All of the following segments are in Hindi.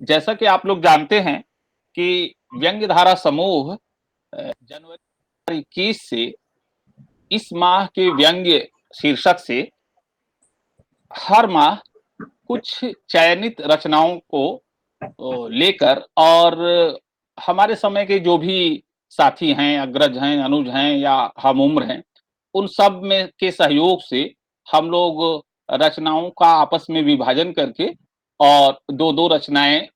जैसा कि आप लोग जानते हैं कि व्यंग्य धारा समूह जनवरी 21 से इस माह के व्यंग्य शीर्षक से हर माह कुछ चयनित रचनाओं को लेकर और हमारे समय के जो भी साथी हैं, अग्रज हैं, अनुज हैं या हम उम्र हैं, उन सब में के सहयोग से हम लोग रचनाओं का आपस में विभाजन करके और 2-2 रचनाएँ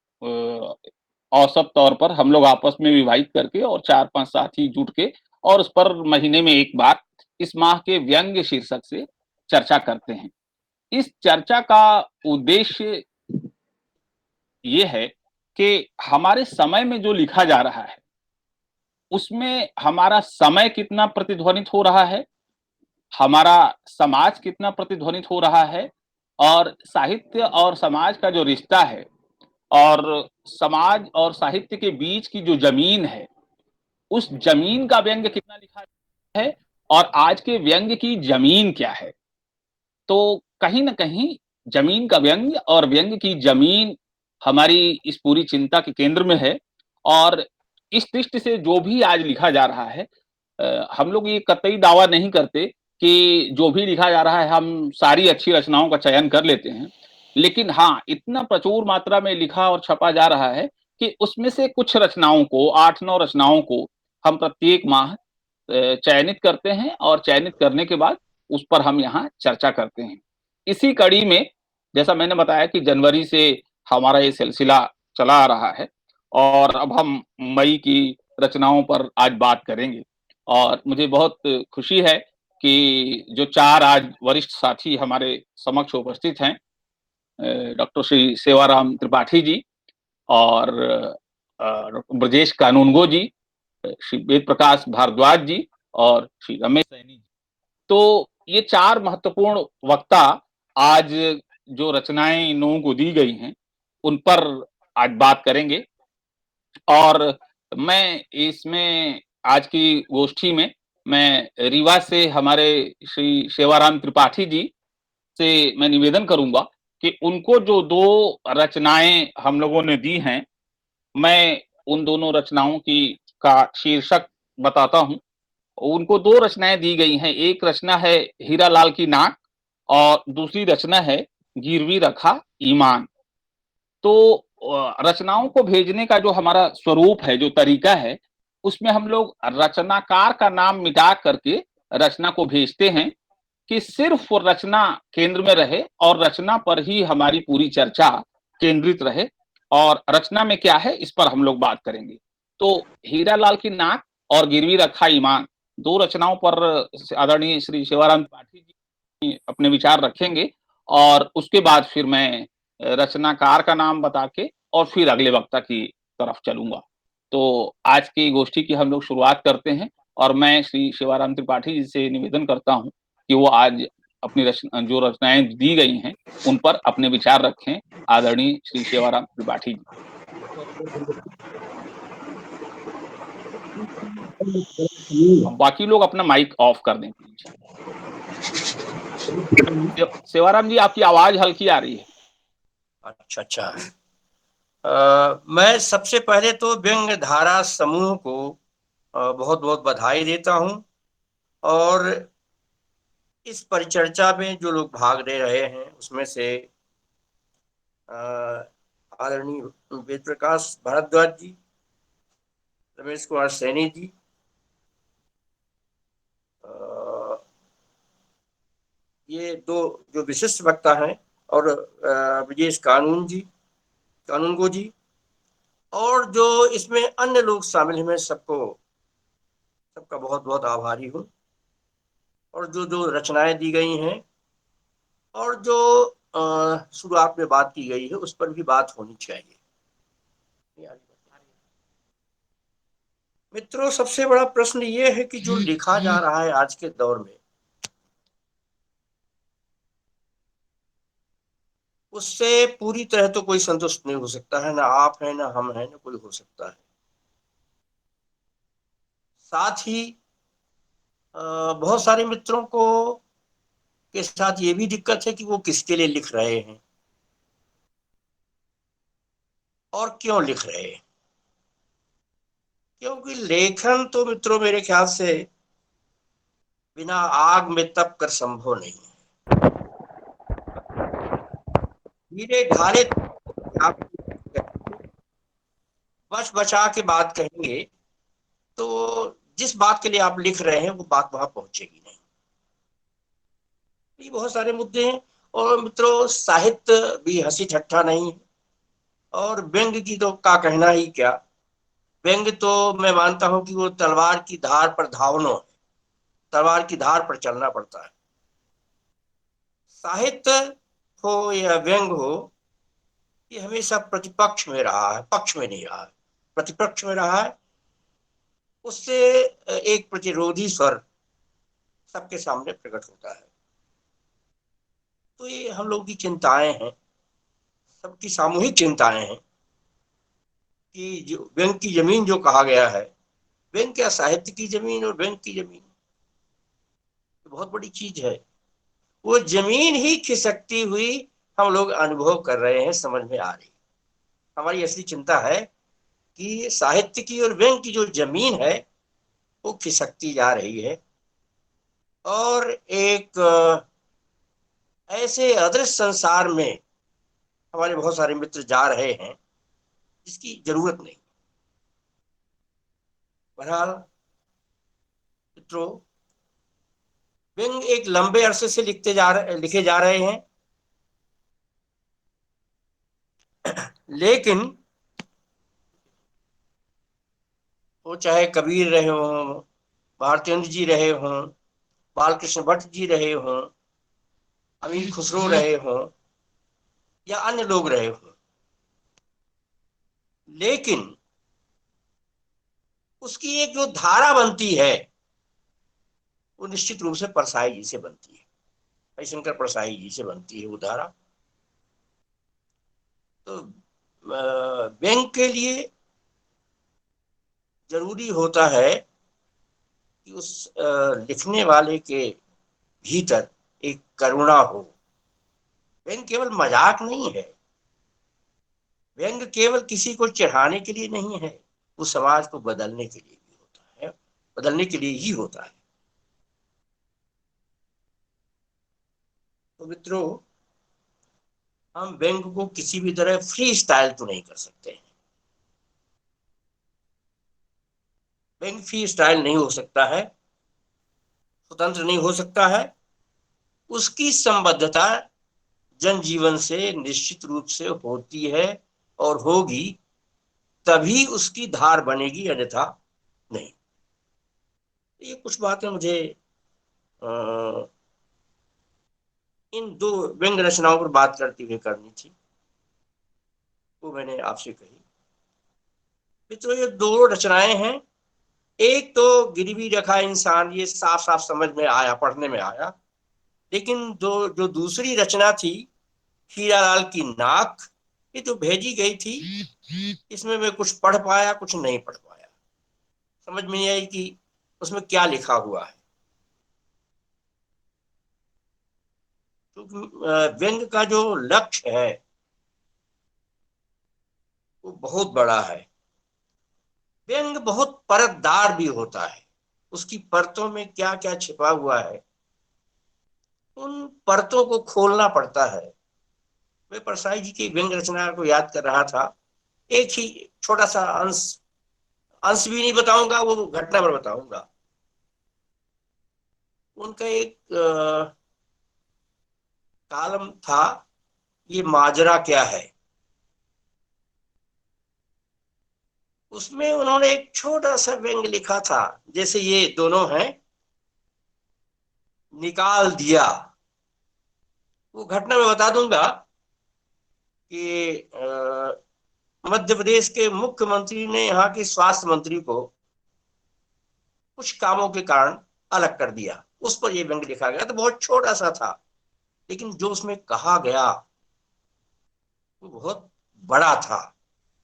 औसत तौर पर हम लोग आपस में विभाजित करके और 4-5 साथी जुट के और उस पर महीने में 1 बार इस माह के व्यंग्य शीर्षक से चर्चा करते हैं। इस चर्चा का उद्देश्य ये है कि हमारे समय में जो लिखा जा रहा है, उसमें हमारा समय कितना प्रतिध्वनित हो रहा है, हमारा समाज कितना प्रतिध्वनित हो रहा है और साहित्य और समाज का जो रिश्ता है और समाज और साहित्य के बीच की जो ज़मीन है, उस ज़मीन का व्यंग्य कितना लिखा है और आज के व्यंग्य की ज़मीन क्या है? तो कहीं न कहीं ज़मीन का व्यंग्य और व्यंग्य की ज़मीन हमारी इस पूरी चिंता के केंद्र में है और इस दृष्टि से जो भी आज लिखा जा रहा है हम लोग ये कतई दावा नहीं करते कि जो भी लिखा जा रहा है हम सारी अच्छी रचनाओं का चयन कर लेते हैं। लेकिन हाँ, इतना प्रचुर मात्रा में लिखा और छपा जा रहा है कि उसमें से कुछ रचनाओं को 8-9 रचनाओं को हम प्रत्येक माह चयनित करते हैं और चयनित करने के बाद उस पर हम यहाँ चर्चा करते हैं। इसी कड़ी में जैसा मैंने बताया कि जनवरी से हमारा ये सिलसिला चला आ रहा है और अब हम मई की रचनाओं पर आज बात करेंगे और मुझे बहुत खुशी है कि जो 4 आज वरिष्ठ साथी हमारे समक्ष उपस्थित हैं डॉक्टर श्री सेवाराम त्रिपाठी जी और डॉक्टर ब्रजेश कानूनगो जी, श्री वेद प्रकाश भारद्वाज जी और श्री रमेश सैनी जी। तो ये 4 महत्वपूर्ण वक्ता आज जो रचनाएँ इन लोगों को दी गई हैं, उन पर आज बात करेंगे और मैं इसमें आज की गोष्ठी में मैं रीवा से हमारे श्री सेवाराम त्रिपाठी जी से मैं निवेदन करूँगा कि उनको जो 2 रचनाएँ हम लोगों ने दी हैं, मैं उन दोनों रचनाओं की का शीर्षक बताता हूँ। उनको 2 रचनाएँ दी गई हैं, एक रचना है हीरालाल की नाक और दूसरी रचना है गिरवी रखा ईमान। तो रचनाओं को भेजने का जो हमारा स्वरूप है, जो तरीका है, उसमें हम लोग रचनाकार का नाम मिटा करके रचना को भेजते हैं कि सिर्फ़ रचना केंद्र में रहे और रचना पर ही हमारी पूरी चर्चा केंद्रित रहे और रचना में क्या है, इस पर हम लोग बात करेंगे। तो हीरालाल की नाक और गिरवी रखा ईमान 2 रचनाओं पर आदरणीय श्री सेवाराम त्रिपाठी जी अपने विचार रखेंगे और उसके बाद फिर मैं रचनाकार का नाम बता के और फिर अगले वक्ता की तरफ चलूँगा। तो आज की गोष्ठी की हम लोग शुरुआत करते हैं और मैं श्री शिवाराम त्रिपाठी जी से निवेदन करता हूँ कि वो आज अपनी जो रचनाएँ दी गई हैं, उन पर अपने विचार रखें, आदरणीय श्री शिवाराम त्रिपाठी जी। अब बाकी लोग अपना माइक ऑफ कर दें प्लीज़। सेवाराम जी आपकी आवाज़ हल्की आ रही है। अच्छा अच्छा। मैं सबसे पहले तो व्यंग्य धारा समूह को बहुत बहुत बधाई देता हूं और इस परिचर्चा में जो लोग भाग ले रहे हैं उसमें से आदरणीय वेद प्रकाश भारद्वाज जी, रमेश कुमार सैनी जी, ये 2 जो विशिष्ट वक्ता हैं और ब्रजेश कानूनगो जी और जो इसमें अन्य लोग शामिल हैं, मैं सबका बहुत बहुत आभारी हूँ। और जो जो रचनाएं दी गई हैं और जो शुरुआत में बात की गई है उस पर भी बात होनी चाहिए। मित्रों, सबसे बड़ा प्रश्न ये है कि जो लिखा जा रहा है आज के दौर में, उससे पूरी तरह तो कोई संतुष्ट नहीं हो सकता है, ना आप हैं, ना हम हैं, ना कोई हो सकता है। साथ ही बहुत सारे मित्रों को के साथ ये भी दिक्कत है कि वो किसके लिए लिख रहे हैं। और क्यों लिख रहे हैं? क्योंकि लेखन तो मित्रों मेरे ख्याल से बिना आग में तप कर संभव नहीं है। धीरे ढाले आप बच बचा के बात कहेंगे तो जिस बात के लिए आप लिख रहे हैं वो बात वहां पहुंचेगी नहीं। ये बहुत सारे मुद्दे हैं। और मित्रों साहित्य भी हंसी ठट्ठा नहीं है। और व्यंग की तो का कहना ही क्या। व्यंग तो मैं मानता हूं कि वो तलवार की धार पर धावनो है। तलवार की धार पर चलना पड़ता है। साहित्य हो या व्यंग हो, ये हमेशा प्रतिपक्ष में रहा है, पक्ष में नहीं रहा है, प्रतिपक्ष में रहा है। उससे एक प्रतिरोधी स्वर सबके सामने प्रकट होता है। तो ये हम लोग की चिंताएं हैं, सबकी सामूहिक चिंताएं हैं कि जो व्यंग की जमीन जो कहा गया है, व्यंग क्या साहित्य की जमीन और व्यंग की जमीन तो बहुत बड़ी चीज है। वो जमीन ही खिसकती हुई हम लोग अनुभव कर रहे हैं, समझ में आ रही। हमारी असली चिंता है कि साहित्य की और व्यंग की जो जमीन है वो खिसकती जा रही है और एक ऐसे अदृश्य संसार में हमारे बहुत सारे मित्र जा रहे हैं जिसकी जरूरत नहीं। बहरहाल मित्रों, व्यंग एक लंबे अरसे से लिखे जा रहे हैं। लेकिन वो चाहे कबीर रहे हों, भारतेंद्र जी रहे हों, बालकृष्ण भट्ट जी रहे हों, अमीर खुसरो रहे हों या अन्य लोग रहे हों, लेकिन उसकी एक जो धारा बनती है वो निश्चित रूप से परसाई जी से बनती है, हरिशंकर परसाई जी से बनती है वो धारा। तो बैंक के लिए जरूरी होता है कि उस लिखने वाले के भीतर एक करुणा हो। व्यंग केवल मजाक नहीं है। व्यंग केवल किसी को चढ़ाने के लिए नहीं है, वो समाज को बदलने के लिए भी होता है, बदलने के लिए ही होता है। तो मित्रों, हम व्यंग को किसी भी तरह फ्री स्टाइल तो नहीं कर सकते हैं। व्यंग फ्री स्टाइल नहीं हो सकता है, स्वतंत्र नहीं हो सकता है। उसकी संबद्धता जनजीवन से निश्चित रूप से होती है और होगी, तभी उसकी धार बनेगी, अन्यथा नहीं। ये कुछ बातें मुझे इन दो व्यंग रचनाओं पर बात करते हुए करनी थी, वो मैंने आपसे कही। मित्रों, ये दो रचनाएं हैं। एक तो गिरवी रखा इंसान, ये साफ साफ समझ में आया, पढ़ने में आया। लेकिन जो दूसरी रचना थी, हीरालाल की नाक, ये तो भेजी गई थी, इसमें मैं कुछ पढ़ पाया, कुछ नहीं पढ़ पाया। समझ में नहीं आई कि उसमें क्या लिखा हुआ है। क्योंकि व्यंग का जो लक्ष्य है वो बहुत बड़ा है। व्यंग बहुत परतदार भी होता है। उसकी परतों में क्या क्या छिपा हुआ है, उन परतों को खोलना पड़ता है। मैं परसाई जी की व्यंग रचना को याद कर रहा था। एक ही छोटा सा अंश, अंश भी नहीं बताऊंगा, वो घटना पर बताऊंगा। उनका एक कालम था, ये माजरा क्या है। उसमें उन्होंने एक छोटा सा व्यंग लिखा था, जैसे ये दोनों हैं, निकाल दिया। वो घटना मैं बता दूंगा कि मध्य प्रदेश के मुख्यमंत्री ने यहाँ के स्वास्थ्य मंत्री को कुछ कामों के कारण अलग कर दिया। उस पर यह व्यंग लिखा गया। तो बहुत छोटा सा था, लेकिन जो उसमें कहा गया वो बहुत बड़ा था।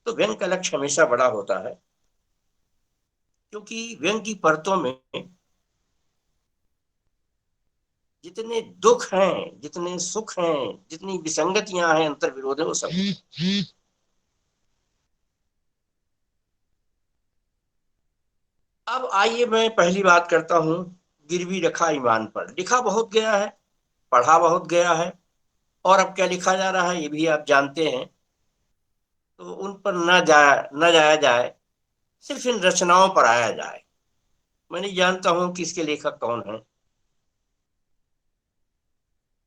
तो व्यंग का लक्ष्य हमेशा बड़ा होता है, क्योंकि व्यंग की परतों में जितने दुख हैं, जितने सुख हैं, जितनी विसंगतियां हैं, अंतर विरोध है, वो सब अब आइए मैं पहली बात करता हूँ, गिरवी रखा ईमान पर। लिखा बहुत गया है, पढ़ा बहुत गया है, और अब क्या लिखा जा रहा है ये भी आप जानते हैं। तो उन पर न जाया जाए, सिर्फ इन रचनाओं पर आया जाए। मैं नहीं जानता हूँ कि इसके लेखक कौन है,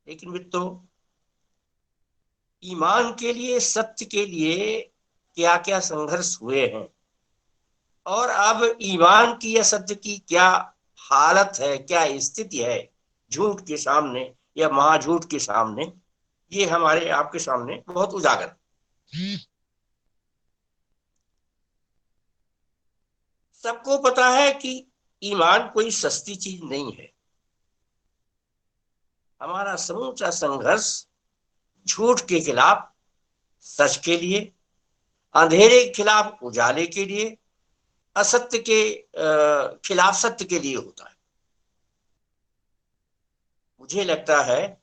लेकिन मित्रों, ईमान के लिए, सत्य के लिए क्या क्या संघर्ष हुए हैं, और अब ईमान की या सत्य की क्या हालत है, क्या स्थिति है झूठ के सामने या महाझूठ के सामने, ये हमारे आपके सामने बहुत उजागर। सबको पता है कि ईमान कोई सस्ती चीज नहीं है। हमारा समूचा संघर्ष झूठ के खिलाफ सच के लिए, अंधेरे के खिलाफ उजाले के लिए, असत्य के खिलाफ सत्य के लिए होता है। मुझे लगता है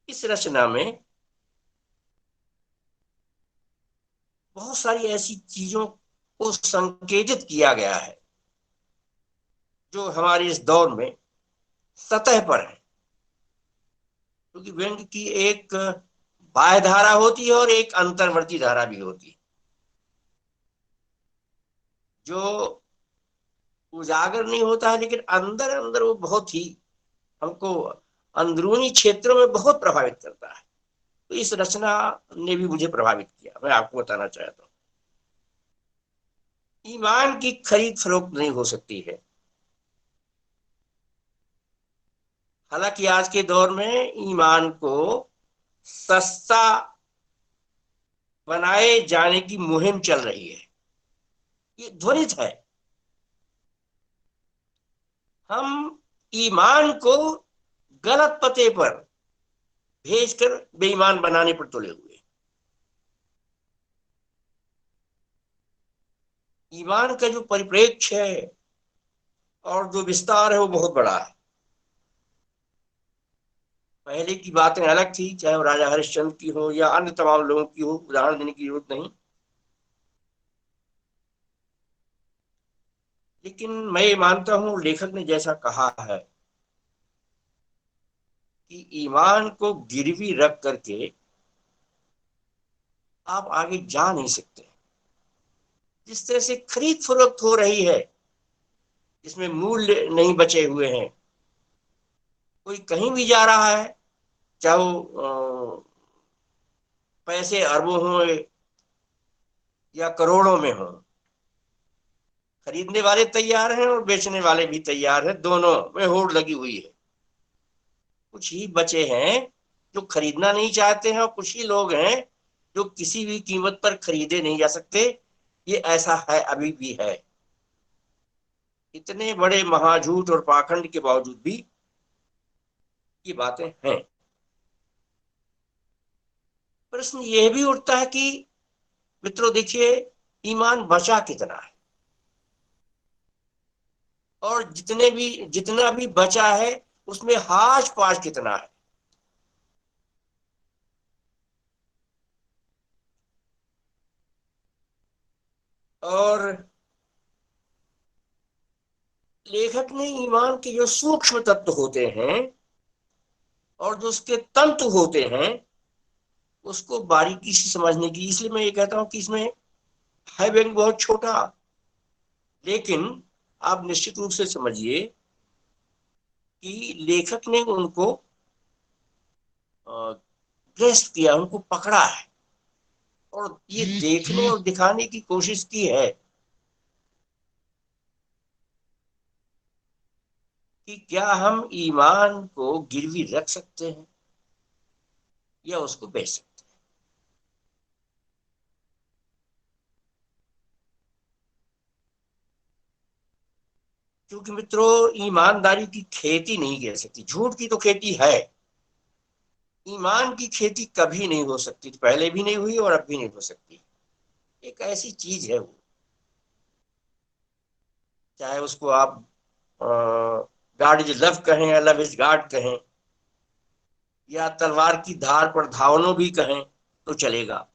इस रचना में बहुत सारी ऐसी चीजों को संकेतित किया गया है जो हमारे इस दौर में सतह पर है। क्योंकि व्यंग की एक बाह्य धारा होती है और एक अंतर्वर्ती धारा भी होती है। जो उजागर नहीं होता है, लेकिन अंदर अंदर वो बहुत ही हमको अंदरूनी क्षेत्रों में बहुत प्रभावित करता है। तो इस रचना ने भी मुझे प्रभावित किया, मैं आपको बताना चाहता हूँ। ईमान की खरीद फरोख्त नहीं हो सकती है। हालांकि आज के दौर में ईमान को सस्ता बनाए जाने की मुहिम चल रही है, ये ध्वनित है। हम ईमान को गलत पते पर भेजकर बेईमान बनाने पर तुले हुए। ईमान का जो परिप्रेक्ष्य है और जो विस्तार है वो बहुत बड़ा है। पहले की बातें अलग थी, चाहे वो राजा हरिश्चंद्र की हो या अन्य तमाम लोगों की हो, उदाहरण देने की जरूरत नहीं। लेकिन मैं ये मानता हूं, लेखक ने जैसा कहा है कि ईमान को गिरवी रख करके आप आगे जा नहीं सकते। जिस तरह से खरीद फरोख्त हो रही है, इसमें मूल्य नहीं बचे हुए हैं। कोई कहीं भी जा रहा है, चाहे वो पैसे अरबों हो या करोड़ों में हो, खरीदने वाले तैयार हैं और बेचने वाले भी तैयार हैं, दोनों में होड़ लगी हुई है। कुछ ही बचे हैं जो खरीदना नहीं चाहते हैं, और कुछ ही लोग हैं जो किसी भी कीमत पर खरीदे नहीं जा सकते। ये ऐसा है, अभी भी है। इतने बड़े महाझूठ और पाखंड के बावजूद भी ये बातें हैं। प्रश्न यह भी उठता है कि मित्रों देखिए, ईमान बचा कितना है, और जितना भी बचा है उसमें हाश पाश कितना है। और लेखक ने ईमान के जो सूक्ष्म तत्व होते हैं और जो उसके तंतु होते हैं उसको बारीकी से समझने की, इसलिए मैं ये कहता हूं कि इसमें है व्यंग बहुत छोटा, लेकिन आप निश्चित रूप से समझिए कि लेखक ने उनको ग्रेस्प किया, उनको पकड़ा है, और ये देखने और दिखाने की कोशिश की है कि क्या हम ईमान को गिरवी रख सकते हैं या उसको बेच सकते हैं। क्योंकि मित्रों, ईमानदारी की खेती नहीं कह सकती, झूठ की तो खेती है। ईमान की खेती कभी नहीं हो सकती, पहले भी नहीं हुई और अब भी नहीं हो सकती। एक ऐसी चीज है वो, चाहे उसको आप गॉड इज लव कहें या लव इज गॉड कहें, या तलवार की धार पर धावनो भी कहें तो चलेगा।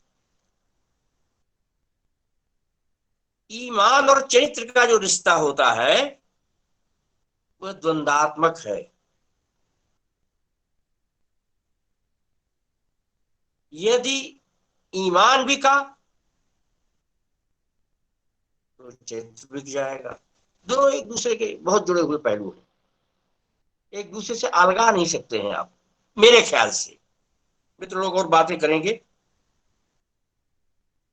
ईमान और चरित्र का जो रिश्ता होता है वह द्वंद्वात्मक है। यदि ईमान बिका तो चरित्र बिक जाएगा। दोनों एक दूसरे के बहुत जुड़े हुए पहलू हैं, एक दूसरे से अलगा नहीं सकते हैं आप, मेरे ख्याल से। मित्र लोग और बातें करेंगे,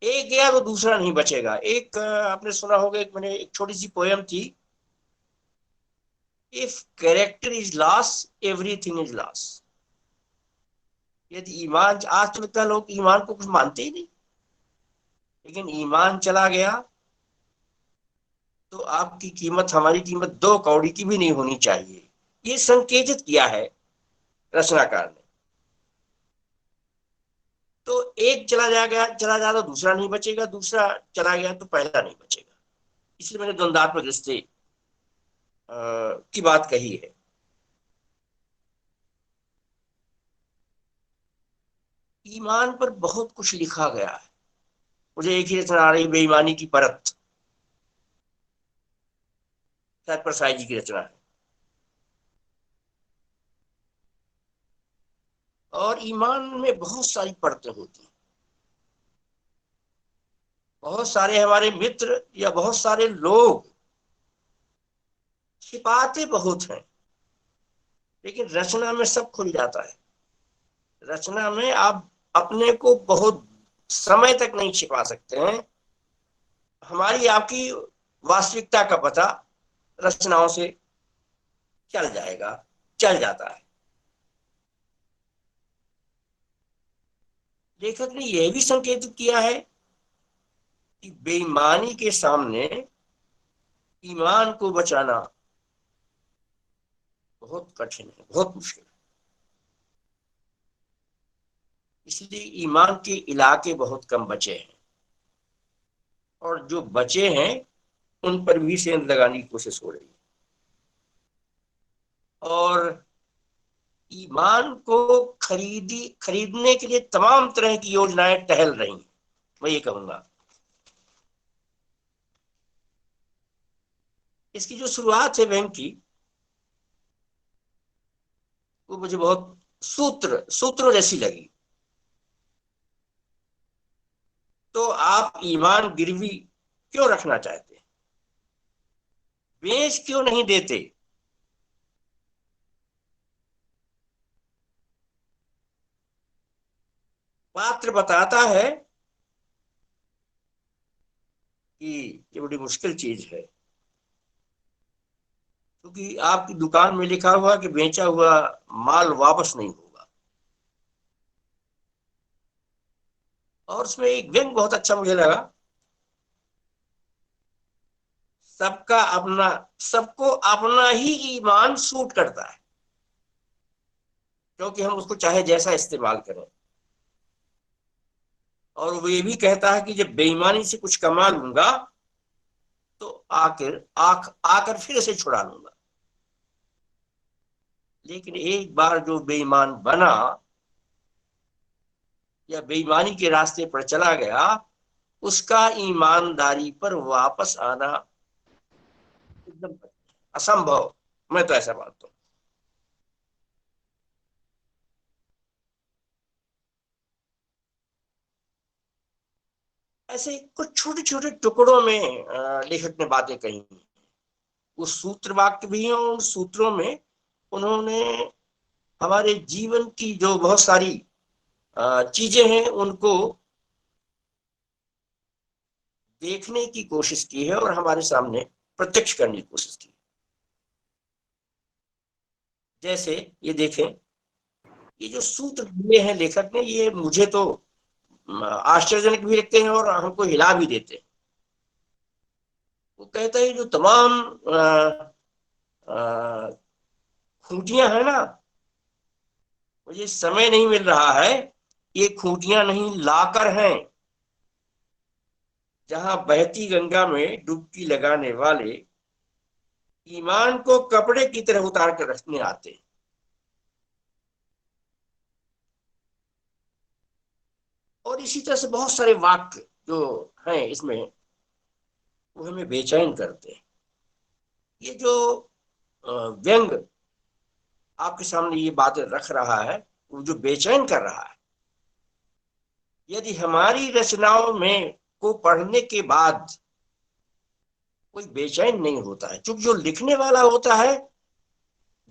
एक गया तो दूसरा नहीं बचेगा। एक आपने सुना होगा, एक मैंने एक छोटी सी पोयम थी, if character is loss everything is loss. यदि ईमान, आज तो लगता है लोग ईमान को कुछ मानते ही नहीं, लेकिन ईमान चला गया तो आपकी कीमत, हमारी कीमत 2 कौड़ी की भी नहीं होनी चाहिए। ये संकेतित किया है रचनाकार ने। तो एक चला जाएगा, चला जाए तो दूसरा नहीं बचेगा, दूसरा चला गया तो पहला नहीं बचेगा। इसलिए मैंने द्वंद्वात्मक रिश्ते की बात कही है। ईमान पर बहुत कुछ लिखा गया है। मुझे एक ही रचना आ रही, बेईमानी की परत, शायद परसाई जी की रचना है। और ईमान में बहुत सारी परतें होती हैं। बहुत सारे हमारे मित्र या बहुत सारे लोग छिपाते बहुत हैं, लेकिन रचना में सब खुल जाता है। रचना में आप अपने को बहुत समय तक नहीं छिपा सकते हैं। हमारी आपकी वास्तविकता का पता रचनाओं से चल जाएगा, चल जाता है। लेखक ने यह भी संकेतित किया है कि बेईमानी के सामने ईमान को बचाना बहुत कठिन है, बहुत मुश्किल है। इसलिए ईमान के इलाके बहुत कम बचे हैं, और जो बचे हैं उन पर भी सेंध लगाने की कोशिश हो रही है। और ईमान को खरीदने के लिए तमाम तरह की योजनाएं टहल रही हैं, मैं ये कहूंगा। इसकी जो शुरुआत है बैंक की, वो मुझे बहुत सूत्रों जैसी लगी। तो आप ईमान गिरवी क्यों रखना चाहते हैं, बेच क्यों नहीं देते? पात्र बताता है कि ये बड़ी मुश्किल चीज है, क्योंकि आपकी दुकान में लिखा हुआ कि बेचा हुआ माल वापस नहीं होगा। और उसमें एक व्यंग बहुत अच्छा मुझे लगा, सबका अपना, सबको अपना ही ईमान सूट करता है, क्योंकि हम उसको चाहे जैसा इस्तेमाल करें। और वो ये भी कहता है कि जब बेईमानी से कुछ कमा लूंगा तो आकर फिर से छुड़ा लूंगा। लेकिन एक बार जो बेईमान बना या बेईमानी के रास्ते पर चला गया, उसका ईमानदारी पर वापस आना एकदम असंभव। मैं तो ऐसा मानता हूँ। ऐसे कुछ छोटे छोटे टुकड़ों में लेखक ने बातें कही। वो सूत्र वाक्य भी हैं, और उन सूत्रों में उन्होंने हमारे जीवन की जो बहुत सारी चीजें हैं उनको देखने की कोशिश की है और हमारे सामने प्रत्यक्ष करने की कोशिश की। जैसे ये देखें, ये जो सूत्र दिए हैं लेखक ने, ये मुझे तो आश्चर्यजनक भी लगते हैं और हमको हिला भी देते हैं। वो कहता है जो तमाम खूंटियां है ना, मुझे समय नहीं मिल रहा है, ये खूंटियां नहीं लाकर हैं। जहां बहती गंगा में डुबकी लगाने वाले ईमान को कपड़े की तरह उतार कर रखने आते हैं। और इसी तरह से बहुत सारे वाक्य जो हैं इसमें, वो हमें बेचैन करते हैं। ये जो व्यंग आपके सामने ये बातें रख रहा है, वो जो बेचैन कर रहा है, यदि हमारी रचनाओं में को पढ़ने के बाद कोई बेचैन नहीं होता है, क्योंकि जो लिखने वाला होता है,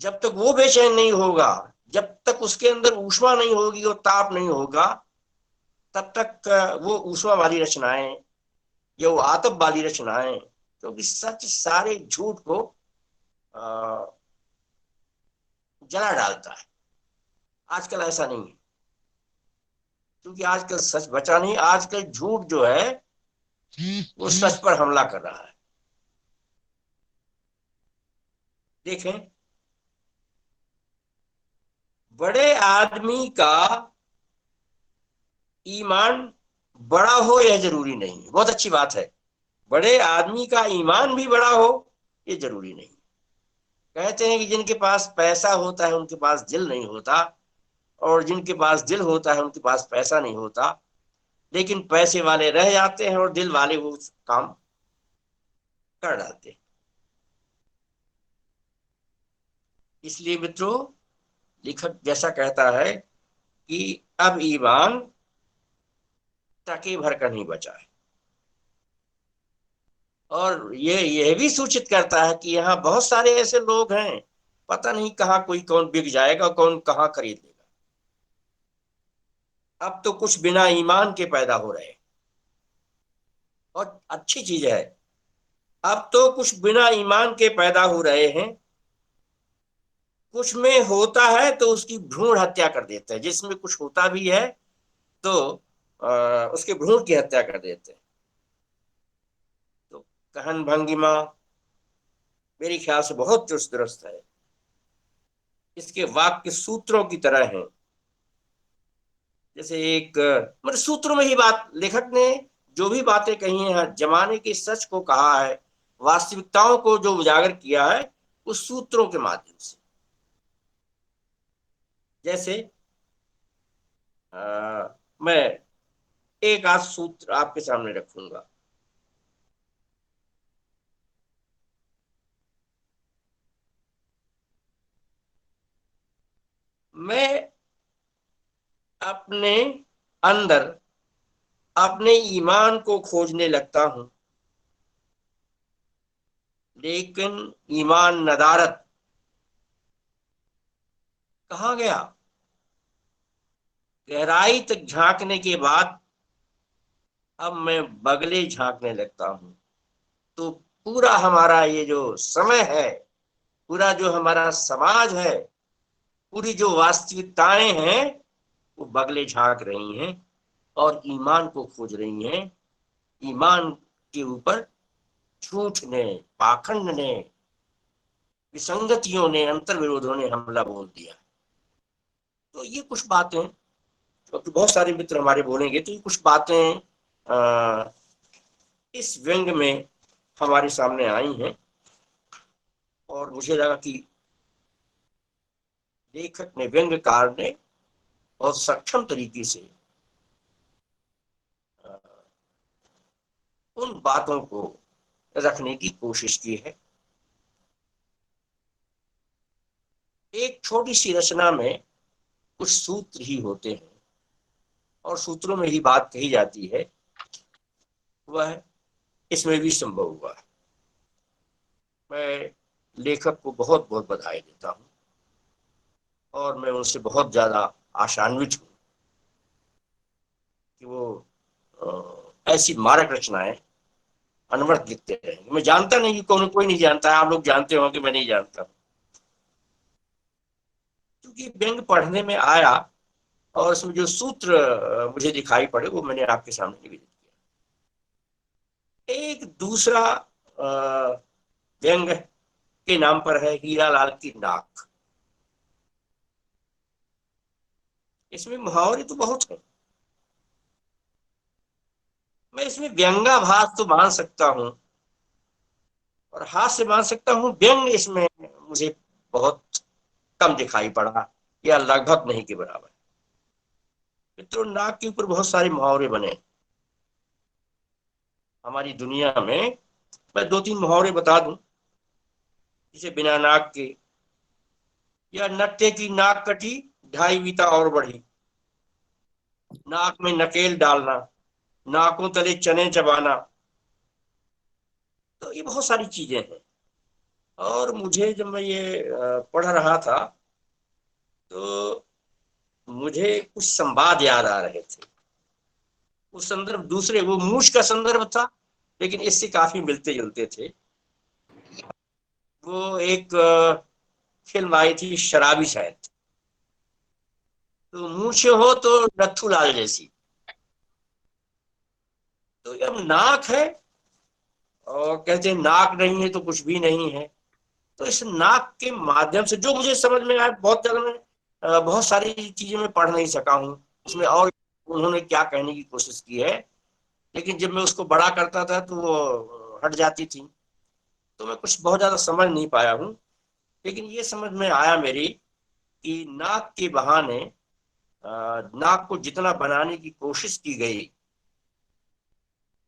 जब तक वो बेचैन नहीं होगा, जब तक उसके अंदर ऊष्मा नहीं होगी और ताप नहीं होगा, तब तक वो ऊष्मा वाली रचनाएं या वो आतप वाली रचनाएं, क्योंकि सच सारे झूठ को जला डालता है। आजकल ऐसा नहीं है, क्योंकि आजकल सच बचा नहीं। आजकल झूठ जो है वो सच पर हमला कर रहा है। देखें, बड़े आदमी का ईमान बड़ा हो यह जरूरी नहीं। बहुत अच्छी बात है, बड़े आदमी का ईमान भी बड़ा हो ये जरूरी नहीं। कहते हैं कि जिनके पास पैसा होता है उनके पास दिल नहीं होता, और जिनके पास दिल होता है उनके पास पैसा नहीं होता। लेकिन पैसे वाले रह जाते हैं और दिल वाले वो काम कर डालते हैं। इसलिए मित्रों, लेखक जैसा कहता है कि अब ईमान टके भर का नहीं बचा है। और ये यह भी सूचित करता है कि यहाँ बहुत सारे ऐसे लोग हैं, पता नहीं कहाँ कोई कौन बिक जाएगा, कौन कहाँ खरीद लेगा। अब तो कुछ बिना ईमान के पैदा हो रहे हैं, और अच्छी चीज है। अब तो कुछ बिना ईमान के पैदा हो रहे हैं। कुछ में होता है तो उसकी भ्रूण हत्या कर देते हैं, जिसमें कुछ होता भी है तो उसके भ्रूण की हत्या कर देते हैं। तो कहन भंगिमा मेरे ख्याल से बहुत चुस्त दुरुस्त है। इसके वाक्य सूत्रों की तरह हैं। जैसे एक मतलब सूत्रों में ही बात, लेखक ने जो भी बातें कही हैं, जमाने के सच को कहा है, वास्तविकताओं को जो उजागर किया है, उस सूत्रों के माध्यम से। जैसे मैं एक आध सूत्र आपके सामने रखूंगा। मैं अपने अंदर अपने ईमान को खोजने लगता हूं, लेकिन ईमान नदारत कहाँ गया। गहराई तक झांकने के बाद अब मैं बगले झांकने लगता हूं। तो पूरा हमारा ये जो समय है, पूरा जो हमारा समाज है, पूरी जो वास्तविकताएं हैं, वो बगले झांक रही हैं और ईमान को खोज रही हैं। ईमान के ऊपर झूठ ने, पाखंड ने, विसंगतियों ने, अंतर विरोधों ने हमला बोल दिया। तो ये कुछ बातें, तो बहुत सारे मित्र हमारे बोलेंगे, तो ये कुछ बातें इस व्यंग में हमारे सामने आई हैं। और मुझे लगा कि लेखक ने, व्यंग्यकार ने बहुत सक्षम तरीके से उन बातों को रखने की कोशिश की है। एक छोटी सी रचना में कुछ सूत्र ही होते हैं, और सूत्रों में ही बात कही जाती है, वह इसमें भी संभव हुआ है। मैं लेखक को बहुत बहुत बधाई देता हूँ, और मैं उनसे बहुत ज्यादा आशान्वित हूँ कि वो ऐसी मारक रचनाएं अनवरत लिखते रहेंगे। मैं जानता नहीं कि कोई नहीं जानता है, आप लोग जानते हो कि मैं नहीं जानता, क्योंकि व्यंग पढ़ने में आया और उसमें जो सूत्र मुझे दिखाई पड़े वो मैंने आपके सामने निवेदित किया। एक दूसरा व्यंग के नाम पर है हीरा लाल की नाक। इसमें मुहावरे तो बहुत है। मैं इसमें व्यंगाभास तो मान सकता हूँ और हास्य मान सकता हूँ, व्यंग इसमें मुझे बहुत कम दिखाई पड़ा, या लगभग नहीं के बराबर। तो नाक के ऊपर बहुत सारे मुहावरे बने हमारी दुनिया में। मैं 2-3 मुहावरे बता दूं, जैसे बिना नाक के, या नत्थे की नाक कटी, ढाई बीता और बढ़ी, नाक में नकेल डालना, नाकों तले चने चबाना। तो ये बहुत सारी चीजें हैं। और मुझे जब मैं ये पढ़ रहा था तो मुझे कुछ संवाद याद आ रहे थे। वो संदर्भ दूसरे, वो मूछ का संदर्भ था, लेकिन इससे काफी मिलते जुलते थे। वो एक फिल्म आई थी शराबी शायद, तो मूछ हो तो नथु लाल जैसी। तो अब नाक है, और कहते हैं नाक नहीं है तो कुछ भी नहीं है। तो इस नाक के माध्यम से जो मुझे समझ में आया, बहुत ज्यादा मैं बहुत सारी चीजें मैं पढ़ नहीं सका हूँ उसमें, और उन्होंने क्या कहने की कोशिश की है, लेकिन जब मैं उसको बड़ा करता था तो वो हट जाती थी, तो मैं कुछ बहुत ज्यादा समझ नहीं पाया हूँ। लेकिन ये समझ में आया मेरी कि नाक के बहाने नाक को जितना बनाने की कोशिश की गई,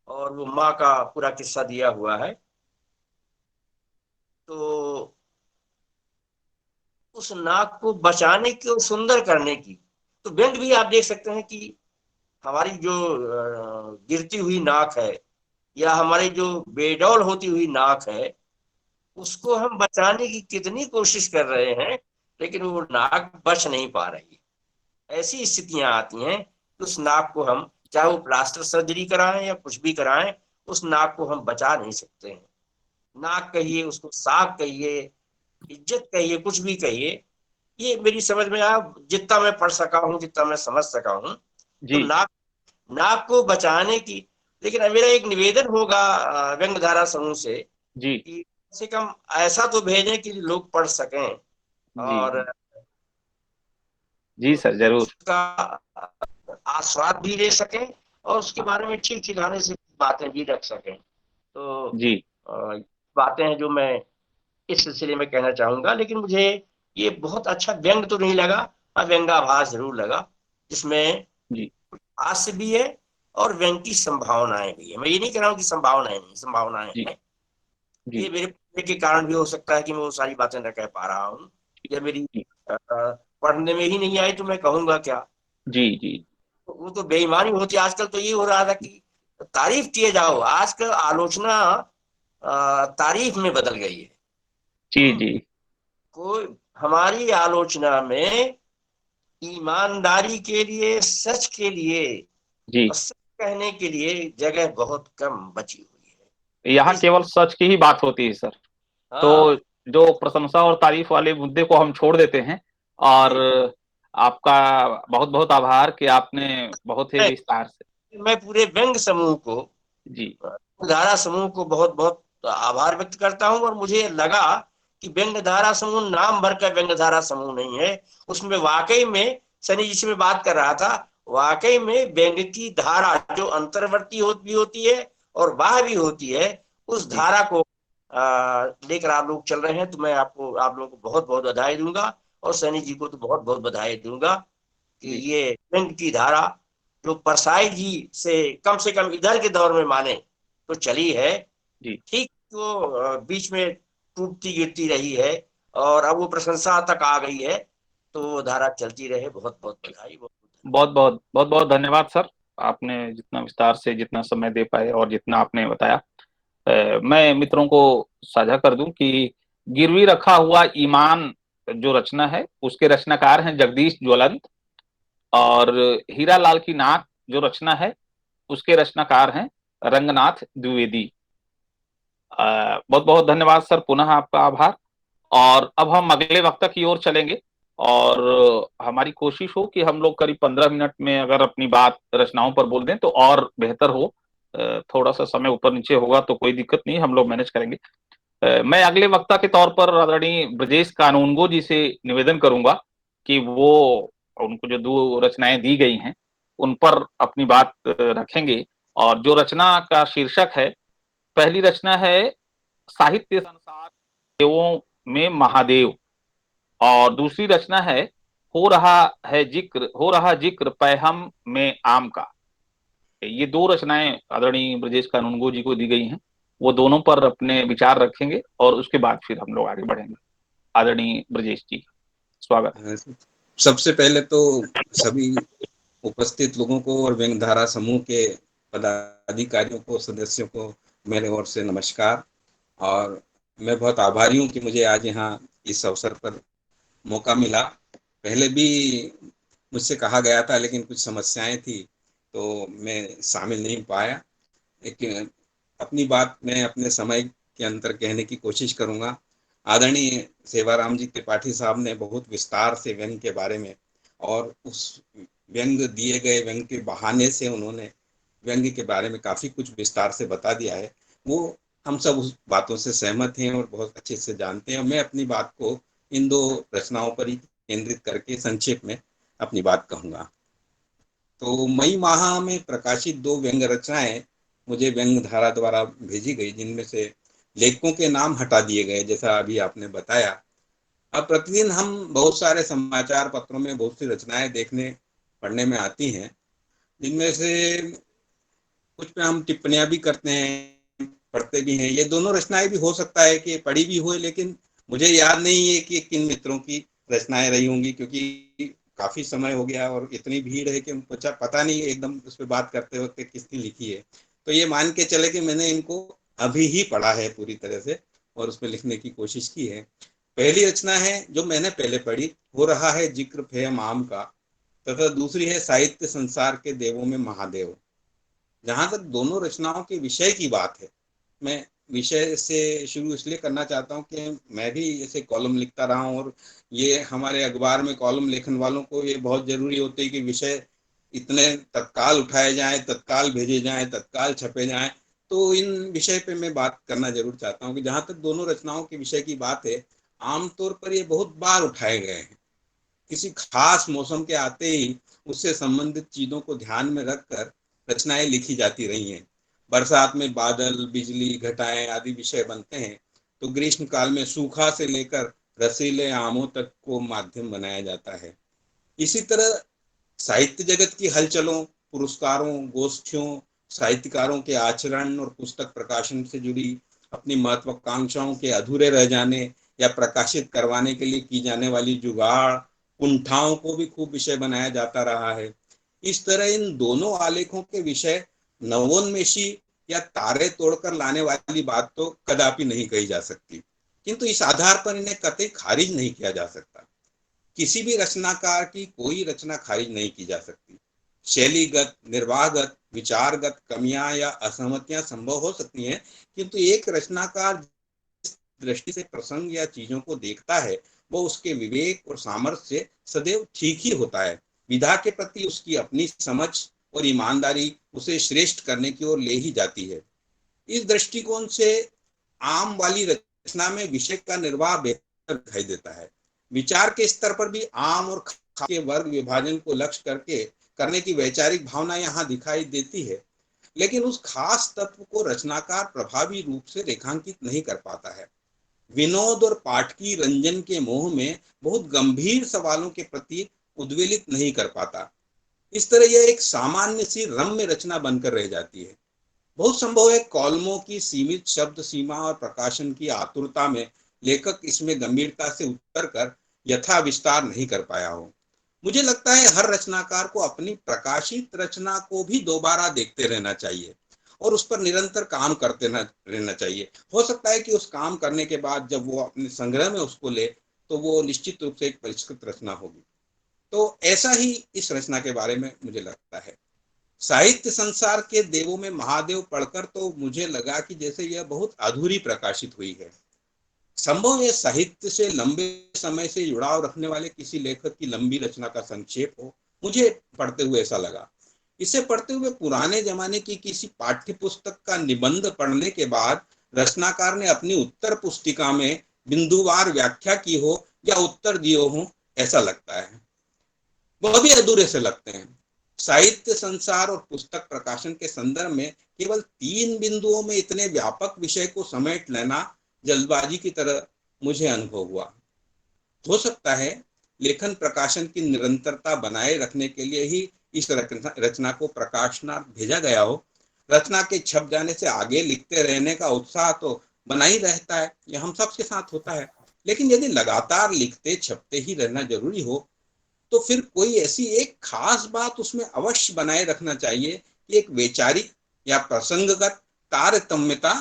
और वो माँ का पूरा किस्सा दिया हुआ है, तो उस नाक को बचाने की और सुंदर करने की, तो व्यंग भी आप देख सकते हैं कि हमारी जो गिरती हुई नाक है, या हमारी जो बेडौल होती हुई नाक है, उसको हम बचाने की कितनी कोशिश कर रहे हैं, लेकिन वो नाक बच नहीं पा रही। ऐसी स्थितियां आती हैं कि उस नाक को हम, चाहे वो प्लास्टर सर्जरी कराएं या कुछ भी कराएं, उस नाक को हम बचा नहीं सकते हैं। नाक कहिए, उसको साग कहिए, इज्जत कहिए, कुछ भी कहिए, ये मेरी समझ में आया जितना मैं पढ़ सका हूँ, जितना मैं समझ सका हूँ। तो जी नाक, नाक को बचाने की, लेकिन मेरा एक निवेदन होगा व्यंगधारा समूह से जी कि कम से कम ऐसा तो भेजें कि लोग पढ़ सकें, जी और जी जी सर, जरूर। उसका आस्वाद भी ले सकें, और उसके बारे में ठीक ठिकाने से बातें भी रख सकें। तो जी बातें हैं जो मैं इस सिलसिले में कहना चाहूंगा। लेकिन मुझे ये बहुत अच्छा व्यंग तो नहीं लगा, हाँ व्यंगाभास जरूर लगा, जिसमें जी हास्य भी है और व्यंग की संभावनाएं भी है। मैं ये नहीं कह रहा हूँ कि संभावनाएं नहीं, संभावनाएं जी हैं। ये जी मेरे पढ़ने के कारण भी हो सकता है कि मैं वो सारी बातें न कह पा रहा हूँ, या मेरी जी पढ़ने में ही नहीं आई तो मैं कहूंगा क्या। जी जी वो तो बेईमानी होती है। आजकल तो ये हो रहा था कि तारीफ किए जाओ, आजकल आलोचना तारीफ में बदल गई है। जी हम्म, जी कोई हमारी आलोचना में ईमानदारी के लिए, सच के लिए जी। और सच कहने के लिए जगह बहुत कम बची हुई यहाँ है इस। केवल सच की ही बात होती है सर। तो हाँ जो प्रशंसा और तारीफ वाले मुद्दे को हम छोड़ देते हैं। और जी। आपका बहुत बहुत आभार कि आपने बहुत ही मैं विस्तार से। मैं पूरे व्यंग समूह को, जी धारा समूह को बहुत बहुत आभार व्यक्त करता हूं। और मुझे लगा कि व्यंग धारा समूह नाम भर का व्यंग धारा समूह नहीं है, उसमें वाकई में, सनी जिससे मैं बात कर रहा था, वाकई में व्यंग की धारा जो अंतर्वर्ती भी होती है और बाह्य भी होती है, उस जी धारा को लेकर आप लोग चल रहे हैं। तो मैं आपको, आप लोगों को बहुत बहुत बधाई दूंगा, और सनी जी को तो बहुत बहुत बधाई दूंगा कि जी ये व्यंग की धारा जो परसाई जी से कम इधर के दौर में माने तो चली है, जी। ठीक वो बीच में टूटती गिरती रही है, और अब वो प्रशंसा तक आ गई है। तो वो धारा चलती रहे। बहुत बहुत बधाई, बहुत बहुत धन्यवाद। बहुत बहुत धन्यवाद सर। आपने जितना विस्तार से जितना समय दे पाए और जितना आपने बताया, मैं मित्रों को साझा कर दूं कि गिरवी रखा हुआ ईमान जो रचना है उसके रचनाकार हैं जगदीश ज्वलंत। और हीरा लाल की नाक जो रचना है उसके रचनाकार हैं रंगनाथ द्विवेदी। बहुत बहुत धन्यवाद सर, पुनः आपका आभार। और अब हम अगले वक्ता की ओर चलेंगे। और हमारी कोशिश हो कि हम लोग करीब 15 मिनट में अगर अपनी बात रचनाओं पर बोल दें तो और बेहतर हो। थोड़ा सा समय ऊपर नीचे होगा तो कोई दिक्कत नहीं, हम लोग मैनेज करेंगे। मैं अगले वक्ता के तौर पर आदरणीय ब्रजेश कानूनगो जी से निवेदन करूंगा कि वो, उनको जो दो रचनाएं दी गई हैं उन पर अपनी बात रखेंगे। और जो रचना का शीर्षक है, पहली रचना है साहित्य संसार देवों में महादेव। और दूसरी रचना है हो रहा जिक्र पैहम में आम का। ये दो रचनाएं आदरणीय ब्रजेश कानूनगो जी को दी गई हैं। वो दोनों पर अपने विचार रखेंगे और उसके बाद फिर हम लोग आगे बढ़ेंगे। आदरणीय ब्रजेश जी, स्वागत है। सबसे पहले तो सभी उपस्थित लोगों को और व्यंगधारा समूह के पदाधिकारियों को, सदस्यों को मेरे ओर से नमस्कार। और मैं बहुत आभारी हूँ कि मुझे आज यहाँ इस अवसर पर मौका मिला। पहले भी मुझसे कहा गया था, लेकिन कुछ समस्याएं थी तो मैं शामिल नहीं पाया। लेकिन अपनी बात मैं अपने समय के अंतर कहने की कोशिश करूंगा। आदरणीय सेवाराम जी त्रिपाठी साहब ने बहुत विस्तार से व्यंग के बारे में और उस व्यंग दिए गए व्यंग के बहाने से उन्होंने व्यंग के बारे में काफी कुछ विस्तार से बता दिया है। वो हम सब उस बातों से सहमत हैं और बहुत अच्छे से जानते हैं। मैं अपनी बात को इन दो रचनाओं पर ही केंद्रित करके संक्षेप में अपनी बात कहूंगा। तो मई माह में प्रकाशित दो व्यंग रचनाएं मुझे व्यंग धारा द्वारा भेजी गई, जिनमें से लेखकों के नाम हटा दिए गए, जैसा अभी आपने बताया। अब प्रतिदिन हम बहुत सारे समाचार पत्रों में बहुत सी रचनाएं देखने पढ़ने में आती हैं, जिनमें से कुछ पे हम टिप्पणियां भी करते हैं, पढ़ते भी हैं। ये दोनों रचनाएं भी हो सकता है कि पढ़ी भी हो, लेकिन मुझे याद नहीं है कि किन मित्रों की रचनाएं रही होंगी, क्योंकि काफी समय हो गया और इतनी भीड़ है कि मुझे पता नहीं एकदम उस पर बात करते वक्त किसने लिखी है। तो ये मान के चले कि मैंने इनको अभी ही पढ़ा है पूरी तरह से और उसमें लिखने की कोशिश की है। पहली रचना है जो मैंने पहले पढ़ी, हो रहा है जिक्र फेम आम का, तथा दूसरी है साहित्य संसार के देवों में महादेव। जहां तक दोनों रचनाओं के विषय की बात है, मैं विषय से शुरू इसलिए करना चाहता हूँ कि मैं भी ऐसे कॉलम लिखता रहा हूँ और ये हमारे अखबार में कॉलम लिखने वालों को ये बहुत जरूरी होती है कि विषय इतने तत्काल उठाए जाएं, तत्काल भेजे जाएं, तत्काल छपे जाएं। तो इन विषय पे मैं बात करना जरूर चाहता हूँ कि जहां तक दोनों रचनाओं के विषय की बात है, आमतौर पर ये बहुत बार उठाए गए हैं। किसी खास मौसम के आते ही उससे संबंधित चीजों को ध्यान में रखकर रचनाएं लिखी जाती रही हैं। बरसात में बादल, बिजली, घटाएं आदि विषय बनते हैं, तो ग्रीष्म काल में सूखा से लेकर रसीले आमों तक को माध्यम बनाया जाता है। इसी तरह साहित्य जगत की हलचलों, पुरस्कारों, गोष्ठियों, साहित्यकारों के आचरण और पुस्तक प्रकाशन से जुड़ी अपनी महत्वाकांक्षाओं के अधूरे रह जाने या प्रकाशित करवाने के लिए की जाने वाली जुगाड़, कुंठाओं को भी खूब विषय बनाया जाता रहा है। इस तरह इन दोनों आलेखों के विषय नवोन्मेषी या तारे तोड़कर लाने वाली बात तो कदापि नहीं कही जा सकती, किंतु इस आधार पर इन्हें कतई खारिज नहीं किया जा सकता। किसी भी रचनाकार की कोई रचना खारिज नहीं की जा सकती। शैलीगत, निर्वाहगत, विचारगत कमियां या असहमतियां संभव हो सकती हैं, किंतु एक रचनाकार जिस दृष्टि से प्रसंग या चीजों को देखता है, वो उसके विवेक और सामर्थ्य से सदैव ठीक ही होता है। विधा के प्रति उसकी अपनी समझ और ईमानदारी उसे श्रेष्ठ करने की ओर ले ही जाती है। इस दृष्टिकोण से आम वाली रचना में विषय का निर्वाह बेहतर दिखाई देता है। विचार के स्तर पर भी आम और खास के वर्ग विभाजन को लक्ष्य करके करने की वैचारिक भावना यहाँ दिखाई देती है, लेकिन उस खास तत्व को रचनाकार प्रभावी रूप से रेखांकित नहीं कर पाता है। विनोद और पाठकी रंजन के मोह में बहुत गंभीर सवालों के प्रति उद्वेलित नहीं कर पाता। इस तरह यह एक सामान्य सी रम्य रचना बनकर रह जाती है। बहुत संभव है कॉलमों की सीमित शब्द सीमा और प्रकाशन की आतुरता में लेखक इसमें गंभीरता से उतर कर यथा विस्तार नहीं कर पाया हो। मुझे लगता है हर रचनाकार को अपनी प्रकाशित रचना को भी दोबारा देखते रहना चाहिए और उस पर निरंतर काम करते रहना चाहिए। हो सकता है कि उस काम करने के बाद जब वो अपने संग्रह में उसको ले, तो वो निश्चित रूप से एक परिष्कृत रचना होगी। तो ऐसा ही इस रचना के बारे में मुझे लगता है। साहित्य संसार के देवों में महादेव पढ़कर तो मुझे लगा कि जैसे यह बहुत अधूरी प्रकाशित हुई है। संभव है साहित्य से लंबे समय से जुड़ाव रखने वाले किसी लेखक की लंबी रचना का संक्षेप हो। मुझे पढ़ते हुए ऐसा लगा। इसे पढ़ते हुए पुराने जमाने की किसी पाठ्य पुस्तक का निबंध पढ़ने के बाद रचनाकार ने अपनी उत्तर पुस्तिका में बिंदुवार व्याख्या की हो या उत्तर दिए हो, ऐसा लगता है। वह भी अधूरे से लगते हैं। साहित्य संसार और पुस्तक प्रकाशन के संदर्भ में केवल 3 बिंदुओं में इतने व्यापक विषय को समेट लेना जल्दबाजी की तरह मुझे अनुभव हुआ। हो सकता है लेखन प्रकाशन की निरंतरता बनाए रखने के लिए ही इस रचना को प्रकाशनार्थ भेजा गया हो। रचना के छप जाने से आगे लिखते रहने का उत्साह तो बना ही रहता है, ये हम सबके साथ होता है। लेकिन यदि लगातार लिखते छपते ही रहना जरूरी हो तो फिर कोई ऐसी एक खास बात उसमें अवश्य बनाए रखना चाहिए कि एक वैचारिक या प्रसंगगत तारतम्यता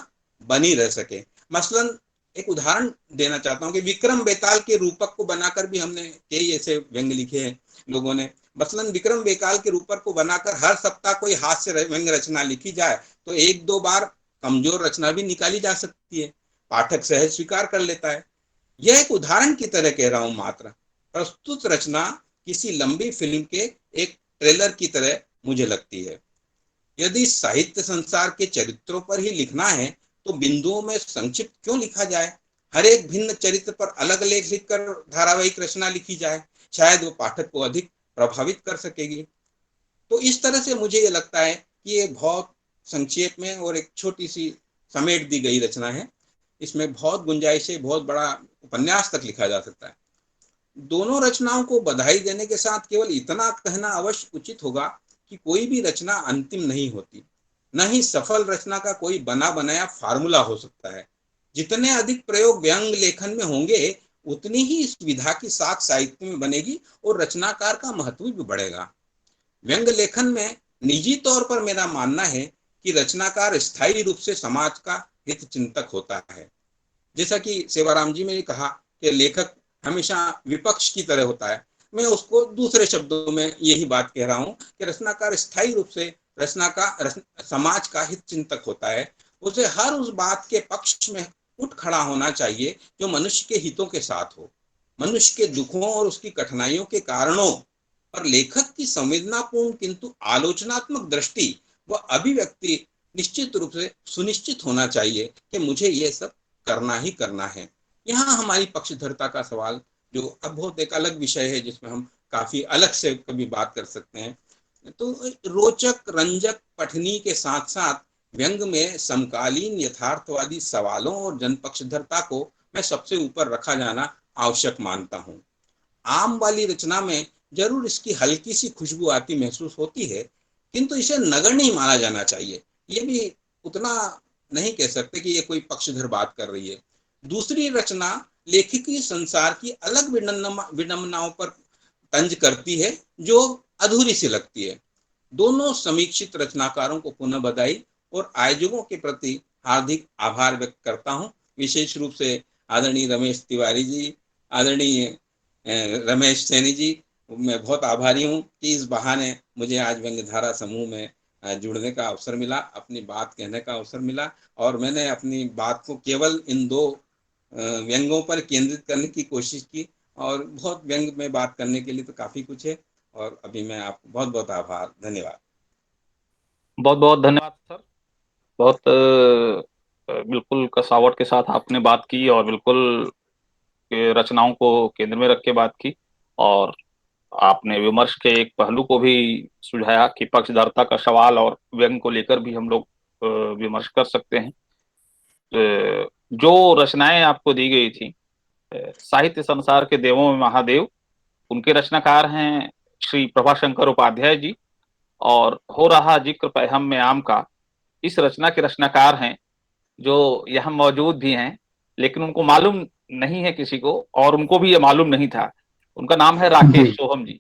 बनी रह सके। मसलन एक उदाहरण देना चाहता हूँ कि विक्रम बेताल के रूपक को बनाकर भी हमने कई ऐसे व्यंग लिखे हैं लोगों ने। मसलन विक्रम बेताल के रूपक को बनाकर हर सप्ताह कोई हास्य व्यंग रचना लिखी जाए तो एक दो बार कमजोर रचना भी निकाली जा सकती है, पाठक सहज स्वीकार कर लेता है। यह एक उदाहरण की तरह कह रहा हूं मात्र। प्रस्तुत रचना किसी लंबी फिल्म के एक ट्रेलर की तरह मुझे लगती है। यदि साहित्य संसार के चरित्रों पर ही लिखना है तो बिंदुओं में संक्षिप्त क्यों लिखा जाए? हर एक भिन्न चरित्र पर अलग लेख लिखकर धारावाहिक रचना लिखी जाए, शायद वो पाठक को अधिक प्रभावित कर सकेगी। तो इस तरह से मुझे ये लगता है कि ये बहुत संक्षेप में और एक छोटी सी समेट दी गई रचना है। इसमें बहुत गुंजाइश है, बहुत बड़ा उपन्यास तक लिखा जा सकता है। दोनों रचनाओं को बधाई देने के साथ केवल इतना कहना अवश्य उचित होगा कि कोई भी रचना अंतिम नहीं होती, न ही सफल रचना का कोई बना बनाया फार्मूला हो सकता है। जितने अधिक प्रयोग व्यंग लेखन में होंगे उतनी ही इस विधा की साख साहित्य में बनेगी और रचनाकार का महत्व भी बढ़ेगा। व्यंग लेखन में निजी तौर पर मेरा मानना है कि रचनाकार स्थायी रूप से समाज का हित चिंतक होता है। जैसा कि सेवाराम जी ने कहा कि लेखक हमेशा विपक्ष की तरह होता है, मैं उसको दूसरे शब्दों में यही बात कह रहा हूं कि रचनाकार स्थायी रूप से समाज का हित चिंतक होता है। उसे हर उस बात के पक्ष में उठ खड़ा होना चाहिए जो मनुष्य के हितों के साथ हो। मनुष्य के दुखों और उसकी कठिनाइयों के कारणों पर लेखक की संवेदनापूर्ण किंतु आलोचनात्मक दृष्टि व अभिव्यक्ति निश्चित रूप से सुनिश्चित होना चाहिए कि मुझे ये सब करना ही करना है। यहाँ हमारी पक्षधरता का सवाल जो अब बहुत एक अलग विषय है जिसमें हम काफी अलग से कभी बात कर सकते हैं। तो रोचक रंजक पठनी के साथ साथ व्यंग में समकालीन यथार्थवादी सवालों और जनपक्षधरता को मैं सबसे ऊपर रखा जाना आवश्यक मानता हूँ। आम वाली रचना में जरूर इसकी हल्की सी खुशबू आती महसूस होती है, किंतु इसे नगर नहीं माना जाना चाहिए। ये भी उतना नहीं कह सकते कि ये कोई पक्षधर बात कर रही है। दूसरी रचना लेखिकी संसार की अलग विडंबनाओं पर तंज करती है जो अधूरी सी लगती है। दोनों समीक्षित रचनाकारों को पुनः बधाई और आयोजकों के प्रति हार्दिक आभार व्यक्त करता हूँ। विशेष रूप से आदरणीय रमेश तिवारी जी, आदरणीय रमेश सैनी जी, मैं बहुत आभारी हूँ कि इस बहाने मुझे आज व्यंग्यधारा समूह में जुड़ने का अवसर मिला, अपनी बात कहने का अवसर मिला और मैंने अपनी बात को केवल इन दो व्यंगों पर केंद्रित करने की कोशिश की और बहुत व्यंग में बात करने के लिए तो काफी कुछ है। और अभी मैं आपको बहुत बहुत आभार, धन्यवाद। बहुत बहुत धन्यवाद सर। बहुत बिल्कुल कसावट के साथ आपने बात की और बिल्कुल रचनाओं को केंद्र में रख के बात की और आपने विमर्श के एक पहलू को भी सुझाया कि पक्षधरता का सवाल और व्यंग को लेकर भी हम लोग विमर्श कर सकते हैं। जो रचनाएं आपको दी गई थी साहित्य संसार के देवों में महादेव, उनके रचनाकार हैं श्री प्रभाशंकर उपाध्याय जी और हो रहा जिक्र पैहम में आम का इस रचना के रचनाकार हैं जो यहाँ मौजूद भी हैं, लेकिन उनको मालूम नहीं है किसी को और उनको भी ये मालूम नहीं था। उनका नाम है राकेश सोहम जी।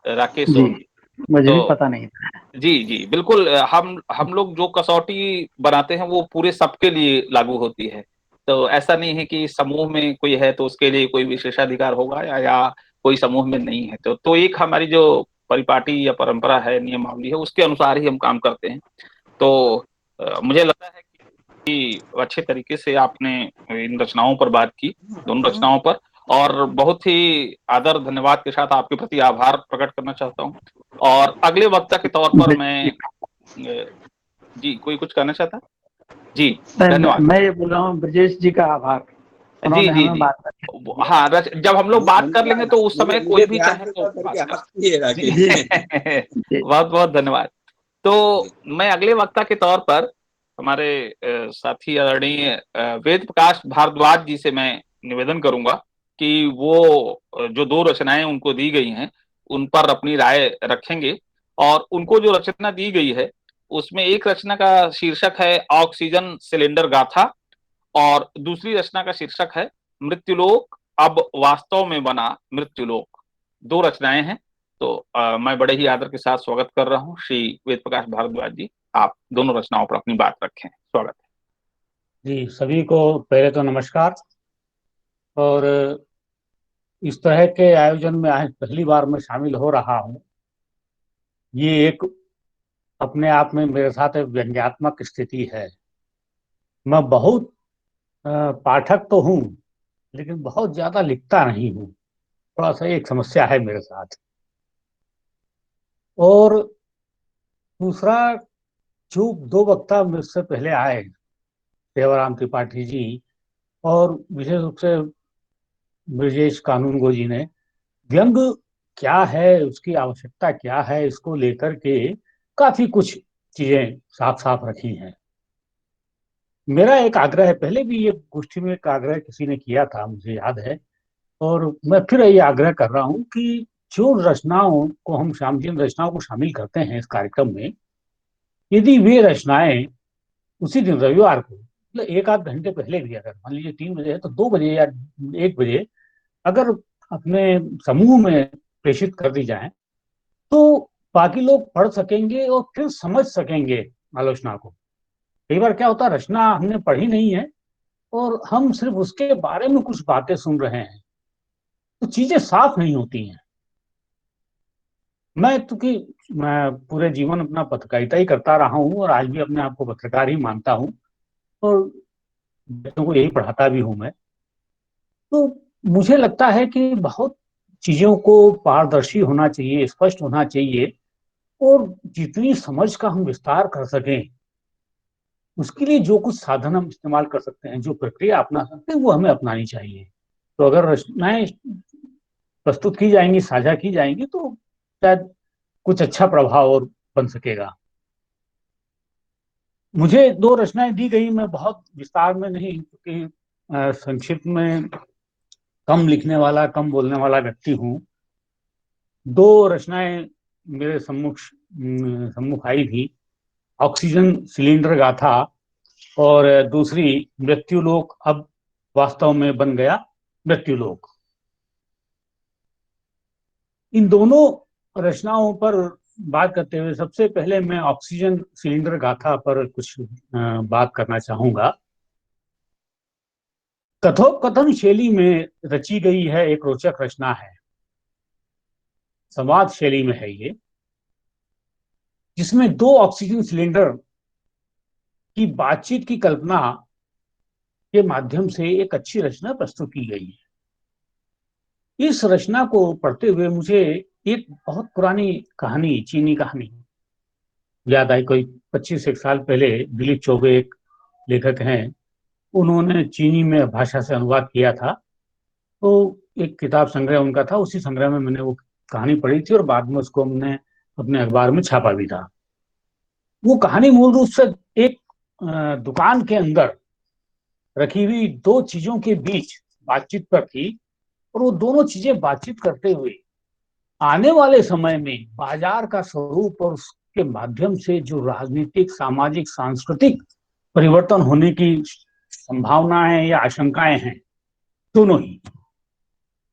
राकेश सोहम जी मुझे भी तो पता नहीं था। जी जी बिल्कुल, हम लोग जो कसौटी बनाते हैं वो पूरे सबके लिए लागू होती है। तो ऐसा नहीं है कि समूह में कोई है तो उसके लिए कोई विशेषाधिकार होगा या कोई समूह में नहीं है तो एक हमारी जो परिपाटी या परंपरा है, नियमावली है, उसके अनुसार ही हम काम करते हैं। तो मुझे लगता है कि अच्छे तरीके से आपने इन रचनाओं पर बात की, दोनों रचनाओं पर, और बहुत ही आदर धन्यवाद के साथ आपके प्रति आभार प्रकट करना चाहता हूँ। और अगले वक्ता के तौर पर मैं जी, कोई कुछ कहना चाहता? जी धन्यवाद। मैं ये बोल रहा हूँ ब्रजेश जी का आभार, जी उन्होंने जी हमें जी बात कर। हाँ, जब हम लोग बात कर लेंगे तो उस समय कोई भी ध्यान चाहे से तो करके बात कर हाथ दिए राकेश जी बहुत बहुत धन्यवाद। तो मैं अगले वक्ता के तौर पर हमारे साथी आदरणीय वेद प्रकाश भारद्वाज जी से मैं निवेदन करूंगा कि वो जो दो रचनाएं उनको दी गई हैं उन पर अपनी राय रखेंगे और उनको जो रचना दी गई है उसमें एक रचना का शीर्षक है ऑक्सीजन सिलेंडर गाथा और दूसरी रचना का शीर्षक है मृत्युलोक अब वास्तव में बना मृत्युलोक। दो रचनाएं हैं। तो मैं बड़े ही आदर के साथ स्वागत कर रहा हूँ श्री वेद प्रकाश भारद्वाज जी, आप दोनों रचनाओं पर अपनी बात रखें। स्वागत है जी। सभी को पहले तो नमस्कार। और इस तरह के आयोजन में आज पहली बार मैं शामिल हो रहा हूँ। ये एक अपने आप में मेरे साथ एक व्यंग्यात्मक स्थिति है। मैं बहुत पाठक तो हूँ, लेकिन बहुत ज्यादा लिखता नहीं हूँ। थोड़ा सा एक समस्या है मेरे साथ। और दूसरा, जो दो वक्ता मुझसे पहले आए, सेवाराम त्रिपाठी जी और विशेष रूप से ब्रजेश कानूनगो जी ने व्यंग क्या है, उसकी आवश्यकता क्या है, इसको लेकर के काफी कुछ चीजें साफ साफ रखी हैं। मेरा एक आग्रह है, पहले भी ये गोष्ठी में एक आग्रह किसी ने किया था, मुझे याद है, और मैं फिर ये आग्रह कर रहा हूँ कि जो रचनाओं को हम जिन रचनाओं को शामिल करते हैं इस कार्यक्रम में, यदि वे रचनाएं उसी दिन रविवार को, मतलब एक आध घंटे पहले भी, अगर मान लीजिए 3 बजे है तो 2 बजे या 1 बजे अगर अपने समूह में प्रेषित कर दी जाए, तो बाकी लोग पढ़ सकेंगे और फिर समझ सकेंगे आलोचना को। कई बार क्या होता है, रचना हमने पढ़ी नहीं है और हम सिर्फ उसके बारे में कुछ बातें सुन रहे हैं, तो चीजें साफ नहीं होती हैं। मैं पूरे जीवन अपना पत्रकारिता ही करता रहा हूँ और आज भी अपने आप को पत्रकार ही मानता हूँ और बच्चों को यही पढ़ाता भी हूँ मैं। तो मुझे लगता है कि बहुत चीजों को पारदर्शी होना चाहिए, स्पष्ट होना चाहिए, और जितनी समझ का हम विस्तार कर सकें, उसके लिए जो कुछ साधन हम इस्तेमाल कर सकते हैं, जो प्रक्रिया अपना सकते हैं, वो हमें अपनानी चाहिए। तो अगर रचनाएं प्रस्तुत की जाएंगी, साझा की जाएंगी, तो शायद कुछ अच्छा प्रभाव और बन सकेगा। मुझे 2 रचनाएं दी गई, मैं बहुत विस्तार में नहीं, क्योंकि संक्षिप्त में कम लिखने वाला, कम बोलने वाला व्यक्ति हूँ। 2 रचनाएं मेरे सम्मुख आई थी, ऑक्सीजन सिलेंडर गाथा और दूसरी मृत्युलोक अब वास्तव में बन गया मृत्युलोक। इन दोनों रचनाओं पर बात करते हुए सबसे पहले मैं ऑक्सीजन सिलेंडर गाथा पर कुछ बात करना चाहूंगा। कथोपकथन शैली में रची गई है, एक रोचक रचना है, संवाद शैली में है ये, जिसमें 2 ऑक्सीजन सिलेंडर की बातचीत की कल्पना के माध्यम से एक अच्छी रचना प्रस्तुत की गई है। इस रचना को पढ़ते हुए मुझे एक बहुत पुरानी कहानी, चीनी कहानी याद आई। कोई 25 साल पहले दिलीप चौबे एक लेखक हैं, उन्होंने चीनी में भाषा से अनुवाद किया था। तो एक किताब संग्रह उनका था, उसी संग्रह में मैंने वो कहानी पढ़ी थी और बाद में उसको हमने अपने अखबार में छापा भी था। वो कहानी मूल रूप से एक दुकान के अंदर रखी हुई 2 चीजों के बीच बातचीत पर थी, और वो दोनों चीजें बातचीत करते हुए आने वाले समय में बाजार का स्वरूप और उसके माध्यम से जो राजनीतिक, सामाजिक, सांस्कृतिक परिवर्तन होने की संभावनाएं या आशंकाएं हैं, दोनों ही,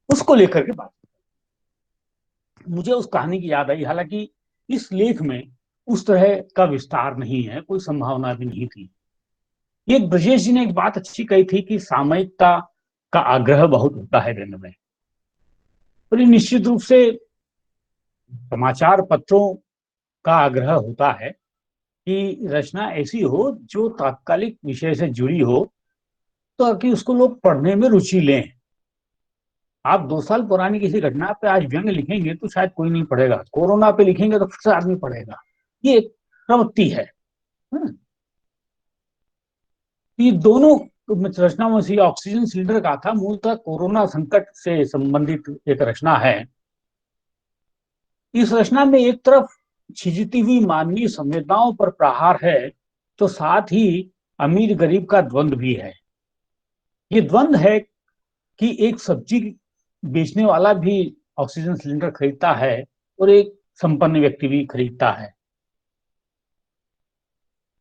उसको लेकर के बात मुझे उस कहानी की याद आई। हालांकि इस लेख में उस तरह का विस्तार नहीं है, कोई संभावना भी नहीं थी। ये ब्रजेश जी ने एक बात अच्छी कही थी कि सामयिकता का आग्रह बहुत होता है व्यंग में, और ये निश्चित रूप से समाचार पत्रों का आग्रह होता है कि रचना ऐसी हो जो तात्कालिक विषय से जुड़ी हो, तो कि उसको लोग पढ़ने में रुचि लें। आप 2 साल पुरानी किसी घटना पे आज व्यंग लिखेंगे तो शायद कोई नहीं पढ़ेगा, कोरोना पे लिखेंगे तो फिर से आदमी पढ़ेगा। ये एक प्रवृत्ति है। ये दोनों रचनाओं से ऑक्सीजन सिलेंडर का था, मूलतः कोरोना संकट से संबंधित एक रचना है। इस रचना में एक तरफ छिजती हुई मानवीय संवेदनाओं पर प्रहार है, तो साथ ही अमीर गरीब का द्वंद्व भी है। ये द्वंद्व है कि एक सब्जी बेचने वाला भी ऑक्सीजन सिलेंडर खरीदता है और एक संपन्न व्यक्ति भी खरीदता है।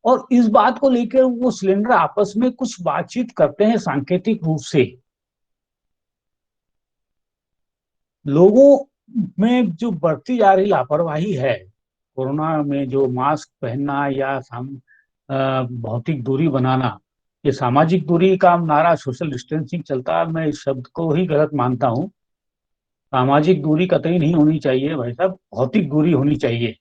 और इस बात को लेकर वो सिलेंडर आपस में कुछ बातचीत करते हैं सांकेतिक रूप से। लोगों में जो बढ़ती जा रही लापरवाही है, कोरोना में जो मास्क पहनना या भौतिक दूरी बनाना, ये सामाजिक दूरी का नारा सोशल डिस्टेंसिंग चलता है, मैं इस शब्द को ही गलत मानता हूँ। सामाजिक दूरी कतई नहीं होनी चाहिए भाई साहब, भौतिक दूरी होनी चाहिए।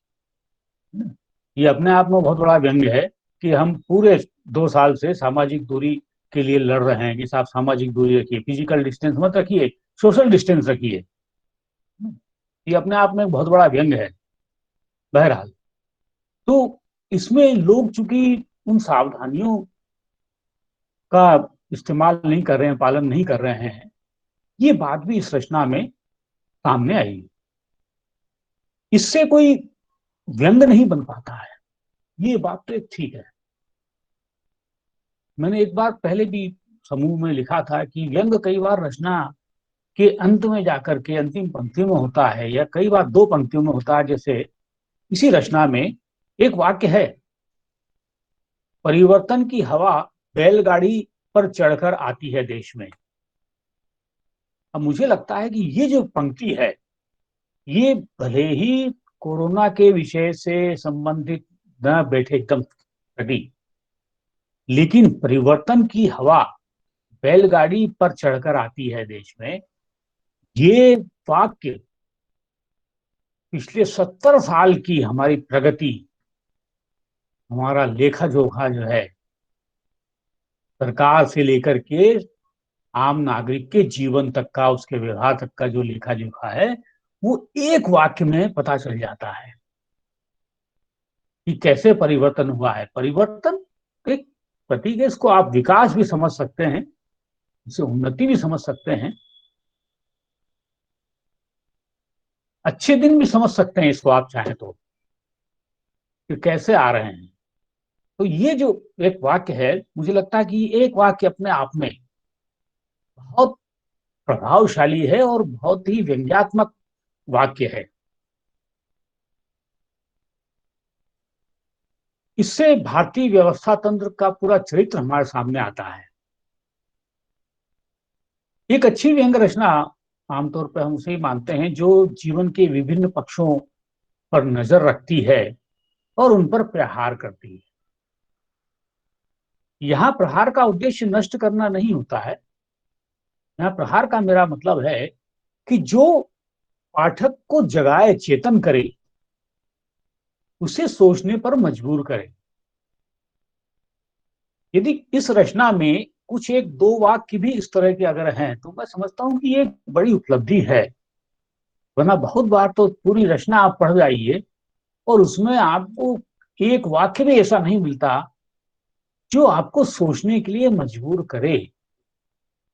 ये अपने आप में बहुत बड़ा व्यंग्य है कि हम पूरे 2 साल से सामाजिक दूरी के लिए लड़ रहे हैं कि साहब सामाजिक दूरी रखिए, फिजिकल डिस्टेंस मत रखिए, सोशल डिस्टेंस रखिए। ये अपने आप में बहुत बड़ा व्यंग्य है। बहरहाल, तो इसमें लोग चूंकि उन सावधानियों का इस्तेमाल नहीं कर रहे हैं, पालन नहीं कर रहे हैं, ये बात भी इस रचना में सामने आई। इससे कोई व्यंग्य नहीं बन पाता है, ये बात तो एक ठीक है। मैंने एक बार पहले भी समूह में लिखा था कि व्यंग्य कई बार रचना के अंत में जाकर के अंतिम पंक्ति में होता है, या कई बार 2 पंक्तियों में होता है। जैसे इसी रचना में एक वाक्य है, परिवर्तन की हवा बैलगाड़ी पर चढ़कर आती है देश में। अब मुझे लगता है कि ये जो पंक्ति है, ये भले ही कोरोना के विषय से संबंधित न बैठे एकदम कटी, लेकिन परिवर्तन की हवा बैलगाड़ी पर चढ़कर आती है देश में, ये वाक्य पिछले 70 साल की हमारी प्रगति, हमारा लेखा जोखा जो है, सरकार से लेकर के आम नागरिक के जीवन तक का, उसके व्यवहार तक का जो लेखा जोखा है, वो एक वाक्य में पता चल जाता है कि कैसे परिवर्तन हुआ है। परिवर्तन एक प्रतीक है, इसको आप विकास भी समझ सकते हैं, इसे उन्नति भी समझ सकते हैं, अच्छे दिन भी समझ सकते हैं इसको आप चाहें तो, कि कैसे आ रहे हैं। तो ये जो एक वाक्य है, मुझे लगता है कि एक वाक्य अपने आप में बहुत प्रभावशाली है और बहुत ही व्यंग्यात्मक वाक्य है। इससे भारतीय व्यवस्था तंत्र का पूरा चरित्र हमारे सामने आता है। एक अच्छी व्यंग्य रचना आमतौर पर हम उसे ही मानते हैं जो जीवन के विभिन्न पक्षों पर नजर रखती है और उन पर प्रहार करती है। यहाँ प्रहार का उद्देश्य नष्ट करना नहीं होता है। यहाँ प्रहार का मेरा मतलब है कि जो पाठक को जगाए, चेतन करे, उसे सोचने पर मजबूर करे। यदि इस रचना में कुछ 1-2 वाक्य भी इस तरह के अगर हैं, तो मैं समझता हूं कि ये बड़ी उपलब्धि है। वरना बहुत बार तो पूरी रचना आप पढ़ जाइए और उसमें आपको एक वाक्य भी ऐसा नहीं मिलता जो आपको सोचने के लिए मजबूर करे,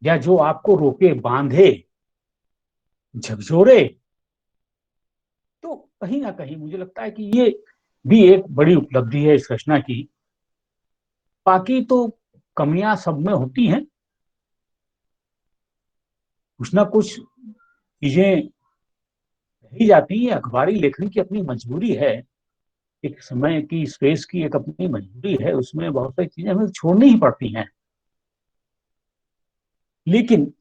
या जो आपको रोके, बांधे, झकझोरे। तो कहीं ना कहीं मुझे लगता है कि ये भी एक बड़ी उपलब्धि है इस रचना की। बाकी तो कमियां सब में होती हैं, कुछ ना कुछ चीजें रही जाती हैं। अखबारी लेखन की अपनी मजबूरी है, एक समय की, स्पेस की एक अपनी मजबूरी है, उसमें बहुत सारी चीजें हमें छोड़नी ही पड़ती हैं। लेकिन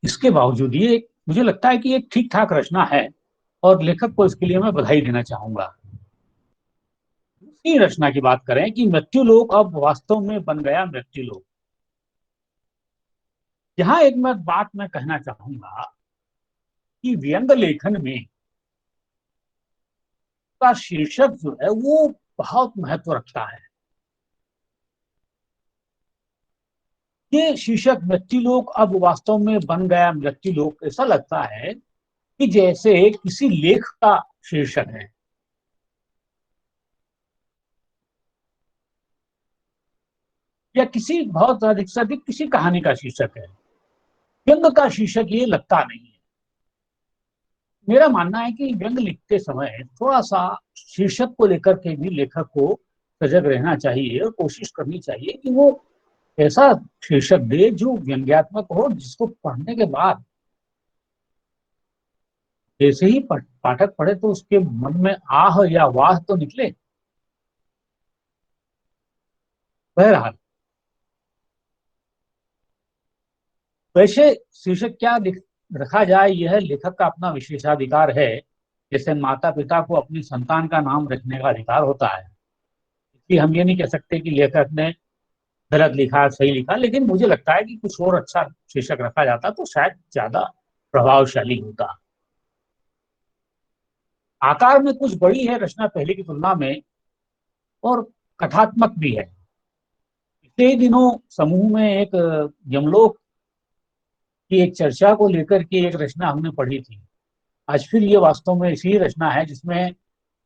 इसके बावजूद ये मुझे लगता है कि एक ठीक ठाक रचना है, और लेखक को इसके लिए मैं बधाई देना चाहूंगा। दूसरी रचना की बात करें कि मृत्युलोक अब वास्तव में बन गया मृत्युलोक। यहाँ एक बात मैं कहना चाहूंगा कि व्यंग्य लेखन में का शीर्षक जो है वो बहुत महत्व रखता है। ये शीर्षक मृत्युलोक अब वास्तव में बन गया मृत्युलोक, ऐसा लगता है कि जैसे किसी लेख का शीर्षक है, या किसी बहुत अधिक से अधिक किसी कहानी का शीर्षक है। व्यंग्य का शीर्षक ये लगता नहीं है। मेरा मानना है कि व्यंग्य लिखते समय थोड़ा सा शीर्षक को लेकर के भी लेखक को सजग रहना चाहिए और कोशिश करनी चाहिए कि वो ऐसा शीर्षक दे जो व्यंग्यात्मक हो, जिसको पढ़ने के बाद जैसे ही पाठक पढ़े तो उसके मन में आह या वाह तो निकले। बहरहाल, वैसे शीर्षक क्या रखा जाए, यह लेखक का अपना विशेषाधिकार है। जैसे माता पिता को अपनी संतान का नाम रखने का अधिकार होता है, इसलिए हम ये नहीं कह सकते कि लेखक ने गलत लिखा सही लिखा, लेकिन मुझे लगता है कि कुछ और अच्छा शीर्षक रखा जाता तो शायद ज्यादा प्रभावशाली होता। आकार में कुछ बड़ी है रचना पहले की तुलना में, और कथात्मक भी है। पिछले दिनों समूह में एक यमलोक की एक चर्चा को लेकर के एक रचना हमने पढ़ी थी। आज फिर ये वास्तव में इसी रचना है जिसमें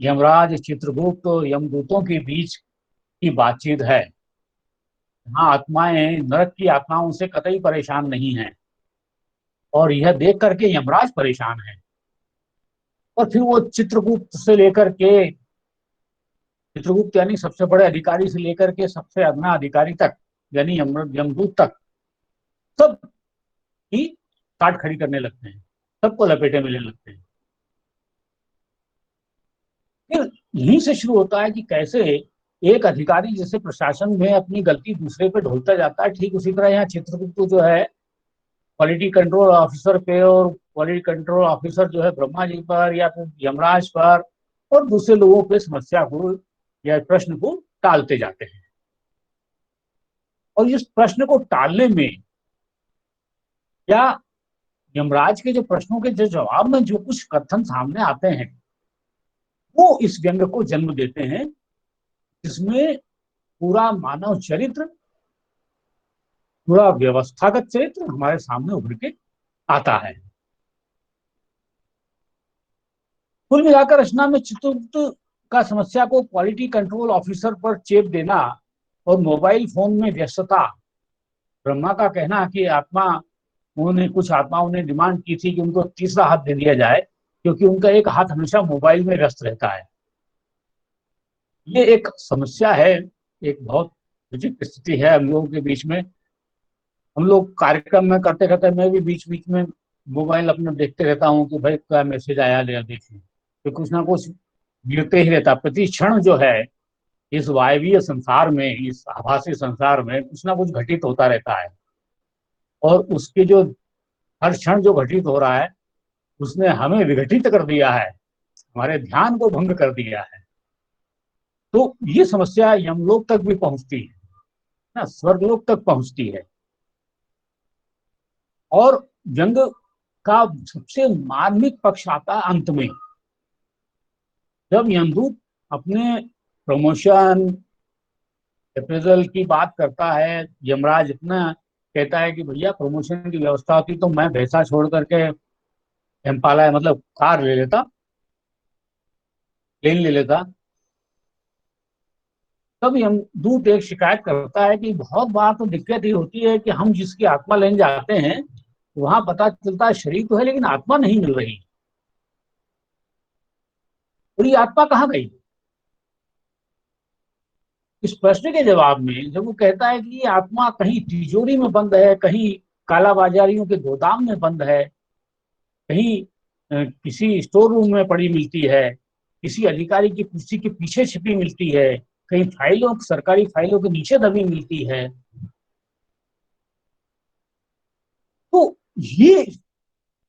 यमराज, चित्रगुप्त और यमदूतों के बीच की बातचीत है। हाँ, आत्माएं नरक की आत्माओं से कतई परेशान नहीं हैं, और यह देख करके यमराज परेशान है। और फिर वो चित्रगुप्त से लेकर के, चित्रगुप्त यानी सबसे बड़े अधिकारी से लेकर के सबसे अग्ना अधिकारी तक, यानी यमदूत तक, सब ही काट खड़ी करने लगते हैं, सबको लपेटे में लेने लगते हैं। फिर यहीं से शुरू होता है कि कैसे एक अधिकारी जैसे प्रशासन में अपनी गलती दूसरे पे ढोलता जाता है, ठीक उसी तरह यहाँ चित्रगुप्त जो है क्वालिटी कंट्रोल ऑफिसर पे, और क्वालिटी कंट्रोल ऑफिसर जो है ब्रह्मा जी पर या फिर यमराज पर और दूसरे लोगों पे समस्या को या प्रश्न को टालते जाते हैं। और इस प्रश्न को टालने में या यमराज के जो प्रश्नों के जो जवाब में जो कुछ कथन सामने आते हैं, वो इस व्यंग्य को जन्म देते हैं, जिसमें पूरा मानव चरित्र, पूरा व्यवस्थागत चरित्र हमारे सामने उभर के आता है। कुल मिलाकर रचना में चित्रगुप्त का समस्या को क्वालिटी कंट्रोल ऑफिसर पर चेप देना और मोबाइल फोन में व्यस्तता, ब्रह्मा का कहना कि कुछ आत्माओं ने डिमांड की थी कि उनको तीसरा हाथ दे दिया जाए, क्योंकि उनका एक हाथ हमेशा मोबाइल में व्यस्त रहता है। ये एक समस्या है, एक बहुत विचित्र स्थिति है हम लोगों के बीच में। हम लोग कार्यक्रम में करते करते मैं भी बीच बीच में मोबाइल अपना देखते रहता हूँ कि भाई क्या मैसेज आया देखिए, तो कुछ ना कुछ गिरते ही रहता। प्रति क्षण जो है इस वायवीय संसार में, इस आभासी संसार में कुछ ना कुछ घटित होता रहता है, और उसके जो हर क्षण जो घटित हो रहा है उसने हमें विघटित कर दिया है, हमारे ध्यान को भंग कर दिया है। तो ये समस्या यमलोक तक भी पहुंचती है ना, स्वर्गलोक तक पहुंचती है। और व्यंग का सबसे मार्मिक पक्ष आता है अंत में, जब यमदूत अपने प्रमोशन अप्रेजल की बात करता है। यमराज इतना कहता है कि भैया प्रमोशन की व्यवस्था होती तो मैं भैंसा छोड़ करके एम्पाला मतलब कार ले लेता, प्लेन ले लेता। तब यमदूत एक शिकायत करता है कि बहुत बार तो दिक्कत ये होती है कि हम जिसकी आत्मा लेने जाते हैं वहां पता चलता है शरीर तो है लेकिन आत्मा नहीं मिल रही, और ये आत्मा कहाँ गई। इस प्रश्न के जवाब में जब वो कहता है कि ये आत्मा कहीं तिजोरी में बंद है, कहीं कालाबाजारियों के गोदाम में बंद है, कहीं किसी स्टोर रूम में पड़ी मिलती है, किसी अधिकारी की कुर्सी के पीछे छिपी मिलती है, कहीं सरकारी फाइलों के नीचे दबी मिलती है, तो ये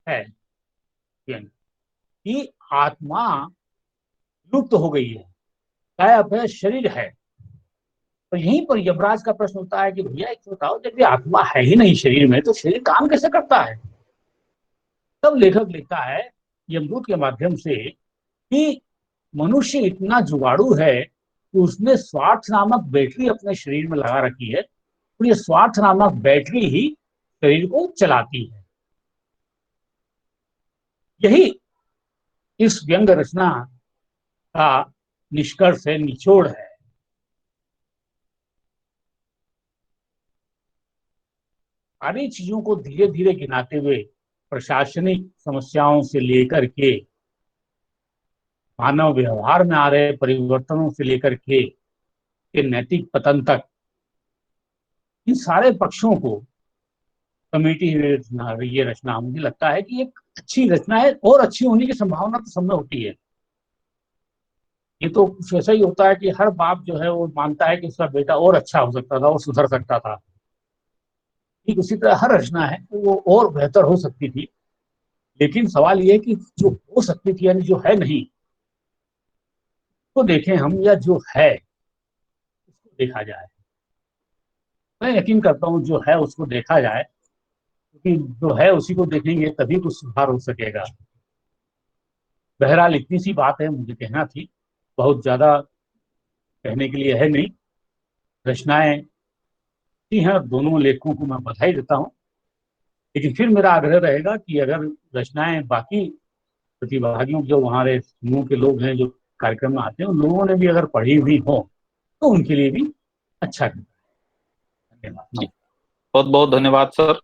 है कि आत्मा लुप्त हो गई है, गायब है, शरीर है। तो यहीं पर यमराज का प्रश्न होता है कि भैया एक बताओ, जब ये आत्मा है ही नहीं शरीर में तो शरीर काम कैसे करता है। तब लेखक लिखता है यमदूत के माध्यम से कि मनुष्य इतना जुगाड़ू है कि उसने स्वार्थ नामक बैटरी अपने शरीर में लगा रखी है, और ये स्वार्थ नामक बैटरी ही शरीर को चलाती है। यही इस व्यंग रचना का निष्कर्ष है, निचोड़ है। सारी चीजों को धीरे धीरे गिनाते हुए, प्रशासनिक समस्याओं से लेकर के मानव व्यवहार में आ रहे परिवर्तनों से लेकर के नैतिक पतन तक, इन सारे पक्षों को समेटी हुई ये रचना मुझे लगता है कि एक अच्छी रचना है, और अच्छी होने की संभावना तो सब में होती है। ये तो कुछ ऐसा ही होता है कि हर बाप जो है वो मानता है कि उसका बेटा और अच्छा हो सकता था और सुधर सकता था। ठीक उसी तरह हर रचना है वो और बेहतर हो सकती थी, लेकिन सवाल ये है कि जो हो सकती थी यानी जो है नहीं, तो देखें हम, या जो है उसको देखा जाए। मैं यकीन करता हूँ जो है उसको देखा जाए, क्योंकि जो है उसी को देखेंगे तभी कुछ सुधार हो सकेगा। बहरहाल इतनी सी बात है मुझे कहना थी, बहुत ज्यादा कहने के लिए है नहीं। रचनाएं अच्छी हैं, दोनों लेखकों को मैं बधाई देता हूँ, लेकिन फिर मेरा आग्रह रहेगा कि अगर रचनाएं बाकी प्रतिभागियों, जो हमारे समूह के लोग हैं जो कार्यक्रम में आते हैं, उन लोगों ने भी अगर पढ़ी हुई हो तो उनके लिए भी अच्छा है। धन्यवाद। बहुत बहुत धन्यवाद सर।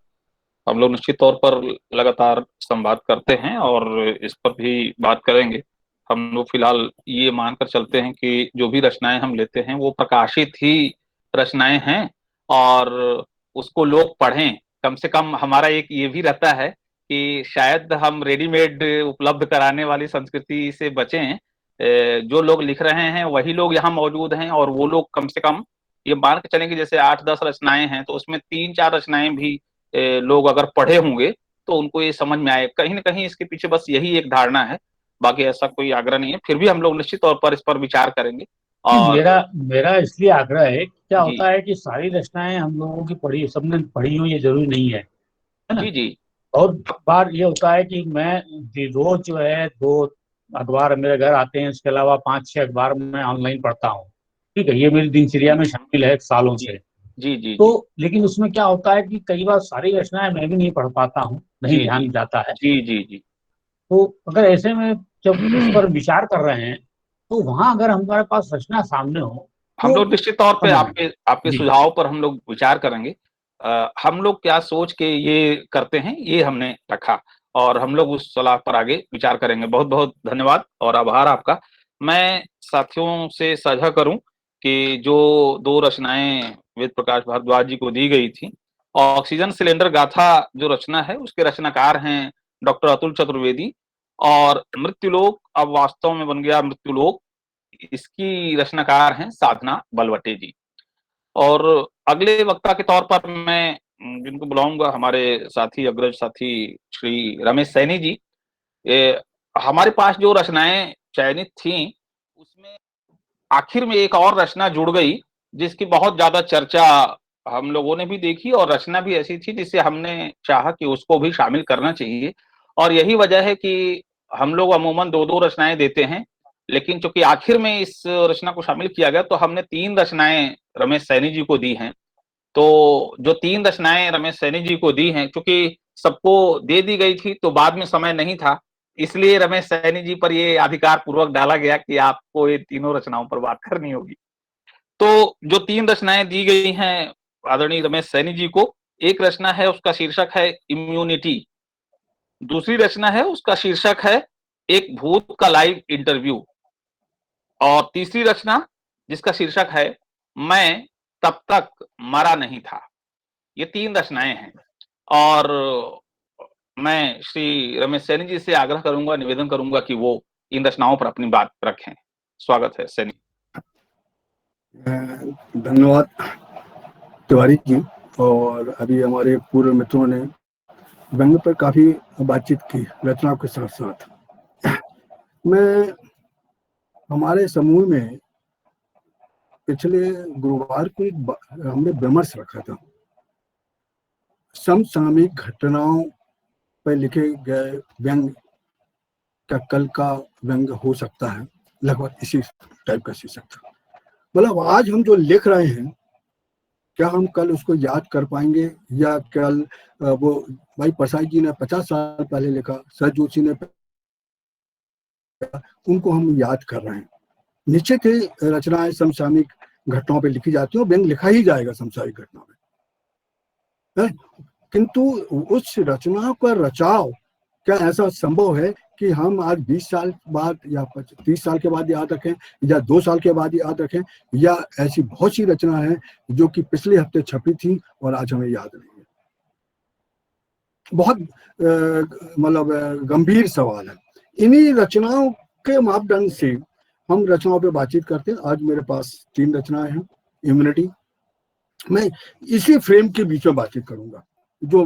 हम लोग निश्चित तौर पर लगातार संवाद करते हैं और इस पर भी बात करेंगे। हम लोग फिलहाल ये मानकर चलते हैं कि जो भी रचनाएं हम लेते हैं वो प्रकाशित ही रचनाएं हैं और उसको लोग पढ़ें। कम से कम हमारा एक ये भी रहता है कि शायद हम रेडीमेड उपलब्ध कराने वाली संस्कृति से बचें। जो लोग लिख रहे हैं वही लोग यहाँ मौजूद हैं और वो लोग कम से कम ये मान के चलें कि जैसे 8-10 रचनाएं हैं तो उसमें 3-4 रचनाएं भी लोग अगर पढ़े होंगे तो उनको ये समझ में आए। कहीं ना कहीं इसके पीछे बस यही एक धारणा है, बाकी ऐसा कोई आग्रह नहीं है। फिर भी हम लोग निश्चित तौर पर इस पर विचार करेंगे। और मेरा मेरा इसलिए आग्रह है कि क्या जी होता है कि सारी रचनाएं हम लोगों की पढ़ी, सबने पढ़ी हो ये जरूरी नहीं है ना। जी जी और बार ये होता है कि मैं रोज जो है 2 अखबार मेरे घर आते हैं, इसके अलावा 5-6 अखबार मैं ऑनलाइन पढ़ता हूँ। ठीक है, ये मेरी दिनचर्या में शामिल है सालों जी से। जी जी तो जी लेकिन उसमें क्या होता है कि कई बार सारी रचनाएं मैं भी नहीं पढ़ पाता हूँ, नहीं जी जी ध्यान जाता है। जी जी जी तो अगर ऐसे में जब इस पर विचार कर रहे हैं, तो वहां अगर हमारे पास रचना सामने हो हम तो लोग निश्चित तौर पे समझ में। आपके आपके जी सुझाव पर हम लोग विचार करेंगे। हम लोग क्या सोच के ये करते हैं ये हमने रखा और हम लोग उस सलाह पर आगे विचार करेंगे। बहुत बहुत धन्यवाद और आभार आपका। मैं साथियों से साझा करूं कि जो 2 रचनाएं वेद प्रकाश भारद्वाज जी को दी गई थी, ऑक्सीजन सिलेंडर गाथा जो रचना है उसके रचनाकार हैं डॉक्टर अतुल चतुर्वेदी, और मृत्युलोक अब वास्तव में बन गया मृत्युलोक, इसकी रचनाकार हैं साधना बलवटे जी। और अगले वक्ता के तौर पर मैं जिनको बुलाऊंगा हमारे साथी, अग्रज साथी श्री रमेश सैनी जी। ये हमारे पास जो रचनाएं चयनित थी उसमें आखिर में एक और रचना जुड़ गई जिसकी बहुत ज्यादा चर्चा हम लोगों ने भी देखी और रचना भी ऐसी थी जिसे हमने चाहा कि उसको भी शामिल करना चाहिए। और यही वजह है कि हम लोग अमूमन 2-2 रचनाएं देते हैं, लेकिन चूंकि आखिर में इस रचना को शामिल किया गया तो हमने 3 रचनाएं रमेश सैनी जी को दी हैं। तो जो 3 रचनाएं रमेश सैनी जी को दी हैं, चूंकि सबको दे दी गई थी तो बाद में समय नहीं था, इसलिए रमेश सैनी जी पर ये अधिकार पूर्वक डाला गया कि आपको ये तीनों रचनाओं पर बात करनी होगी। तो जो 3 रचनाएं दी गई हैं आदरणीय रमेश सैनी जी को, एक रचना है उसका शीर्षक है इम्यूनिटी, दूसरी रचना है उसका शीर्षक है एक भूत का लाइव इंटरव्यू, और तीसरी रचना जिसका शीर्षक है मैं तब तक मरा नहीं था। ये 3 रचनाएं हैं और मैं श्री रमेश सैनी जी से आग्रह करूंगा, निवेदन करूंगा कि वो इन रचनाओं पर अपनी बात रखें। स्वागत है सैनी। धन्यवाद तिवारी जी। और अभी हमारे पूर्व मित्रों ने व्यंग पर काफी बातचीत की रचनाओं के साथ साथ। मैं हमारे समूह में पिछले गुरुवार को हमने विमर्श रखा था समसामयिक घटनाओं पर लिखे गए व्यंग का कल का व्यंग हो सकता है, लगभग इसी टाइप का शीर्षक था। मतलब आज हम जो लिख रहे हैं क्या हम कल उसको याद कर पाएंगे, या कल वो भाई परसाई जी ने 50 साल पहले लिखा, सर जोशी ने, उनको हम याद कर रहे हैं। निश्चित ही रचनाएं समसामयिक घटनाओं पे लिखी जाती है, व्यंग लिखा ही जाएगा समसामयिक घटना में, किंतु उस रचना का रचाव क्या ऐसा संभव है कि हम आज 20 साल बाद या 30 साल के बाद याद रखें या 2 साल के बाद याद रखें, या ऐसी बहुत सी रचना है जो कि पिछले हफ्ते छपी थी और आज हमें याद नहीं है। बहुत मतलब गंभीर सवाल है। इन्हीं रचनाओं के मापदंड से हम रचनाओं पे बातचीत करते हैं। आज मेरे पास 3 रचनाएं हैं। इम्यूनिटी, मैं इसी फ्रेम के बीच में बातचीत करूंगा जो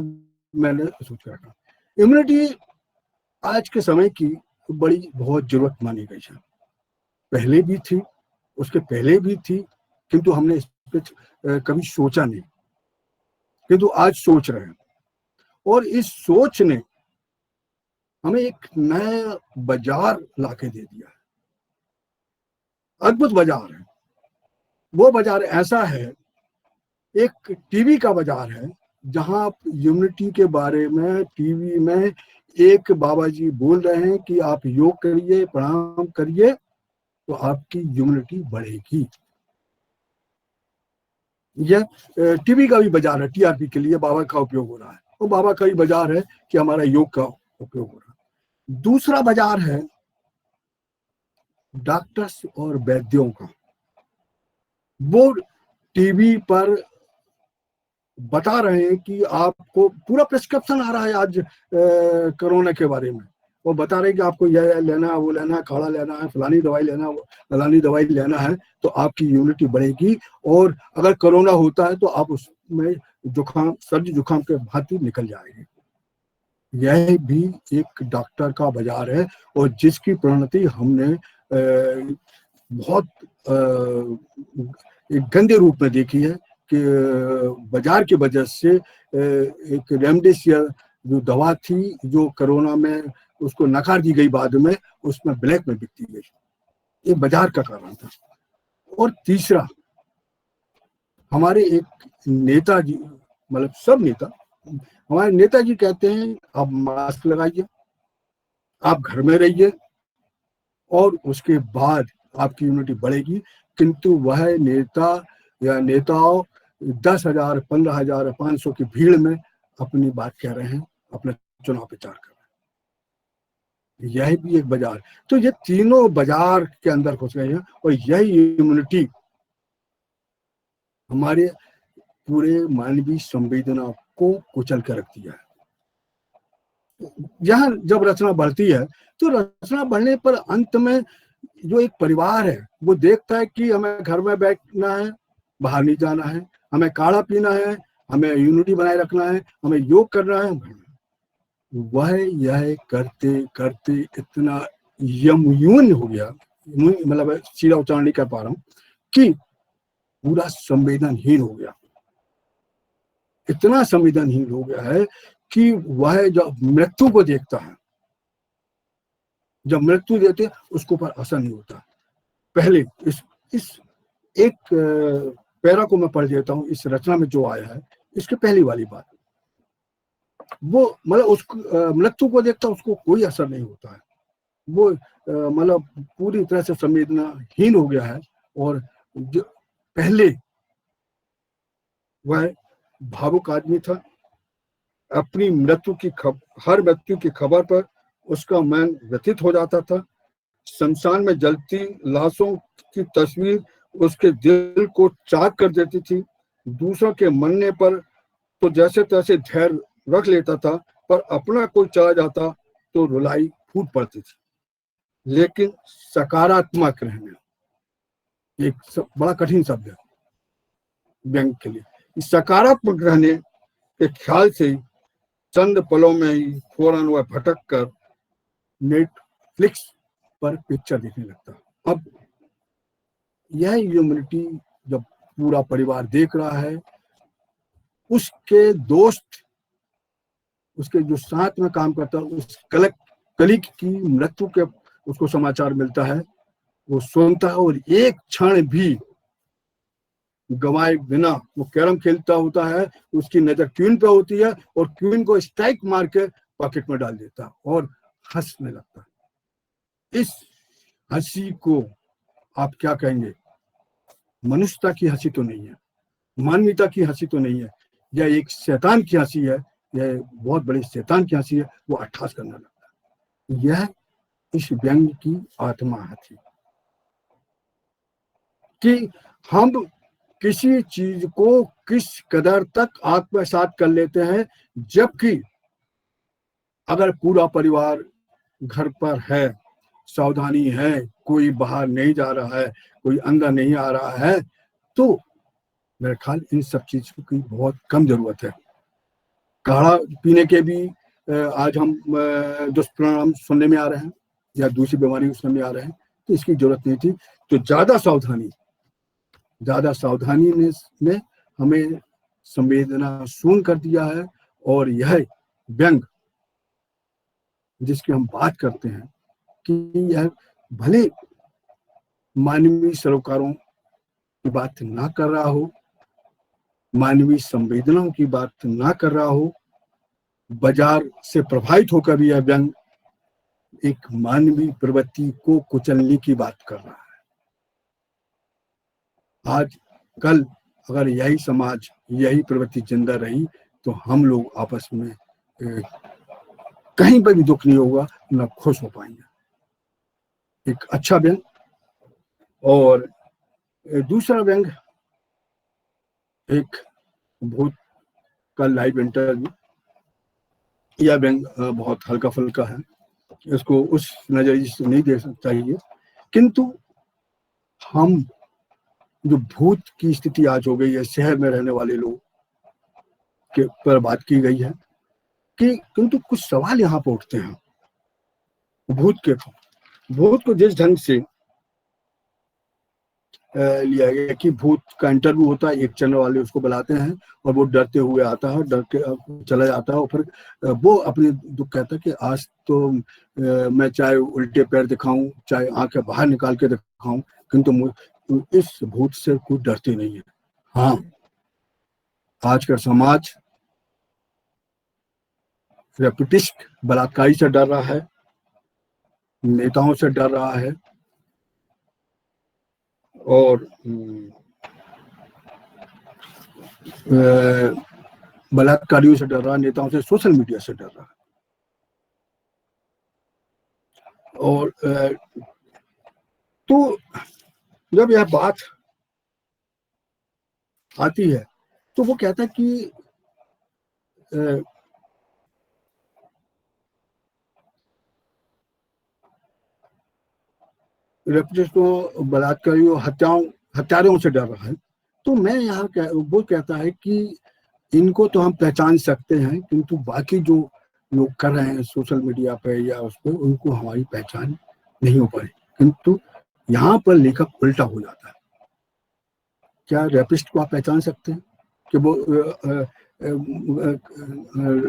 मैंने सोच रखा। इम्यूनिटी आज के समय की बड़ी बहुत जरूरत मानी गई है। पहले भी थी, उसके पहले भी थी, किंतु हमने इस पर कभी सोचा नहीं, किंतु आज सोच रहे हैं। और इस सोच ने हमें एक नया बाजार लाके दे दिया है। अद्भुत बाजार है वो। बाजार ऐसा है, एक टीवी का बाजार है, जहां आप इम्यूनिटी के बारे में टीवी में एक बाबा जी बोल रहे हैं कि आप योग करिए, प्राणायाम करिए तो आपकी इम्यूनिटी बढ़ेगी। यह टीवी का भी बाजार है, टीआरपी के लिए बाबा का उपयोग हो रहा है। और बाबा का भी बाजार है कि हमारा योग का उपयोग हो रहा है। दूसरा बाजार है डॉक्टर्स और वैद्यों का। वो टीवी पर बता रहे हैं कि आपको पूरा प्रिस्क्रिप्शन आ रहा है आज कोरोना के बारे में। वो बता रहे हैं कि आपको यह लेना है, वो लेना है, काढ़ा लेना है, फलानी दवाई लेना, फलानी दवाई लेना है तो आपकी इम्यूनिटी बढ़ेगी। और अगर कोरोना होता है तो आप उसमें जुकाम, सर्दी जुकाम के भांति निकल जाएंगे। यह भी एक डॉक्टर का बाजार है और जिसकी परिणति हमने बहुत एक गंदे रूप में देखी है कि बाजार की वजह से एक रेमडेसिविर जो दवा थी, जो कोरोना में उसको नकार दी गई, बाद में उसमें ब्लैक में बिकती गई। ये बाजार का कारण था। और तीसरा, हमारे एक नेताजी, मतलब सब नेता, हमारे नेताजी कहते हैं आप मास्क लगाइए, आप घर में रहिए और उसके बाद आपकी इम्यूनिटी बढ़ेगी। किंतु वह नेता या नेताओं 10,000, 15,000, 500 की भीड़ में अपनी बात कह रहे हैं, अपना चुनाव प्रचार कर रहे हैं। यह भी एक बाजार। तो ये तीनों बाजार के अंदर घुस गए हैं और यही इम्यूनिटी हमारे पूरे मानवीय संवेदना को कुचल कर रख दिया है। यहाँ जब रचना बढ़ती है तो रचना बढ़ने पर अंत में जो एक परिवार है वो देखता है कि हमें घर में बैठना है, बाहर नहीं जाना है, हमें काढ़ा पीना है, हमें इम्यूनिटी बनाए रखना है, हमें योग करना है। वह यह करते करते इतना यमयून हो गया, मतलब सीधा उच्चारण नहीं कर पा रहा हूं, कि पूरा संवेदनहीन हो गया। इतना संवेदनहीन हो गया है कि वह जब मृत्यु को देखता है, जब मृत्यु देते हैं उसके ऊपर असर नहीं होता। पहले इस एक पैरा को मैं पढ़ देता हूँ, इस रचना में जो आया है, इसके पहली वाली बात, वो मतलब उसको मृत्यु को देखता, उसको कोई असर नहीं होता है। वो मतलब पूरी तरह से संवेदनाहीन हो गया है। और जो पहले वह भावुक आदमी था, अपनी मृत्यु की हर मृत्यु की खबर पर उसका मन व्यथित हो जाता था। शमशान में जलती लाशों की तस्वीर उसके दिल को चाक कर देती थी। दूसरों के मरने पर तो जैसे तैसे धैर्य रख लेता था, पर अपना कोई चला जाता तो रुलाई फूट पड़ती थी। लेकिन सकारात्मक रहना एक बड़ा कठिन शब्द है व्यंग के लिए। सकारात्मक रहने के ख्याल से चंद पलों में ही फौरन वह भटक कर नेटफ्लिक्स पर पिक्चर देखने लगता। अब यह इम्यूनिटी जब पूरा परिवार देख रहा है, उसके दोस्त, उसके जो साथ में काम करता है, उस कलीग की मृत्यु के उसको समाचार मिलता है, वो सुनता है और एक क्षण भी गवाए बिना वो कैरम खेलता होता है, उसकी नजर क्वीन पे होती है और क्वीन को स्ट्राइक मार के पॉकेट में डाल देता है और हंसने लगता है। इस हंसी को आप क्या कहेंगे? मनुष्यता की हंसी तो नहीं है, मानवीयता की हंसी तो नहीं है, यह एक शैतान की हंसी है। यह बहुत बड़ी शैतान की हंसी है। वो अट्ठास करने लगता है। यह इस व्यंग की आत्मा थी कि हम किसी चीज को किस कदर तक आत्मसात कर लेते हैं, जबकि अगर पूरा परिवार घर पर है, सावधानी है, कोई बाहर नहीं जा रहा है, कोई अंदर नहीं आ रहा है, तो मेरे ख्याल इन सब चीजों की बहुत कम जरूरत है। काढ़ा पीने के भी आज हम दुष्परिणाम सुनने में आ रहे हैं या दूसरी बीमारी सुनने में आ रहे हैं, तो इसकी जरूरत नहीं थी। तो ज्यादा सावधानी ने हमें संवेदना शून्य कर दिया है। और यह व्यंग जिसकी हम बात करते हैं कि यह भले मानवीय सरोकारों की बात ना कर रहा हो, मानवीय संवेदनाओं की बात ना कर रहा हो, बाजार से प्रभावित होकर भी यह व्यंग एक मानवीय प्रवृत्ति को कुचलने की बात कर रहा है। आज कल अगर यही समाज, यही प्रवृत्ति जिंदा रही तो हम लोग आपस में कहीं पर भी दुख नहीं होगा, न खुश हो पाएंगे। एक अच्छा व्यंग। और दूसरा व्यंग एक भूत का लाइव इंटरव्यू। यह व्यंग बहुत हल्का फुल्का है, इसको उस नजरिए से नहीं देख चाहिए, किंतु हम जो भूत की स्थिति आज हो गई है, शहर में रहने वाले लोग के पर बात की गई है कि किंतु कुछ सवाल यहाँ पर उठते हैं भूत को जिस ढंग से लिया गया कि भूत का इंटरव्यू होता है, एक चैनल वाले उसको बुलाते हैं और वो डरते हुए आता है, डर के चला जाता है और फिर वो अपने दुख कहता है कि आज तो मैं चाहे उल्टे पैर दिखाऊं, चाहे आंखें बाहर निकाल के दिखाऊं, किंतु इस भूत से कोई डरते नहीं है। हाँ, आज का समाज रेपिटिस्ट बलात्कारी से डर रहा है, नेताओं से डर रहा है और बलात्कारियों से डर रहा है, नेताओं से, सोशल मीडिया से डर रहा है। और तो जब यह बात आती है तो वो कहता है कि रेपिटिस्टों, बलात्कारियों, हत्यारों से डर रहा है। तो मैं यहाँ वो कहता है कि इनको तो हम पहचान सकते हैं, किंतु बाकी जो लोग कर रहे हैं सोशल मीडिया पे या उस पर, उनको हमारी पहचान नहीं हो पाई। किंतु यहाँ पर लेखक उल्टा हो जाता है। क्या रेपिस्ट को आप पहचान सकते हैं कि वो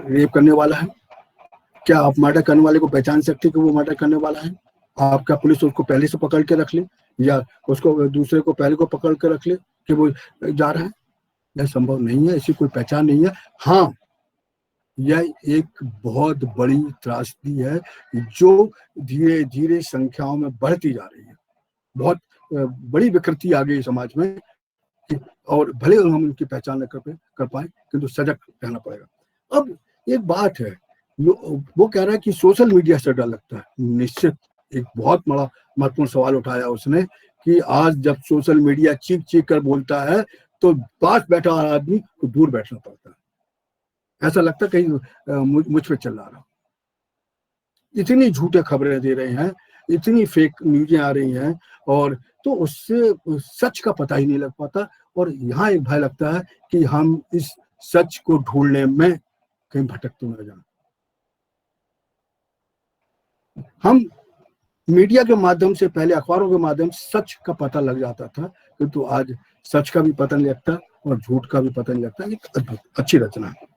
रेप करने वाला है? क्या आप मर्डर करने वाले को पहचान सकते हैं कि वो मर्डर करने वाला है? आपका पुलिस उसको पहले से पकड़ के रख ले या उसको दूसरे को पहले को पकड़ के रख ले कि वो जा रहा है? यह संभव नहीं है, ऐसी कोई पहचान नहीं है। हाँ, यह एक बहुत बड़ी त्रासदी है जो धीरे धीरे संख्याओं में बढ़ती जा रही है। बहुत बड़ी विकृति आ गई समाज में और भले हम उनकी पहचान न कर पाए, किंतु सजग रहना पड़ेगा। अब एक बात है, वो कह रहा है कि सोशल मीडिया से डर लगता है। निश्चित एक बहुत बड़ा महत्वपूर्ण सवाल उठाया उसने कि आज जब सोशल मीडिया चीख चीख कर बोलता है तो पास बैठा आदमी को दूर बैठना पड़ता है। ऐसा लगता है कहीं मुझ पे चल रहा। इतनी झूठे खबरें दे रहे हैं, इतनी फेक न्यूज़ें आ रही हैं और तो उससे सच का पता ही नहीं लग पाता। और यहाँ एक भय लगता है कि हम इस सच को ढूंढने में कहीं भटक तो न जाए। हम मीडिया के माध्यम से, पहले अखबारों के माध्यम से सच का पता लग जाता था, किंतु आज सच का भी पता नहीं लगता और झूठ का भी पता नहीं लगता। एक अद्भुत अच्छी रचना है।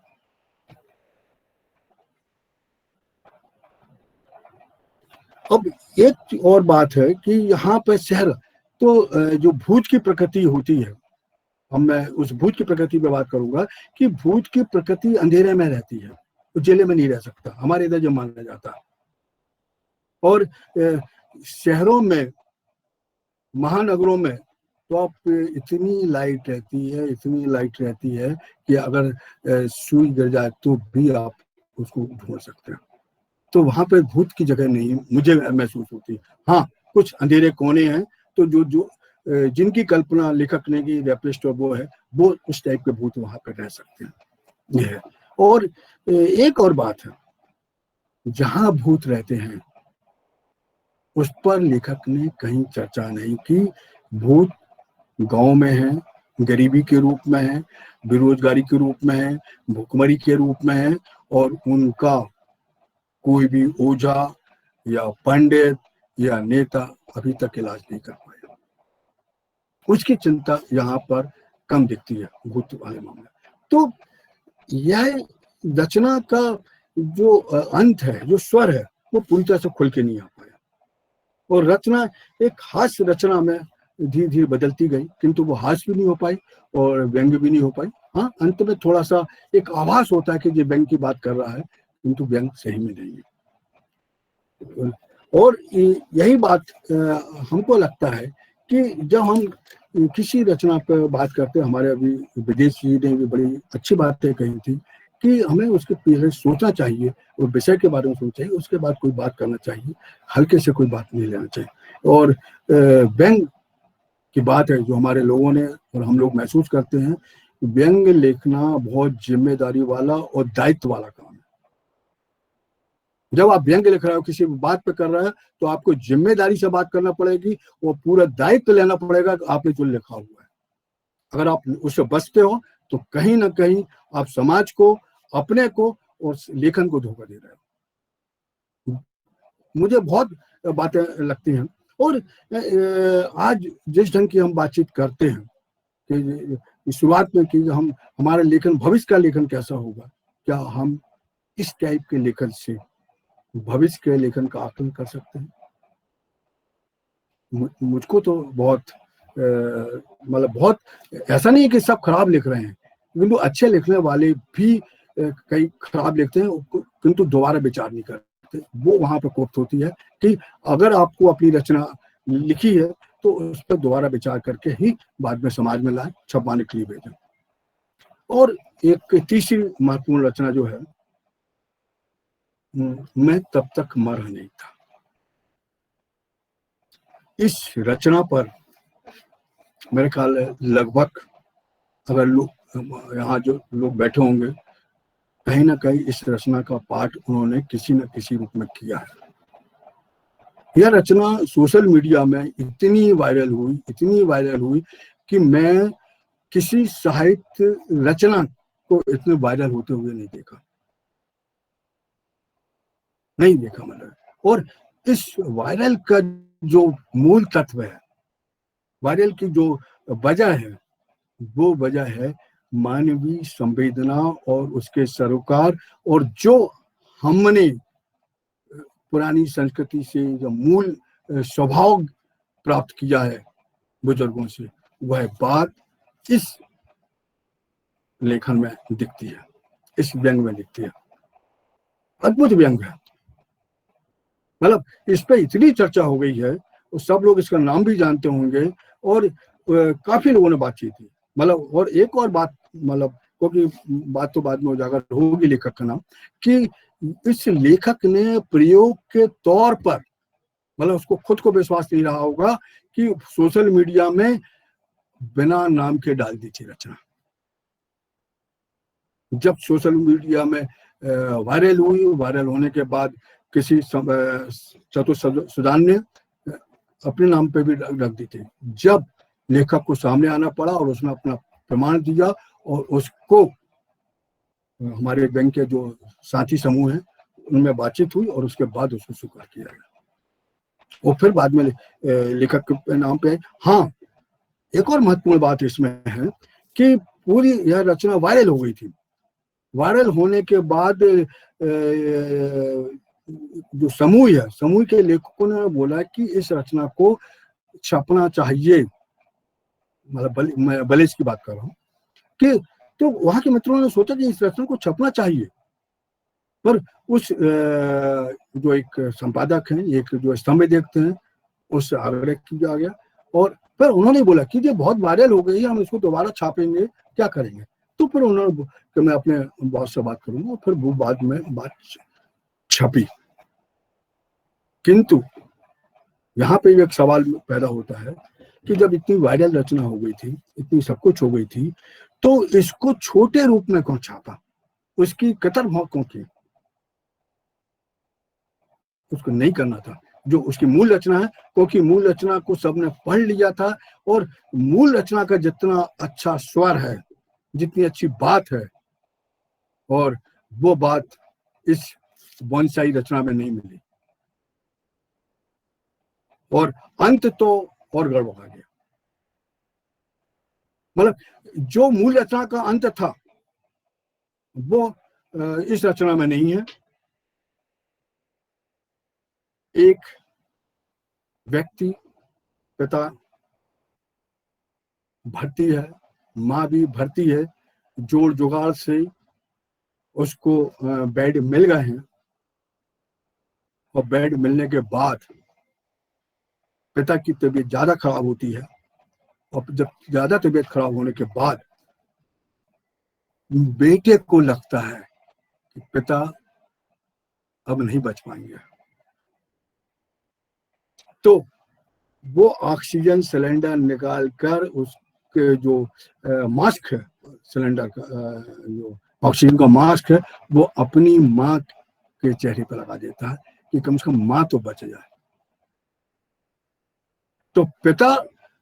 अब एक और बात है कि यहाँ पर शहर तो जो भूत की प्रकृति होती है, अब मैं उस भूत की प्रकृति पे बात करूंगा कि भूत की प्रकृति अंधेरे में रहती है, उजाले में नहीं रह सकता, हमारे इधर जो माना जाता है। और शहरों में, महानगरों में तो आप इतनी लाइट रहती है कि अगर सुई गिर जाए तो भी आप उसको ढूंढ सकते हैं। तो वहां पे भूत की जगह नहीं मुझे महसूस होती। हाँ, कुछ अंधेरे कोने हैं तो जो जिनकी कल्पना लेखक ने की, रेपिस्ट वो है, वो उस टाइप के भूत वहां पे रह सकते हैं। ये है। और एक और बात है, जहां भूत रहते हैं उस पर लेखक ने कहीं चर्चा नहीं की। भूत गांव में है, गरीबी के रूप में है, बेरोजगारी के रूप में है, भुखमरी के रूप में है, और उनका कोई भी ओझा या पंडित या नेता अभी तक इलाज नहीं कर पाया। उसकी चिंता यहाँ पर कम दिखती है भूत वाले मामले। तो यह रचना का जो अंत है, जो स्वर है, वो पूरी तरह से खुल के नहीं आ पाया, और रचना एक हास्य रचना में धीरे धीरे बदलती गई, किंतु वो हास्य भी नहीं हो पाई और व्यंग्य भी नहीं हो पाई। हाँ, अंत में थोड़ा सा एक आभास होता है कि ये व्यंग्य की बात कर रहा है, किंतु व्यंग्य सही में नहीं है। और यही बात हमको लगता है कि जब हम किसी रचना पर बात करते हैं, हमारे अभी विदेश जी ने भी बड़ी अच्छी बातें कही थी कि हमें उसके पीछे सोचना चाहिए और विषय के बारे में सोचना चाहिए, उसके बाद कोई बात करना चाहिए, हल्के से कोई बात नहीं लेना चाहिए। और व्यंग्य की बात है जो हमारे लोगों ने और हम लोग महसूस करते हैं, व्यंग्य लिखना बहुत जिम्मेदारी वाला और दायित्व वाला काम है। जब आप व्यंग्य लिख रहे हो, किसी बात पे कर रहे हैं, तो आपको जिम्मेदारी से बात करना पड़ेगी और पूरा दायित्व लेना पड़ेगा कि आपने जो लिखा हुआ है, अगर आप उससे बचते हो तो कहीं ना कहीं आप समाज को, अपने को और लेखन को धोखा दे रहे हो। मुझे बहुत बातें लगती हैं। और आज जिस ढंग की हम बातचीत करते हैं कि शुरुआत में कि हम हमारा लेखन, भविष्य का लेखन कैसा होगा, क्या हम इस टाइप के लेखन से भविष्य के लेखन का आकलन कर सकते हैं? मुझको तो बहुत मतलब बहुत, ऐसा नहीं है कि सब खराब लिख रहे हैं, किंतु अच्छे लिखने वाले भी कई खराब लिखते हैं, किंतु दोबारा विचार नहीं करते। वो वहां पर कोफ्त होती है कि अगर आपको अपनी रचना लिखी है तो उस पर दोबारा विचार करके ही बाद में समाज में लाए, छपवाने के लिए भेजें। और एक तीसरी महत्वपूर्ण रचना जो है, मैं तब तक मरा नहीं था। इस रचना पर मेरे ख्याल लगभग, अगर लोग यहाँ जो लोग बैठे होंगे, कहीं ना कहीं इस रचना का पाठ उन्होंने किसी न किसी रूप में किया है। यह रचना सोशल मीडिया में इतनी वायरल हुई कि मैं किसी साहित्य रचना को इतने वायरल होते हुए नहीं देखा मैंने। और इस वायरल का जो मूल तत्व है, वायरल की जो वजह है, वो वजह है मानवीय संवेदना और उसके सरोकार, और जो हमने पुरानी संस्कृति से जो मूल स्वभाव प्राप्त किया है बुजुर्गों से, वह बात इस लेखन में दिखती है, इस व्यंग्य में दिखती है। अद्भुत व्यंग्य है। मतलब इस पे इतनी चर्चा हो गई है, और सब लोग इसका नाम भी जानते होंगे, और काफी लोगों ने बातचीत की। मतलब और एक और बात, मतलब क्योंकि बात तो बाद में उजागर होगी लेखक का नाम, कि इस लेखक ने प्रयोग के तौर पर, मतलब उसको खुद को विश्वास नहीं रहा होगा कि सोशल मीडिया में बिना नाम के डाल दी थी रचना। जब सोशल मीडिया में वायरल हुई, वायरल होने के बाद किसी चतुर सुदान ने अपने नाम पे भी रख दी थी। जब लेखक को सामने आना पड़ा और उसने अपना प्रमाण दिया, और उसको हमारे बैंक के जो साथी समूह हैं उनमें बातचीत हुई, और उसके बाद उसको स्वीकार किया गया। और फिर बाद में लेखक के नाम पे। हाँ, एक और महत्वपूर्ण बात इसमें है कि पूरी यह रचना वायरल हो गई थी। वायरल होने के बाद जो समूह है, समूह के लेखकों ने बोला कि इस रचना को छपना चाहिए। मतलब मैं बलेज की बात कर रहा हूँ कि, तो वहां के मित्रों ने सोचा कि इस रचना को छपना चाहिए। पर उस जो एक संपादक हैं, एक जो स्तंभ देखते हैं, उससे आग्रह किया गया, और फिर उन्होंने बोला कि ये बहुत वायरल हो गई है, हम इसको दोबारा छापेंगे, क्या करेंगे। तो फिर उन्होंने कि मैं अपने बॉस से बात करूंगा, फिर वो बाद में बात छपी। किंतु यहाँ पे एक सवाल पैदा होता है कि जब इतनी वायरल रचना हो गई थी, इतनी सब कुछ हो गई थी, तो इसको छोटे रूप में क्यों छापा, उसकी कतर भाव क्यों की? उसको नहीं करना था। जो उसकी मूल रचना है, क्योंकि मूल रचना को सबने पढ़ लिया था और मूल रचना का जितना अच्छा स्वर है, जितनी अच्छी बात है, और वो बात इस बोनसाई रचना में नहीं मिली, और अंत तो और गड़बड़ आ गया। मतलब जो मूल रचना का अंत था वो इस रचना में नहीं है। एक व्यक्ति, पिता भर्ती है, माँ भी भर्ती है, जोड़ जुगाड़ से उसको बेड मिल गए हैं, और बेड मिलने के बाद पिता की तबीयत ज्यादा खराब होती है, और जब ज्यादा तबीयत खराब होने के बाद बेटे को लगता है कि पिता अब नहीं बच पाएंगे, तो वो ऑक्सीजन सिलेंडर निकाल कर उसके जो मास्क है, सिलेंडर का जो ऑक्सीजन का मास्क है, वो अपनी माँ के चेहरे पर लगा देता है कि कम से कम माँ तो बच जाए। तो पिता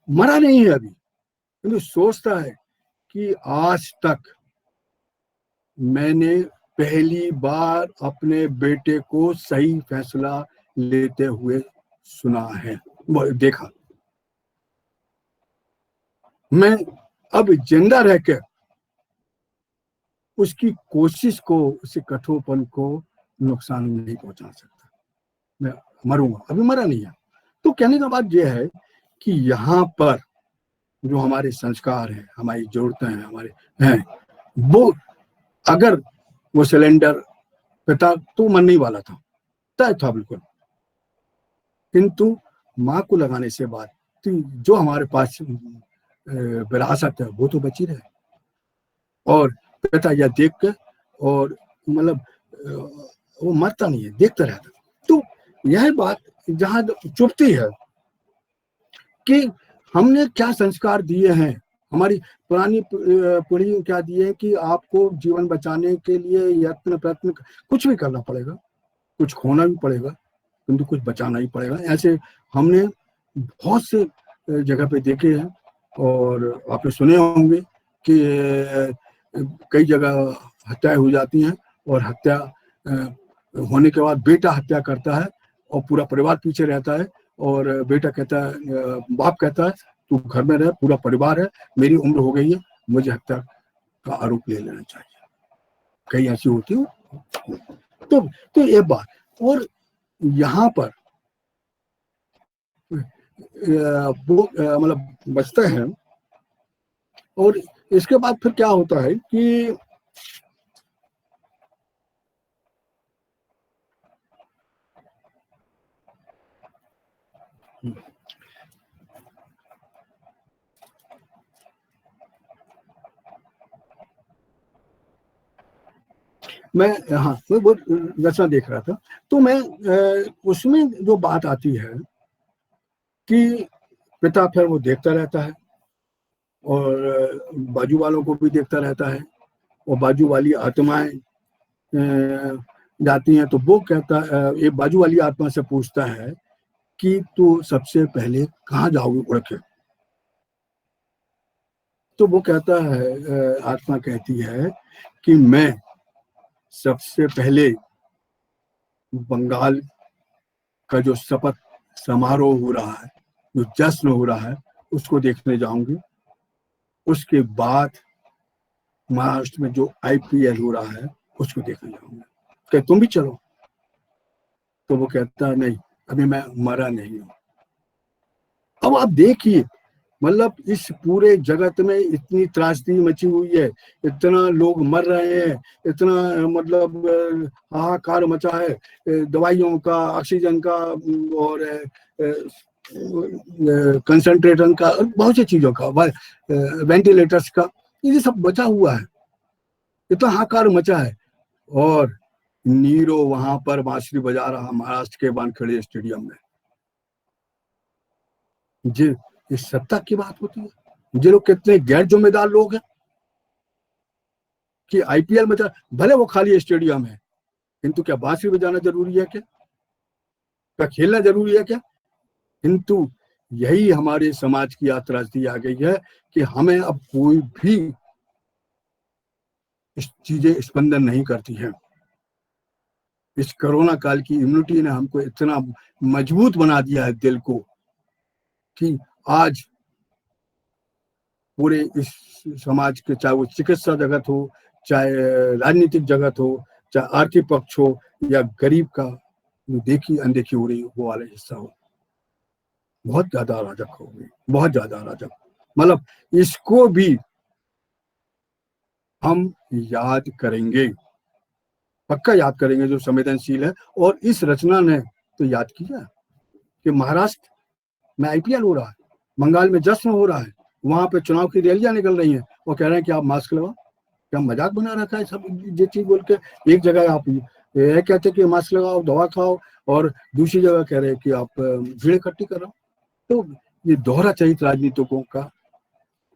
मरा नहीं है अभी, किंतु सोचता है कि आज तक मैंने पहली बार अपने बेटे को सही फैसला लेते हुए सुना है, देखा। मैं अब जिंदा रहकर उसकी कोशिश को, उसके कठोरपन को नुकसान नहीं पहुंचा सकता। मैं मरूंगा, अभी मरा नहीं है। तो कहने का बात यह है कि यहाँ पर जो हमारे संस्कार हैं, हमारी जरूरतें हैं, हमारे हैं, वो अगर वो सिलेंडर पिता तो मरने वाला था, तय था बिल्कुल, किंतु माँ को लगाने से बाद तो जो हमारे पास विरासत है वो तो बची रहे। और पिता यह देख कर, और मतलब वो मरता नहीं है, देखता रहता। तो यह बात जहां चुभती है कि हमने क्या संस्कार दिए हैं, हमारी पुरानी पीढ़ी ने क्या दिए हैं कि आपको जीवन बचाने के लिए यत्न प्रयत्न कुछ भी करना पड़ेगा, कुछ खोना भी पड़ेगा, किंतु कुछ बचाना ही पड़ेगा। ऐसे हमने बहुत से जगह पे देखे हैं, और आपने सुने होंगे कि कई जगह हत्याएं हो जाती हैं, और हत्या होने के बाद बेटा हत्या करता है और पूरा परिवार पीछे रहता है, और बेटा कहता है, बाप कहता है तू घर में रह, पूरा परिवार है, मेरी उम्र हो गई है, मुझे हत्या का आरोप ले लेना चाहिए। कई ऐसी होती है। तो ये बात, और यहाँ पर वो मतलब बचते हैं। और इसके बाद फिर क्या होता है कि मैं वो रचना देख रहा था, तो मैं उसमें जो बात आती है कि पिता फिर वो देखता रहता है, और बाजू वालों को भी देखता रहता है, और बाजू वाली आत्माएं जाती हैं, तो वो कहता है, एक बाजू वाली आत्मा से पूछता है कि तू सबसे पहले कहाँ जाओगे उड़ के? तो वो कहता है, आत्मा कहती है कि मैं सबसे पहले बंगाल का जो शपथ समारोह हो रहा है, जो जश्न हो रहा है, उसको देखने जाऊंगी। उसके बाद महाराष्ट्र में जो आईपीएल हो रहा है उसको देखने जाऊंगा, क्या तुम भी चलो? तो वो कहता है नहीं, अभी मैं मरा नहीं हूं। अब आप देखिए, मतलब इस पूरे जगत में इतनी त्रासदी मची हुई है, इतना लोग मर रहे हैं, इतना मतलब हाहाकार मचा है, दवाइयों का, ऑक्सीजन का, और कंसंट्रेटर का, बहुत सी चीजों का, वेंटिलेटर्स का, ये सब बचा हुआ है, इतना हाहाकार मचा है। और नीरो वहां पर बांसुरी बजा रहा, महाराष्ट्र के वानखेड़े स्टेडियम में। ये सत्ता की बात होती है। ये लोग कितने गैर जिम्मेदार लोग हैं कि आईपीएल में भले वो खाली स्टेडियम है, किंतु क्या बांसुरी बजाना जरूरी है क्या? क्या खेलना जरूरी है क्या? किंतु यही हमारे समाज की आज त्रासदी आ गई है कि हमें अब कोई भी चीजें स्पंदन नहीं करती है। इस कोरोना काल की इम्यूनिटी ने हमको इतना मजबूत बना दिया है दिल को कि आज पूरे इस समाज के, चाहे वो चिकित्सा जगत हो, चाहे राजनीतिक जगत हो, चाहे आर्थिक पक्ष हो, या गरीब का देखी अनदेखी हो रही वो वाला हिस्सा हो, बहुत ज्यादा अराजक हो गई, बहुत ज्यादा अराजक। मतलब इसको भी हम याद करेंगे, पक्का याद करेंगे जो संवेदनशील है। और इस रचना ने तो याद किया कि महाराष्ट्र में IPL हो रहा है, बंगाल में जश्न हो रहा है, वहां पे चुनाव की रैलियां निकल रही हैं और कह रहे हैं कि आप मास्क लगाओ। क्या मजाक बना रखा है सब ये चीज बोल के? एक जगह आप ये कहते हैं कि मास्क लगाओ, दवा खाओ, और दूसरी जगह कह रहे हैं कि आप भीड़ इकट्ठी करो। तो ये दोहरा चरित्र राजनीतिकों का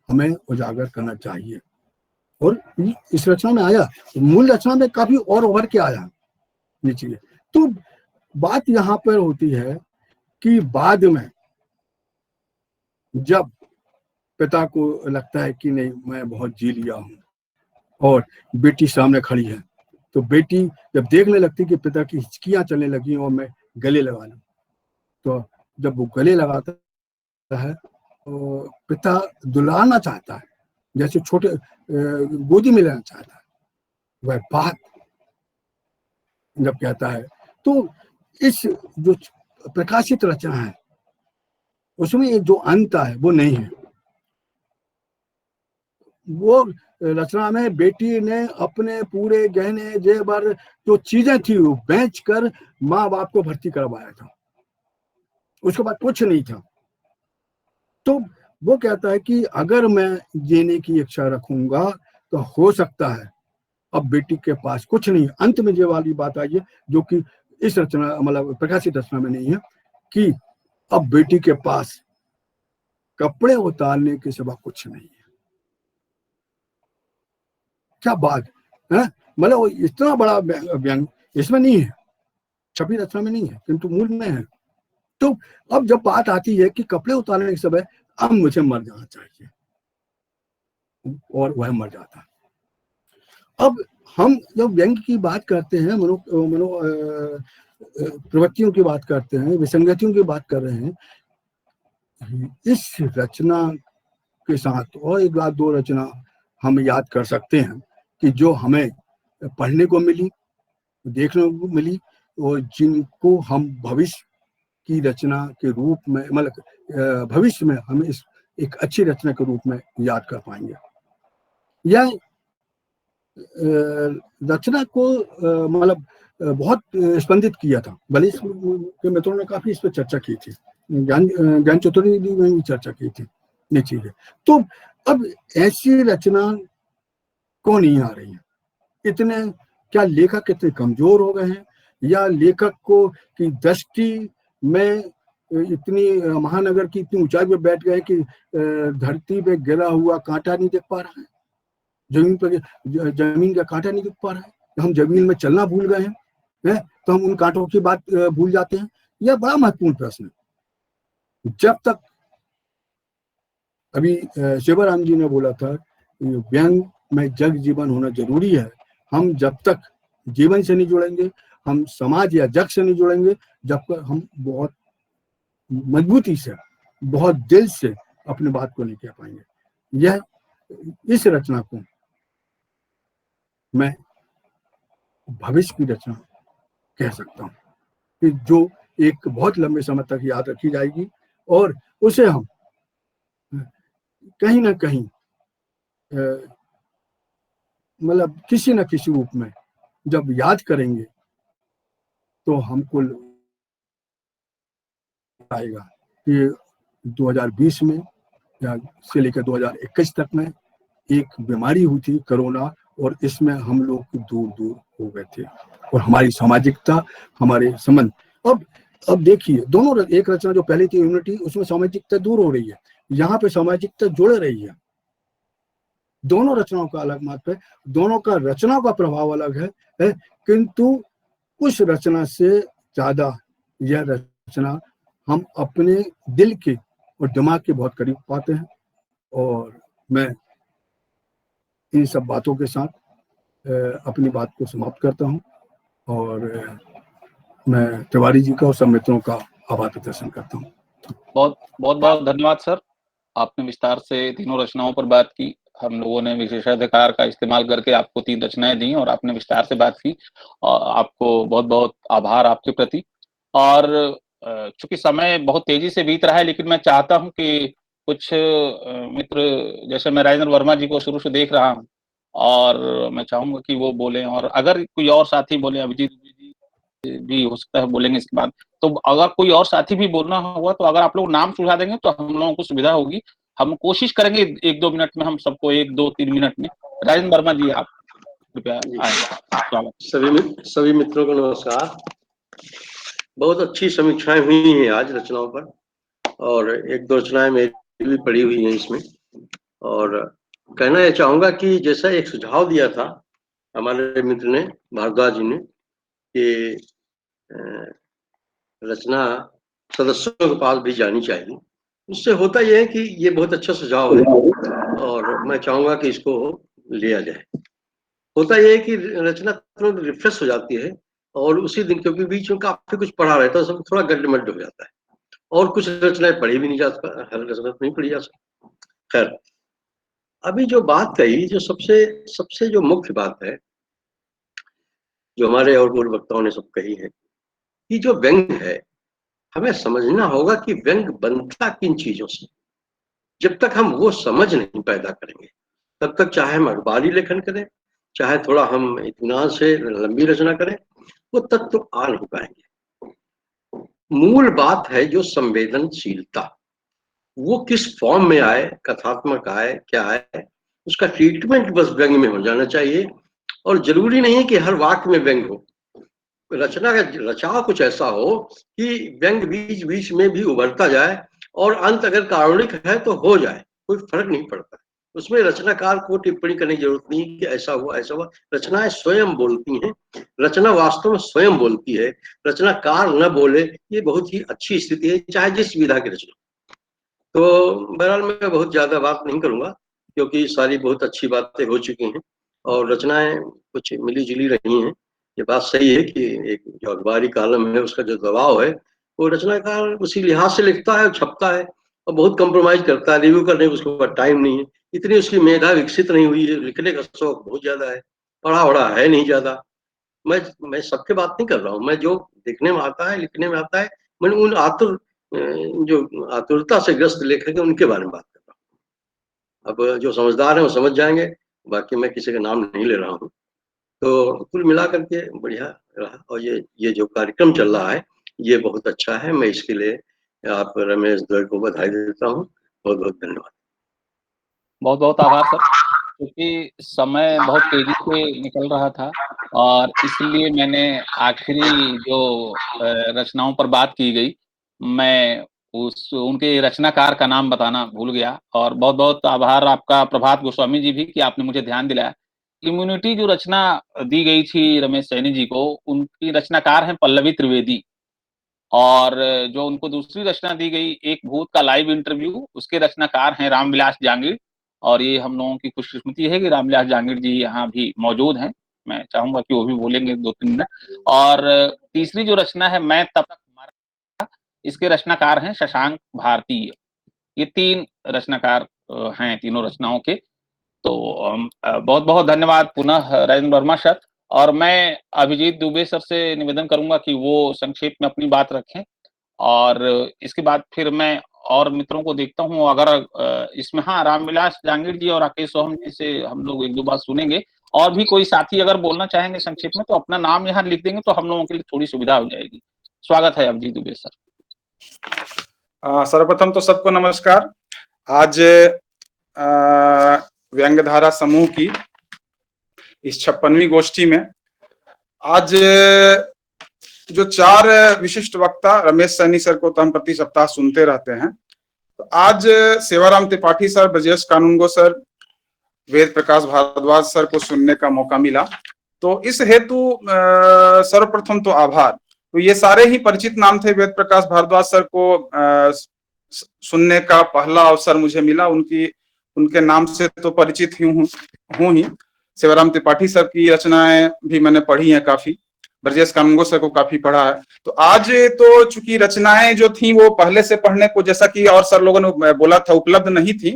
हमें उजागर करना चाहिए। और इस रचना में आया, मूल रचना में काफी और उभर के आया नीचे। तो बात यहाँ पर होती है कि बाद में जब पिता को लगता है कि नहीं मैं बहुत जी लिया हूँ और बेटी सामने खड़ी है, तो बेटी जब देखने लगती कि पिता की हिचकियां चलने लगी और मैं गले लगा लूं, तो जब वो गले लगाता है तो पिता दुलारना चाहता है, जैसे छोटे गोदी में लेना चाहता है। वह बात जब कहता है तो इस जो प्रकाशित रचना है उसमें ये जो अंत है वो नहीं है। वो रचना में बेटी ने अपने पूरे गहने जेवर जो चीजें थी वो बेच कर माँ बाप को भर्ती करवाया था, उसके बाद कुछ नहीं था। तो वो कहता है कि अगर मैं जीने की इच्छा रखूंगा तो हो सकता है अब बेटी के पास कुछ नहीं। अंत में ये वाली बात आई है जो कि इस रचना मतलब प्रकाशित रचना में नहीं है, कि अब बेटी के पास कपड़े उतारने के सिवा कुछ नहीं है। क्या बात है, मतलब वो इतना बड़ा व्यंग इसमें नहीं है, छपी रचना में नहीं है, किंतु मूल में है। तो अब जब बात आती है कि कपड़े उतारने के समय अब मुझे मर जाना चाहिए, और वह मर जाता है। अब हम जब व्यंग की बात करते हैं, मनो प्रवृत्तियों की बात करते हैं, विसंगतियों की बात कर रहे हैं, इस रचना के साथ और एक बात दो रचना हम याद कर सकते हैं कि जो हमें पढ़ने को मिली, देखने को मिली, और जिनको हम भविष्य की रचना के रूप में मतलब भविष्य में हम इस एक अच्छी रचना के रूप में याद कर पाएंगे। यह रचना को मतलब बहुत स्पंदित किया था, भले के मित्रों ने काफी इस पर चर्चा की थी, ज्ञान चतुर्वेदी में भी चर्चा की थी ये चीजें। तो अब ऐसी रचना क्यों नहीं आ रही है? इतने क्या लेखक इतने कमजोर हो गए हैं, या लेखक को की दृष्टि में इतनी महानगर की इतनी ऊंचाई पे बैठ गए कि धरती पे गिरा हुआ कांटा नहीं देख पा रहा है, जमीन का कांटा नहीं दिख पा रहा है, हम जमीन में चलना भूल गए हैं, तो हम उन कांटों की बात भूल जाते हैं। यह बड़ा महत्वपूर्ण प्रश्न है। जब तक अभी शिवराम जी ने बोला था व्यंग में जग जीवन होना जरूरी है, हम जब तक जीवन से नहीं जुड़ेंगे, हम समाज या जग से नहीं जुड़ेंगे, जब तक हम बहुत मजबूती से, बहुत दिल से अपनी बात को नहीं कह पाएंगे। यह इस रचना को मैं भविष्य की रचना कह सकता हूँ कि जो एक बहुत लंबे समय तक याद रखी जाएगी, और उसे हम कहीं ना कहीं मतलब किसी न किसी रूप में जब याद करेंगे तो हमको आएगा कि 2020 में या से लेकर 2021 तक में एक बीमारी हुई थी कोरोना, और इसमें हम लोग दूर दूर हो गए थे, और हमारी सामाजिकता, हमारे संबंध। अब देखिए दोनों, एक रचना जो पहले थी यूनिटी, उसमें सामाजिकता दूर हो रही है, यहाँ पे सामाजिकता जुड़ रही है। दोनों रचनाओं का अलग महत्व है, दोनों का रचना का प्रभाव अलग है, किंतु उस रचना से ज्यादा यह रचना हम अपने दिल के और दिमाग के बहुत करीब पाते हैं। और मैं इन सब बातों के साथ अपनी बात को समाप्त करता हूं और मैं तिवारी जी का और सब मित्रों का आभार प्रदर्शन करता हूं। बहुत बहुत बहुत धन्यवाद सर, आपने विस्तार से तीनों रचनाओं पर बात की। हम लोगों ने विशेषाधिकार का इस्तेमाल करके आपको 3 रचनाएं दी और आपने विस्तार से बात की, और आपको बहुत बहुत आभार आपके प्रति। और चूंकि समय बहुत तेजी से बीत रहा है, लेकिन मैं चाहता हूं कि कुछ मित्र, जैसे मैं राजेंद्र वर्मा जी को शुरू से देख रहा हूं, और मैं चाहूंगा कि वो बोलें, और अगर कोई और साथी बोले, अभिजीत जी भी हो सकता है बोलेंगे इसके बाद, तो अगर कोई और साथी भी बोलना हुआ तो अगर आप लोग नाम सुझा देंगे तो हम लोगों को सुविधा होगी। हम कोशिश करेंगे 1-2 मिनट में हम सबको 1-2-3 मिनट में। राजेंद्र वर्मा जी, आप कृपया आए। सभी मित्रों को नमस्कार। बहुत अच्छी समीक्षाएं हुई हैं आज रचनाओं पर, और 1-2 रचनाएं मेरी भी पड़ी हुई हैं इसमें। और कहना यह चाहूंगा कि जैसा एक सुझाव दिया था हमारे मित्र ने, भारद्वाज जी ने, कि रचना सदस्यों के पास भी जानी चाहिए। उससे होता यह है कि ये बहुत अच्छा सुझाव है और मैं चाहूंगा कि इसको लिया जाए। होता यह है कि रचना तुरंत रिफ्रेश हो जाती है, और उसी दिन, क्योंकि बीच में काफी कुछ पढ़ा रहता है, सब थोड़ा गड्ढमड्ढ हो जाता है, और कुछ रचनाएं पढ़ी भी नहीं जा सकता, हर रचना नहीं पढ़ी जा सकती। खैर, अभी जो बात कही, जो सबसे जो मुख्य बात है, जो हमारे और पूर्व वक्ताओं ने सब कही है, कि जो व्यंग है, हमें समझना होगा कि व्यंग बनता किन चीजों से। जब तक हम वो समझ नहीं पैदा करेंगे, तब तक चाहे हम अखबारी लेखन करें, चाहे थोड़ा हम इत्मीनान से लंबी रचना करें, वो तत्व तो आ नहीं पाएंगे। मूल बात है जो संवेदनशीलता, वो किस फॉर्म में आए, कथात्मक आए, क्या आए, उसका ट्रीटमेंट बस व्यंग में हो जाना चाहिए। और जरूरी नहीं है कि हर वाक्य में व्यंग हो। रचना का रचाव कुछ ऐसा हो कि व्यंग बीच बीच में भी उभरता जाए, और अंत अगर कारुणिक है तो हो जाए, कोई फर्क नहीं पड़ता। उसमें रचनाकार को टिप्पणी करने की जरूरत नहीं कि ऐसा हुआ ऐसा हुआ। रचनाएं स्वयं बोलती हैं, रचना वास्तव में स्वयं बोलती है। रचनाकार न बोले, ये बहुत ही अच्छी स्थिति है, चाहे जिस विधा की रचना। तो बहरहाल मैं बहुत ज्यादा बात नहीं करूंगा, क्योंकि सारी बहुत अच्छी बातें हो चुकी हैं और रचनाएं कुछ मिली जुली रही हैं। ये बात सही है कि एक जो अखबारी कॉलम है, उसका जो दबाव है, वो रचनाकार उसी लिहाज से लिखता है और छपता है, और बहुत कंप्रोमाइज करता है। रिव्यू करने को उसके पास टाइम नहीं है, इतनी उसकी मेधा विकसित नहीं हुई है, लिखने का शौक बहुत ज्यादा है, पढ़ा वढ़ा है नहीं ज्यादा। मैं सबके बात नहीं कर रहा हूँ, मैं जो देखने में आता है, लिखने में आता है, मैंने उन जो आतुरता से ग्रस्त लेखक है, उनके बारे में बात कर रहा हूँ। अब जो समझदार है वो समझ जाएंगे, बाकी मैं किसी का नाम नहीं ले रहा हूँ। तो कुल मिला करके बढ़िया रहा, और ये जो कार्यक्रम चल रहा है, ये बहुत अच्छा है। मैं इसके लिए आप रमेश द्वय को बधाई देता हूँ। बहुत बहुत धन्यवाद। बहुत बहुत आभार सर, क्योंकि समय बहुत तेजी से निकल रहा था, और इसलिए मैंने आखिरी जो रचनाओं पर बात की गई, मैं उनके रचनाकार का नाम बताना भूल गया। और बहुत बहुत आभार आपका प्रभात गोस्वामी जी भी, कि आपने मुझे ध्यान दिलाया। इम्यूनिटी जो रचना दी गई थी रमेश सैनी जी को, उनकी रचनाकार हैं पल्लवी त्रिवेदी। और जो उनको दूसरी रचना दी गई, एक भूत का लाइव इंटरव्यू, उसके रचनाकार हैं रामविलास जांगिड़। और ये हम लोगों की खुशकिस्मती है कि रामविलास जांगिड़ जी यहाँ भी मौजूद हैं। मैं चाहूंगा कि वो भी बोलेंगे 2-3 मिनट। और तीसरी जो रचना है, मैं तब तक मरा, इसके रचनाकार हैं शशांक भारतीय। ये 3 रचनाकार हैं तीनों रचनाओं के। तो बहुत बहुत धन्यवाद पुनः राजेंद्र वर्मा सर। और मैं अभिजीत दुबे सर से निवेदन करूंगा कि वो संक्षेप में अपनी बात रखें, और इसके बाद फिर मैं और मित्रों को देखता हूँ। अगर इसमें, हाँ, रामविलास जांगिड़ जी और राकेश सोहम जी से हम लोग 1-2 बात सुनेंगे। और भी कोई साथी अगर बोलना चाहेंगे संक्षेप में, तो अपना नाम यहाँ लिख देंगे, तो हम लोगों के लिए थोड़ी सुविधा हो जाएगी। स्वागत है अभिजीत दुबे सर। सर्वप्रथम तो सबको नमस्कार। आज व्यंग्यधारा समूह की इस 56वीं गोष्ठी में आज जो 4 विशिष्ट वक्ता, रमेश सैनी सर को तो हम प्रति सप्ताह सुनते रहते हैं, तो आज सेवाराम त्रिपाठी सर, ब्रजेश कानूनगो सर, वेद प्रकाश भारद्वाज सर को सुनने का मौका मिला। तो इस हेतु सर्वप्रथम तो आभार। तो ये सारे ही परिचित नाम थे। वेद प्रकाश भारद्वाज सर को सुनने का पहला अवसर मुझे मिला, उनके नाम से तो परिचित हूँ ही। सेवाराम त्रिपाठी सर की रचनाएं भी मैंने पढ़ी हैं काफी, ब्रजेश कानूनगो सर को काफी पढ़ा है। तो आज तो चूंकि रचनाएं जो थी वो पहले से पढ़ने को, जैसा कि और सर लोगों ने बोला था, उपलब्ध नहीं थी,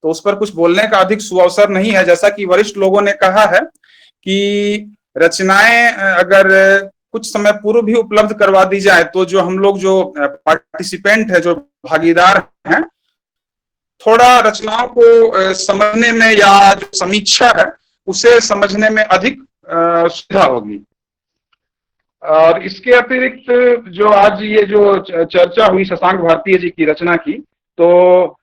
तो उस पर कुछ बोलने का अधिक सुअवसर नहीं है। जैसा कि वरिष्ठ लोगों ने कहा है कि रचनाएं अगर कुछ समय पूर्व भी उपलब्ध करवा दी जाए तो जो हम लोग जो पार्टिसिपेंट है, जो भागीदार हैं, थोड़ा रचनाओं को समझने में या जो समीक्षा है उसे समझने में अधिक सुविधा होगी। और इसके अतिरिक्त जो आज ये जो चर्चा हुई शशांक भारतीय जी की रचना की, तो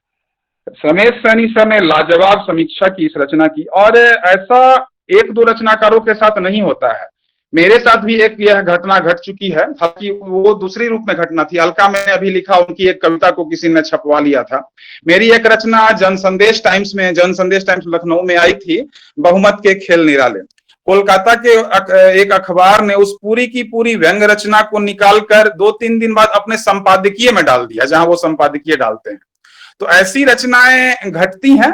रमेश सैनी सर ने लाजवाब समीक्षा की इस रचना की। और ऐसा एक दो रचनाकारों के साथ नहीं होता है, मेरे साथ भी एक यह घटना घट चुकी है, हालांकि वो दूसरी रूप में घटना थी। अलका मैंने अभी लिखा, उनकी एक कविता को किसी ने छपवा लिया था। मेरी एक रचना जनसंदेश टाइम्स लखनऊ में आई थी, बहुमत के खेल निराले। कोलकाता के एक अखबार ने उस पूरी की पूरी व्यंग रचना को निकालकर 2-3 दिन बाद अपने संपादकीय में डाल दिया, जहां वो संपादकीय डालते हैं। तो ऐसी रचनाएं घटती हैं,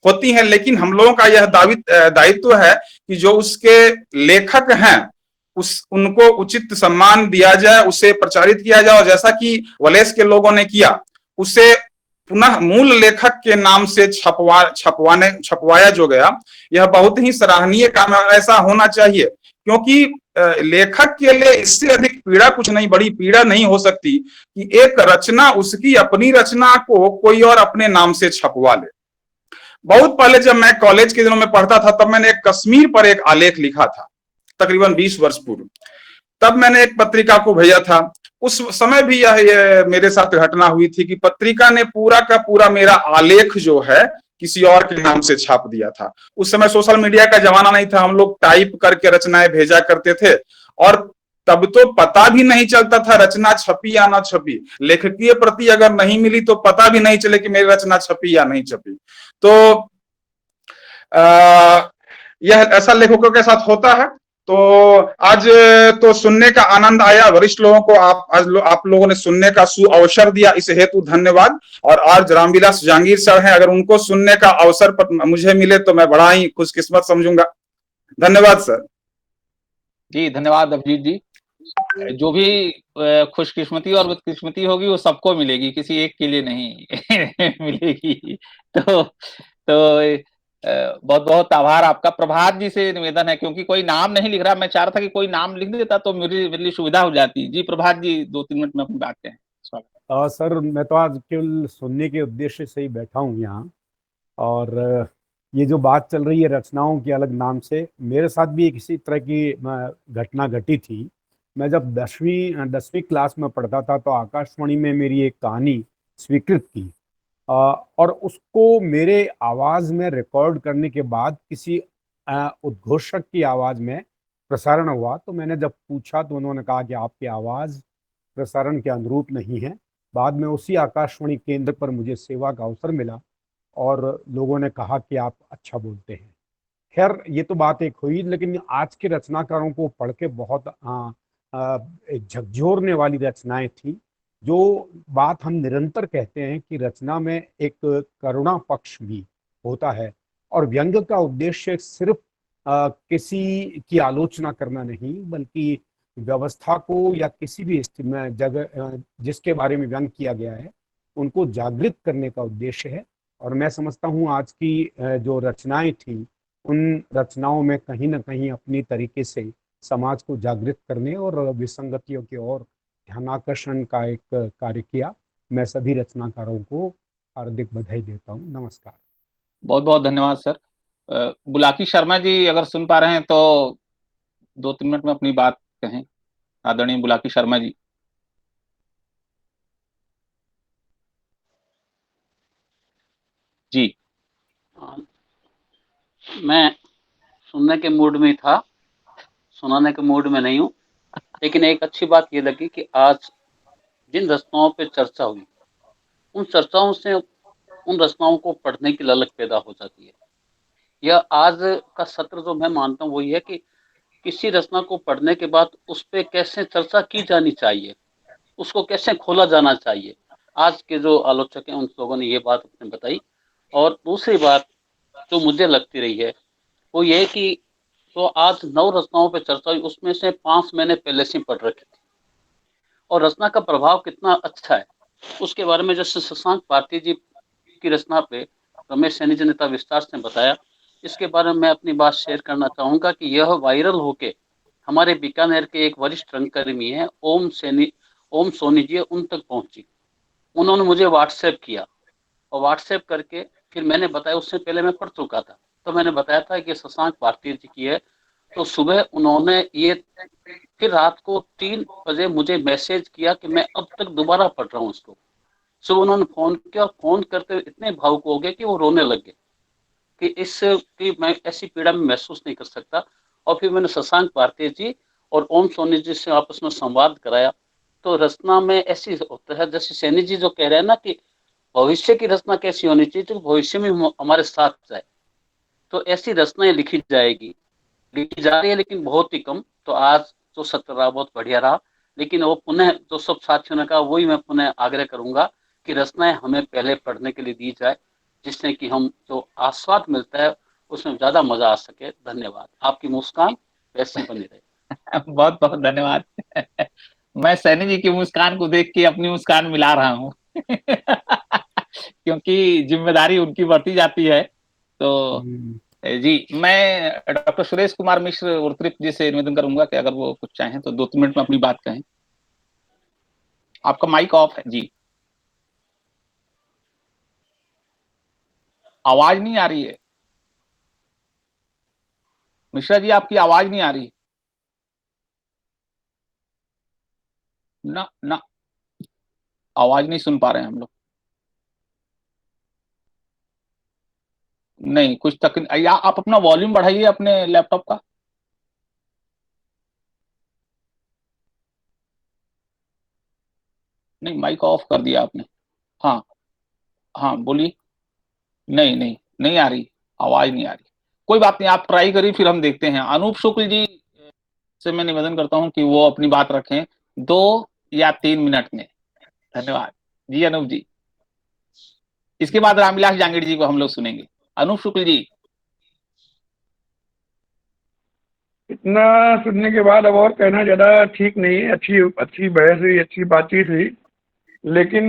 होती हैं, लेकिन हम लोगों का यह दायित्व है कि जो उसके लेखक हैं उनको उचित सम्मान दिया जाए, उसे प्रचारित किया जाए, और जैसा कि वलेस के लोगों ने किया, उसे पुनः मूल लेखक के नाम से छपवाया जो गया, यह बहुत ही सराहनीय काम है। ऐसा होना चाहिए, क्योंकि लेखक के लिए इससे अधिक पीड़ा कुछ नहीं, बड़ी पीड़ा नहीं हो सकती कि एक रचना, उसकी अपनी रचना को कोई और अपने नाम से छपवा ले। बहुत पहले जब मैं कॉलेज के दिनों में पढ़ता था, तब मैंने कश्मीर पर एक आलेख लिखा था, तकरीबन 20 वर्ष पूर्व। तब मैंने एक पत्रिका को भेजा था। उस समय भी यह मेरे साथ घटना हुई थी कि पत्रिका ने पूरा का पूरा मेरा आलेख जो है किसी और के नाम से छाप दिया था। उस समय सोशल मीडिया का जमाना नहीं था, हम लोग टाइप करके रचनाएं भेजा करते थे, और तब तो पता भी नहीं चलता था रचना छपी या ना छपी। लेखकीय प्रति अगर नहीं मिली तो पता भी नहीं चले कि मेरी रचना छपी या नहीं छपी। तो यह ऐसा लेखकों के साथ होता है। तो आज तो सुनने का आनंद आया, वरिष्ठ लोगों को आप लोगों ने सुनने का सुअवसर दिया, इस हेतु धन्यवाद। और आज रामविलास जहांगीर सर हैं, अगर उनको सुनने का अवसर पर मुझे मिले तो मैं बड़ा ही खुशकिस्मत समझूंगा। धन्यवाद सर। जी धन्यवाद अभिजीत जी। जो भी खुशकिस्मती और बदकिस्मती होगी वो सबको मिलेगी, किसी एक के लिए नहीं मिलेगी। तो बहुत बहुत आभार आपका। प्रभात जी से निवेदन है, क्योंकि कोई नाम नहीं लिख रहा, मैं चाह रहा था कि कोई नाम लिख देता तो मेरे लिए सुविधा हो जाती। जी प्रभात जी, 2-3 मिनट में अपनी बात कहें। सर, मैं तो आज केवल सुनने के उद्देश्य से ही बैठा हूँ यहाँ, और ये जो बात चल रही है रचनाओं के अलग नाम से, मेरे साथ भी एक इसी तरह की घटना घटी थी। मैं जब 10वीं क्लास में पढ़ता था तो आकाशवाणी में मेरी एक कहानी स्वीकृत की, और उसको मेरे आवाज़ में रिकॉर्ड करने के बाद किसी उद्घोषक की आवाज़ में प्रसारण हुआ। तो मैंने जब पूछा तो उन्होंने कहा कि आपकी आवाज़ प्रसारण के अनुरूप नहीं है। बाद में उसी आकाशवाणी केंद्र पर मुझे सेवा का अवसर मिला और लोगों ने कहा कि आप अच्छा बोलते हैं। खैर, ये तो बात एक हुई, लेकिन आज के रचनाकारों को पढ़ के बहुत झकझोरने वाली रचनाएं थी। जो बात हम निरंतर कहते हैं कि रचना में एक करुणा पक्ष भी होता है, और व्यंग्य का उद्देश्य सिर्फ किसी की आलोचना करना नहीं, बल्कि व्यवस्था को या किसी भी जगह जिसके बारे में व्यंग किया गया है उनको जागृत करने का उद्देश्य है। और मैं समझता हूँ आज की जो रचनाएं थी, उन रचनाओं में कहीं ना कहीं अपनी तरीके से समाज को जागृत करने और विसंगतियों की ओर ध्यानाकर्षण का एक कार्य किया। मैं सभी रचनाकारों को हार्दिक बधाई देता हूँ। नमस्कार। बहुत बहुत धन्यवाद सर। बुलाकी शर्मा जी अगर सुन पा रहे हैं तो 2-3 मिनट में अपनी बात कहें। आदरणीय बुलाकी शर्मा जी। जी। मैं सुनने के मूड में था, सुनाने के मूड में नहीं हूँ। लेकिन एक अच्छी बात ये लगी कि आज जिन रचनाओं पे चर्चा हुई, उन चर्चाओं से उन रचनाओं को पढ़ने की ललक पैदा हो जाती है। यह आज का सत्र जो मैं मानता हूँ वही है कि किसी रचना को पढ़ने के बाद उस पर कैसे चर्चा की जानी चाहिए, उसको कैसे खोला जाना चाहिए। आज के जो आलोचक हैं उन लोगों ने ये बात अपने बताई। और दूसरी बात जो मुझे लगती रही है वो ये कि तो आज 9 रचनाओं पर चर्चा हुई, उसमें से 5 मैंने पहले से पढ़ रखी थी और रचना का प्रभाव कितना अच्छा है उसके बारे में जैसे शशांक भारती जी की रचना पे रमेश सैनी जी ने इतना विस्तार से बताया, इसके बारे में मैं अपनी बात शेयर करना चाहूंगा कि यह वायरल होके हमारे बीकानेर के एक वरिष्ठ रंगकर्मी है ओम सोनी जी, उन तक पहुंची। उन्होंने मुझे व्हाट्सएप किया और व्हाट्सएप करके फिर मैंने बताया, उससे पहले मैं पढ़ चुका था तो मैंने बताया था कि शशांक भारती जी की है। तो सुबह उन्होंने ये फिर रात को 3 बजे मुझे मैसेज किया कि मैं अब तक दोबारा पढ़ रहा हूँ उसको। सुबह उन्होंने फोन किया, फोन करते हुए इतने भावुक हो गए कि वो रोने लगे कि इसकी मैं ऐसी पीड़ा में महसूस नहीं कर सकता। और फिर मैंने शशांक भारती जी और ओम सोनी जी से आपस में संवाद कराया। तो रचना में ऐसी होता है जैसे सैनी जी जो कह रहे हैं ना कि भविष्य की रचना कैसी होनी चाहिए जो भविष्य में हमारे साथ जाए, तो ऐसी रचनाएं लिखी जाएगी, लिखी जा रही है लेकिन बहुत ही कम। तो आज जो सत्र रहा बहुत बढ़िया रहा, लेकिन वो पुनः जो सब साथियों ने कहा वही मैं पुनः आग्रह करूंगा कि रचनाएं हमें पहले पढ़ने के लिए दी जाए, जिससे कि हम जो आस्वाद मिलता है उसमें ज्यादा मजा आ सके। धन्यवाद। आपकी मुस्कान वैसी बनी रहे। बहुत बहुत धन्यवाद। मैं सैनी जी की मुस्कान को देख के अपनी मुस्कान मिला रहा हूँ। क्योंकि जिम्मेदारी उनकी बढ़ती जाती है। तो जी, मैं डॉक्टर सुरेश कुमार मिश्र उर्तृप जी से निवेदन करूंगा कि अगर वो कुछ चाहें तो 2-3 मिनट में अपनी बात कहें। आपका माइक ऑफ है जी, आवाज नहीं आ रही है। मिश्रा जी आपकी आवाज नहीं आ रही। ना ना, आवाज नहीं सुन पा रहे हैं हम लोग। नहीं, कुछ तक या आप अपना वॉल्यूम बढ़ाइए अपने लैपटॉप का। नहीं, माइक ऑफ कर दिया आपने। हाँ हाँ, बोलिए। नहीं नहीं, नहीं आ रही, आवाज नहीं आ रही। कोई बात नहीं, आप ट्राई करिए, फिर हम देखते हैं। अनूप शुक्ल जी से मैं निवेदन करता हूं कि वो अपनी बात रखें 2 या 3 मिनट में। धन्यवाद जी अनूप जी। इसके बाद रामविलास जांगीड़ जी को हम लोग सुनेंगे। अनूप शुक्ल जी। इतना सुनने के बाद अब और कहना ज़्यादा ठीक नहीं है। अच्छी अच्छी बहस हुई, अच्छी बातचीत हुई, लेकिन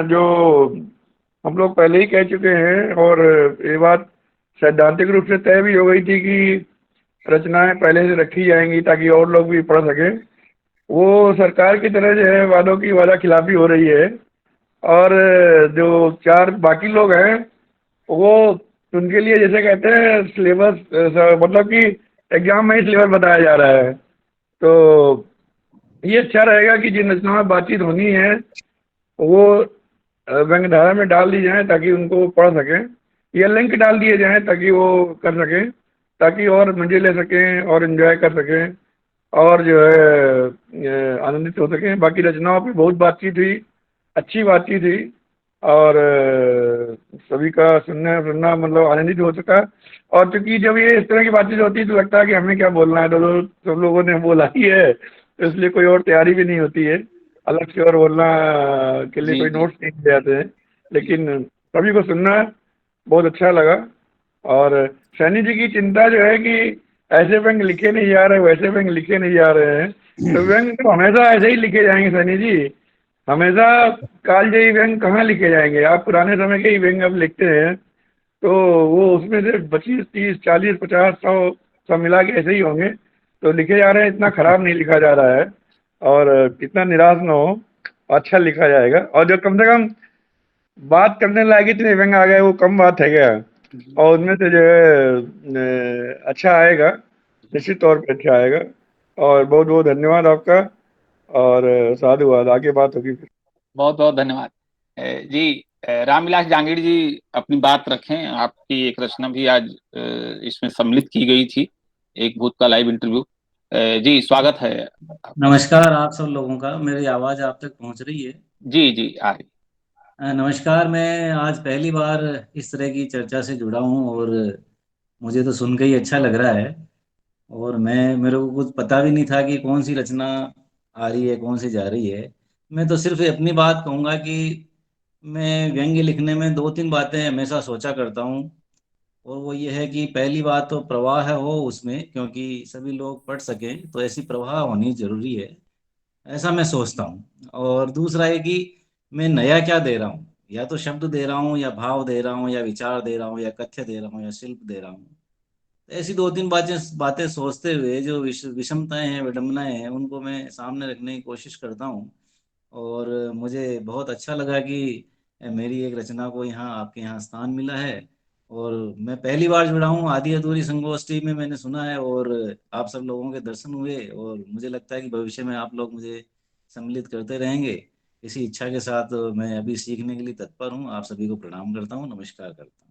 जो हम लोग पहले ही कह चुके हैं और ये बात सैद्धांतिक रूप से तय भी हो गई थी कि रचनाएं पहले से रखी जाएंगी ताकि और लोग भी पढ़ सकें, वो सरकार की तरह जो है वादों की वादा खिलाफी हो रही है। और जो 4 बाकी लोग हैं वो उनके लिए जैसे कहते हैं सिलेबस, मतलब कि एग्जाम में ही सिलेबस बताया जा रहा है। तो ये अच्छा रहेगा कि जिन रचनाओं में बातचीत होनी है वो व्यंग्यधारा में डाल दी जाए ताकि उनको पढ़ सकें, या लिंक डाल दिए जाएं ताकि वो कर सकें, ताकि और मजे ले सकें और एंजॉय कर सकें और जो है आनंदित हो सकें। बाकी रचनाओं पे बहुत बातचीत हुई, अच्छी बातचीत हुई और सभी का सुनना मतलब आनंदित हो सका। और चूंकि जब ये इस तरह की बातचीत होती है तो लगता है कि हमें क्या बोलना है, तो सब लोगों ने बोला ही है, तो इसलिए कोई और तैयारी भी नहीं होती है अलग से और बोलना के लिए जी कोई जी, नोट्स नहीं दिए जाते हैं। लेकिन सभी को सुनना बहुत अच्छा लगा। और सैनी जी की चिंता जो है कि ऐसे व्यंग लिखे नहीं जा रहे, वैसे व्यंग लिखे नहीं जा रहे हैं, तो व्यंग तो हमेशा ऐसे ही लिखे जाएंगे सैनी जी, हमेशा कालजयी व्यंग कहाँ लिखे जाएंगे। आप पुराने समय के ही व्यंग अब लिखते हैं तो वो उसमें से 25, 30, 40, 50, 100 सब मिला के ऐसे ही होंगे, तो लिखे जा रहे हैं। इतना खराब नहीं लिखा जा रहा है और इतना निराश न हो, अच्छा लिखा जाएगा। और जो कम से कम बात करने लायक इतने व्यंग आ गए वो कम बात है क्या, और उनमें से जो है अच्छा आएगा, निश्चित तौर पे अच्छा आएगा। और बहुत बहुत धन्यवाद आपका और साधुवाद। आगे बात होगी फिर। बहुत बहुत धन्यवाद जी। रामविलास जांगीड़ जी अपनी बात रखें। आपकी एक रचना भी आज इसमें सम्मिलित की गई थी, एक भूत का लाइव इंटरव्यू। जी स्वागत है। नमस्कार आप सब लोगों का। मेरी आवाज़ आप तक पहुंच रही है? जी जी आ रही। नमस्कार। मैं आज पहली बार इस तरह की चर्चा से जुड़ा हूं और मुझे तो सुन के ही अच्छा लग रहा है। और मेरे को कुछ पता भी नहीं था कि कौन सी रचना आ रही है, कौन सी जा रही है। मैं तो सिर्फ अपनी बात कहूँगा कि मैं व्यंग्य लिखने में दो तीन बातें हमेशा सोचा करता हूँ। और वो ये है कि पहली बात तो प्रवाह हो उसमें, क्योंकि सभी लोग पढ़ सकें तो ऐसी प्रवाह होनी जरूरी है, ऐसा मैं सोचता हूँ। और दूसरा है कि मैं नया क्या दे रहा हूँ, या तो शब्द दे रहा हूँ, या भाव दे रहा हूँ, या विचार दे रहा हूँ, या कथ्य दे रहा हूँ, या शिल्प दे रहा हूँ। ऐसी दो तीन बातें बातें सोचते हुए जो विषमताएं हैं, विडंबनाएं हैं, उनको मैं सामने रखने की कोशिश करता हूँ। और मुझे बहुत अच्छा लगा कि मेरी एक रचना को यहाँ आपके यहाँ स्थान मिला है। और मैं पहली बार जुड़ा हूँ आधी अधूरी संगोष्ठी में, मैंने सुना है और आप सब लोगों के दर्शन हुए, और मुझे लगता है कि भविष्य में आप लोग मुझे सम्मिलित करते रहेंगे। इसी इच्छा के साथ मैं अभी सीखने के लिए तत्पर हूँ। आप सभी को प्रणाम करता हूँ, नमस्कार करता हूँ।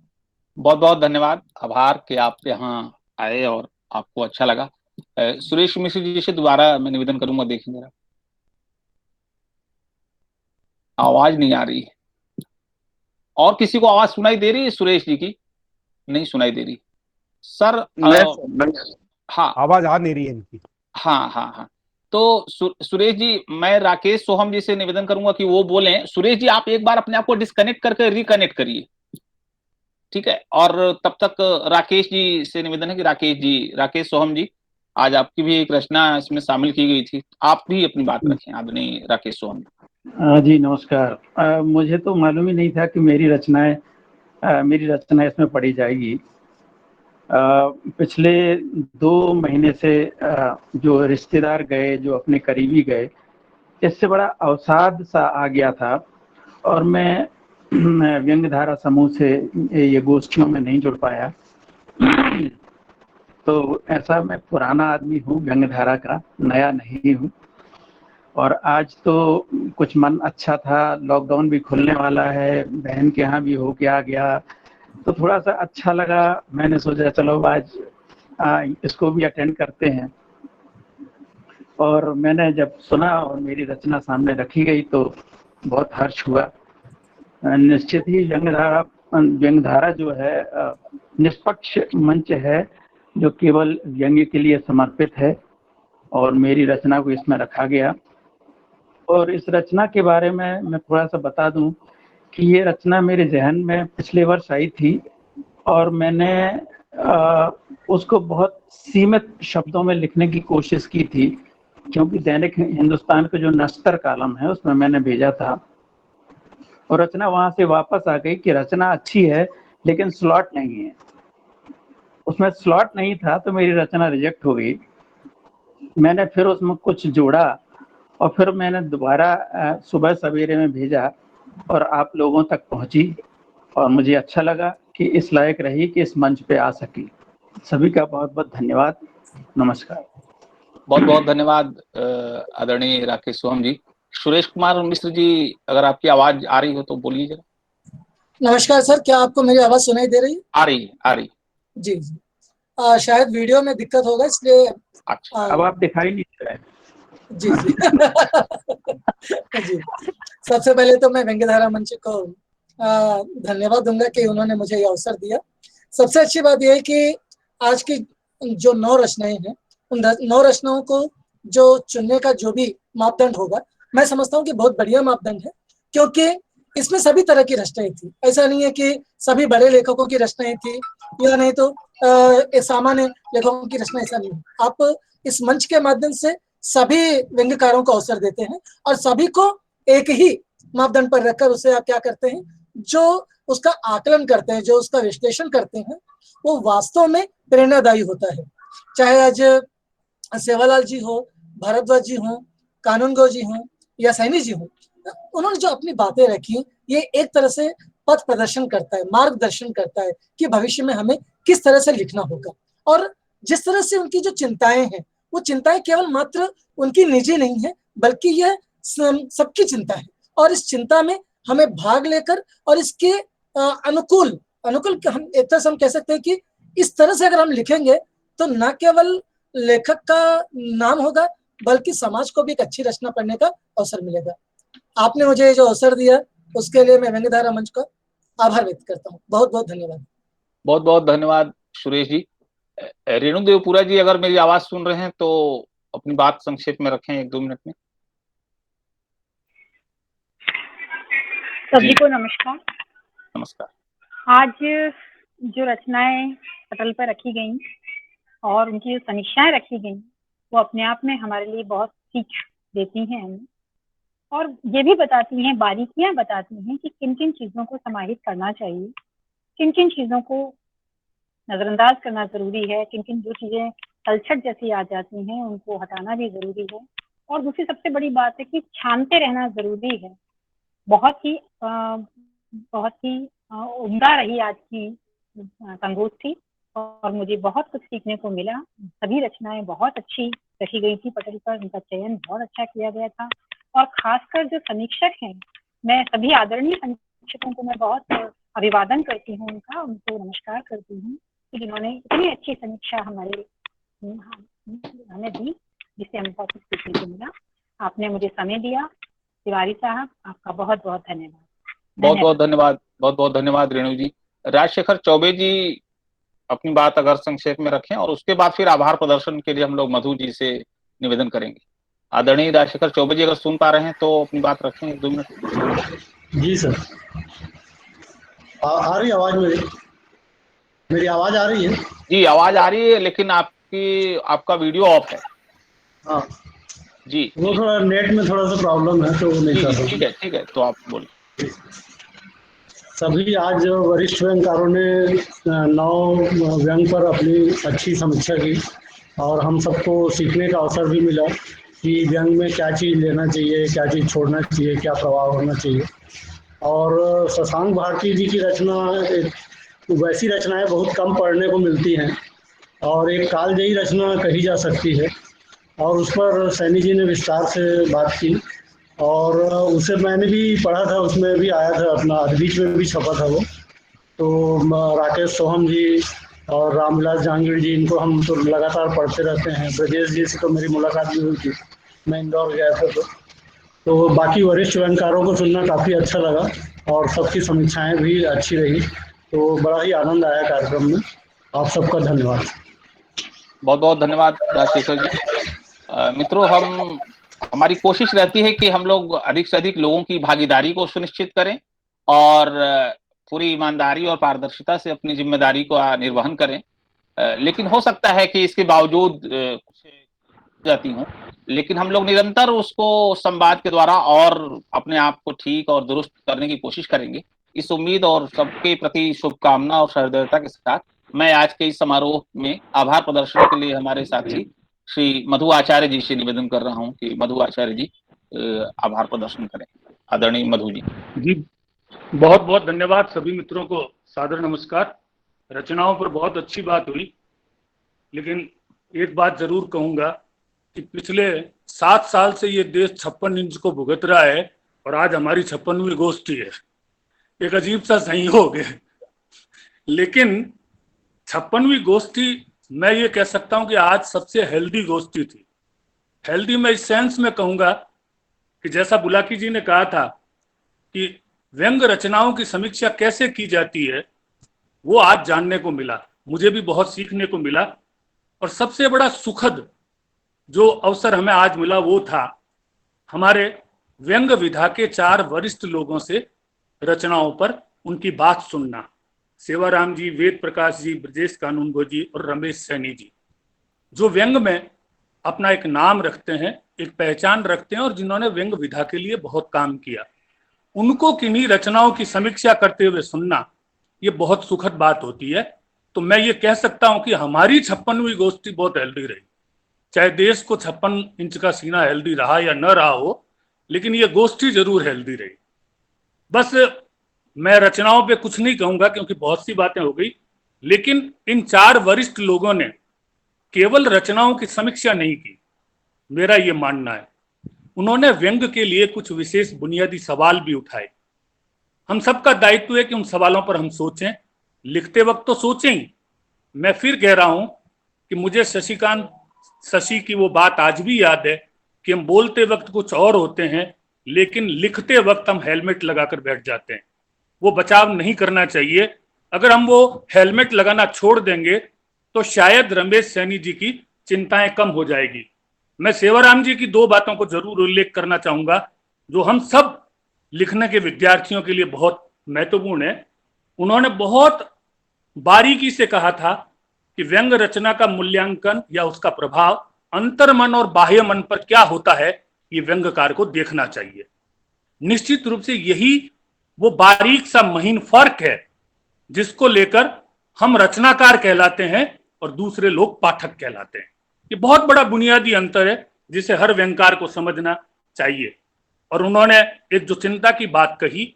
बहुत बहुत धन्यवाद, आभार कि आप यहाँ आए और आपको अच्छा लगा। सुरेश मिश्र जी से दोबारा मैं निवेदन करूंगा, देखें जरा, आवाज नहीं आ रही। और किसी को आवाज सुनाई दे रही है सुरेश जी की? नहीं सुनाई दे रही सर। हाँ आवाज आ नहीं रही है इनकी। हाँ हाँ हाँ। तो सुरेश जी, मैं राकेश सोहम जी से निवेदन करूंगा कि वो बोलें। सुरेश जी, आप एक बार अपने आप को डिस्कनेक्ट करके रिकनेक्ट करिए, ठीक है? और तब तक राकेश जी से निवेदन है कि राकेश सोहम जी, आज आपकी भी एक रचना इसमें शामिल की गई थी, आप भी अपनी बात रखें, आदरणीय राकेश सोहम जी। जी नमस्कार। मुझे तो मालूम ही नहीं था कि मेरी रचना इसमें पढ़ी जाएगी। पिछले 2 महीने से जो रिश्तेदार गए, जो अपने करीबी गए, इससे बड़ा अवसाद सा आ गया था। और मैं व्यंग्यधारा समूह से ये गोष्ठियों में नहीं जुड़ पाया। तो ऐसा मैं पुराना आदमी हूँ, व्यंग्यधारा का, नया नहीं हूँ। और आज तो कुछ मन अच्छा था, लॉकडाउन भी खुलने वाला है, बहन के यहाँ भी होके आ गया, तो थोड़ा सा अच्छा लगा। मैंने सोचा चलो आज इसको भी अटेंड करते हैं। और मैंने जब सुना और मेरी रचना सामने रखी गई तो बहुत हर्ष हुआ। निश्चित ही व्यंग्यधारा जो है निष्पक्ष मंच है, जो केवल व्यंग्य के लिए समर्पित है, और मेरी रचना को इसमें रखा गया। और इस रचना के बारे में मैं थोड़ा सा बता दूं कि ये रचना मेरे जहन में पिछले वर्ष आई थी, और मैंने उसको बहुत सीमित शब्दों में लिखने की कोशिश की थी, क्योंकि दैनिक हिंदुस्तान का जो नश्तर कॉलम है उसमें मैंने भेजा था, और रचना वहां से वापस आ गई कि रचना अच्छी है लेकिन स्लॉट नहीं है। उसमें स्लॉट नहीं था तो मेरी रचना रिजेक्ट हो गई। मैंने फिर उसमें कुछ जोड़ा, और फिर मैंने दोबारा सुबह सवेरे में भेजा, और आप लोगों तक पहुंची, और मुझे अच्छा लगा कि इस लायक रही कि इस मंच पे आ सकी। सभी का बहुत बहुत धन्यवाद, नमस्कार। बहुत बहुत धन्यवाद आदरणीय राकेश सोहम जी। सुरेश कुमार मिश्र जी, अगर आपकी आवाज आ रही हो तो बोलिए जरा। नमस्कार सर, क्या आपको मेरी आवाज सुनाई दे रही है? आ रही जी जी। शायद वीडियो में दिक्कत होगा, इसलिए अच्छा। अब आप दिखाई नहीं दे रहे। जी जी। जी, सबसे पहले तो मैं व्यंग्यधारा मंच को धन्यवाद दूंगा कि उन्होंने मुझे ये अवसर दिया। सबसे अच्छी बात यह है कि आज की जो 9 रचनाएं हैं, उन 9 रचनाओं को जो चुनने का जो भी मापदंड होगा, मैं समझता हूँ कि बहुत बढ़िया मापदंड है, क्योंकि इसमें सभी तरह की रचनाएं थी। ऐसा नहीं है कि सभी बड़े लेखकों की रचनाएं थी या नहीं तो सामान्य लेखकों की रचना, ऐसा नहीं है। आप इस मंच के माध्यम से सभी व्यंग्यकारों को अवसर देते हैं, और सभी को एक ही मापदंड पर रखकर उसे आप क्या करते हैं, जो उसका आकलन करते हैं, जो उसका विश्लेषण करते हैं, वो वास्तव में प्रेरणादायी होता है। चाहे आज सेवालाल जी हो, भारद्वाज जी हो, कानूनगो जी हो, या सैनी जी हो, उन्होंने जो अपनी बातें रखी, ये एक तरह से पथ प्रदर्शन करता है, मार्गदर्शन करता है कि भविष्य में हमें किस तरह से लिखना होगा। और जिस तरह से उनकी जो चिंताएं हैं, वो चिंताएं केवल मात्र उनकी निजी नहीं है, बल्कि यह सबकी चिंता है। और इस चिंता में हमें भाग लेकर और इसके अनुकूल हम एक तरह से हम कह सकते हैं कि इस तरह से अगर हम लिखेंगे तो न केवल लेखक का नाम होगा, बल्कि समाज को भी एक अच्छी रचना पढ़ने का अवसर मिलेगा। आपने मुझे जो अवसर दिया उसके लिए मैं व्यंग्यधारा मंच का आभार व्यक्त करता हूँ। बहुत बहुत धन्यवाद। बहुत बहुत धन्यवाद सुरेश जी। रेणु देवपुरा जी, अगर मेरी आवाज सुन रहे हैं तो अपनी बात संक्षेप में रखें 1-2 मिनट में। सभी को नमस्कार। नमस्कार। आज जो रचनाएं पटल पर रखी गई और उनकी जो समीक्षाएं रखी गई वो अपने आप में हमारे लिए बहुत सीख देती हैं हमें, और ये भी बताती हैं, बारीकियां बताती हैं कि किन किन चीज़ों को समाहित करना चाहिए, किन किन चीज़ों को नज़रअंदाज करना ज़रूरी है, किन किन जो चीज़ें तलछट जैसी आ जाती हैं उनको हटाना भी ज़रूरी है। और दूसरी सबसे बड़ी बात है कि छानते रहना ज़रूरी है। बहुत ही उम्दा रही आज की संगोष्ठी और मुझे बहुत कुछ सीखने को मिला। सभी रचनाएं बहुत अच्छी रखी गई थी पटल पर, उनका चयन बहुत अच्छा किया गया था। और खासकर जो समीक्षक हैं, मैं सभी आदरणीय समीक्षकों को मैं बहुत अभिवादन करती हूँ, उनको नमस्कार करती हूँ कि जिन्होंने इतनी अच्छी समीक्षा हमें दी, जिससे हमें बहुत कुछ सीखने को मिला। आपने मुझे समय दिया, तिवारी साहब, आपका बहुत बहुत धन्यवाद। बहुत बहुत धन्यवाद रेणु जी। राजशेखर चौबे जी अपनी बात अगर संक्षेप में रखें, और उसके बाद फिर आभार प्रदर्शन के लिए हम लोग मधु जी से निवेदन करेंगे। आदरणीय राजशेखर चौबे जी अगर सुन पा रहे हैं तो अपनी बात रखें 1-2 मिनट। जी सर, आ रही आवाज मेरी आवाज आ रही है? जी आवाज आ रही है, लेकिन आपका वीडियो ऑफ है। हाँ जी, वो थोड़ा नेट में थोड़ा सा प्रॉब्लम है तो नहीं कर रहा। ठीक है, तो आप बोलिए। सभी आज वरिष्ठ व्यंगकारों ने 9 व्यंग पर अपनी अच्छी समीक्षा की और हम सबको सीखने का अवसर भी मिला कि व्यंग में क्या चीज़ लेना चाहिए, क्या चीज़ छोड़ना चाहिए, क्या प्रभाव होना चाहिए। और शशांक भारती जी की रचना वैसी रचनाएं बहुत कम पढ़ने को मिलती हैं और एक कालजयी रचना कही जा सकती है, और उस पर सैनी जी ने विस्तार से बात की और उसे मैंने भी पढ़ा था, उसमें भी आया था अपना, बीच में भी छपा था वो। तो राकेश सोहम जी और रामविलास जहांगीर जी, इनको हम तो लगातार पढ़ते रहते हैं। ब्रजेश जी से तो मेरी मुलाकात भी हुई थी, मैं इंदौर गया था। तो बाकी वरिष्ठ व्यंगकारों को सुनना काफ़ी अच्छा लगा और सबकी समीक्षाएं भी अच्छी रही, तो बड़ा ही आनंद आया कार्यक्रम में। आप सबका धन्यवाद। बहुत बहुत धन्यवाद राजशेखर जी। मित्रों, हमारी कोशिश रहती है कि हम लोग अधिक से अधिक लोगों की भागीदारी को सुनिश्चित करें और पूरी ईमानदारी और पारदर्शिता से अपनी जिम्मेदारी को निर्वहन करें। लेकिन हो सकता है कि इसके बावजूद कुछ जाती हूँ, लेकिन हम लोग निरंतर उसको संवाद के द्वारा और अपने आप को ठीक और दुरुस्त करने की कोशिश करेंगे। इस उम्मीद और सबके प्रति शुभकामना और सहृदयता के साथ मैं आज के इस समारोह में आभार प्रदर्शन के लिए हमारे साथी श्री मधु आचार्य जी से निवेदन कर रहा हूं कि मधु आचार्य जी आभार प्रदर्शन करें। आदरणीय मधु जी। जी बहुत बहुत धन्यवाद। सभी मित्रों को सादर नमस्कार। रचनाओं पर बहुत अच्छी बात हुई, लेकिन एक बात जरूर कहूंगा कि पिछले 7 साल से ये देश 56 इंच को भुगत रहा है और आज हमारी 56वीं गोष्ठी है। एक अजीब सा संयोग है, लेकिन 56वीं गोष्ठी मैं ये कह सकता हूं कि आज सबसे हेल्दी गोष्ठी थी। हेल्दी मैं इस सेंस में कहूंगा कि जैसा बुलाकी जी ने कहा था कि व्यंग रचनाओं की समीक्षा कैसे की जाती है, वो आज जानने को मिला। मुझे भी बहुत सीखने को मिला, और सबसे बड़ा सुखद जो अवसर हमें आज मिला वो था हमारे व्यंग विधा के 4 वरिष्ठ लोगों से रचनाओं पर उनकी बात सुनना। सेवाराम जी, वेद प्रकाश जी, ब्रजेश कानूनगो जी और रमेश सैनी जी, जो व्यंग में अपना एक नाम रखते हैं, एक पहचान रखते हैं और जिन्होंने व्यंग विधा के लिए बहुत काम किया, उनको किन्हीं रचनाओं की समीक्षा करते हुए सुनना ये बहुत सुखद बात होती है। तो मैं ये कह सकता हूं कि हमारी 56वीं गोष्ठी बहुत हेल्दी रही। चाहे देश को 56 इंच का सीना हेल्दी रहा या न रहा हो, लेकिन ये गोष्ठी जरूर हेल्दी रही। बस मैं रचनाओं पे कुछ नहीं कहूंगा क्योंकि बहुत सी बातें हो गई, लेकिन इन 4 वरिष्ठ लोगों ने केवल रचनाओं की समीक्षा नहीं की, मेरा ये मानना है उन्होंने व्यंग के लिए कुछ विशेष बुनियादी सवाल भी उठाए। हम सबका दायित्व है कि उन सवालों पर हम सोचें, लिखते वक्त तो सोचें ही। मैं फिर कह रहा हूं कि मुझे शशि की वो बात आज भी याद है कि हम बोलते वक्त कुछ और होते हैं, लेकिन लिखते वक्त हम हेलमेट लगाकर बैठ जाते हैं। वो बचाव नहीं करना चाहिए। अगर हम वो हेलमेट लगाना छोड़ देंगे तो शायद रमेश सैनी जी की चिंताएं कम हो जाएगी। मैं सेवाराम जी की दो बातों को जरूर उल्लेख करना चाहूंगा जो हम सब लिखने के विद्यार्थियों के लिए बहुत महत्वपूर्ण है। उन्होंने बहुत बारीकी से कहा था कि व्यंग रचना का मूल्यांकन या उसका प्रभाव अंतर्मन और बाह्य मन पर क्या होता है, ये व्यंग्यकार को देखना चाहिए। निश्चित रूप से यही वो बारीक सा महीन फर्क है जिसको लेकर हम रचनाकार कहलाते हैं और दूसरे लोग पाठक कहलाते हैं। ये बहुत बड़ा बुनियादी अंतर है जिसे हर व्यंग्यकार को समझना चाहिए। और उन्होंने एक जो चिंता की बात कही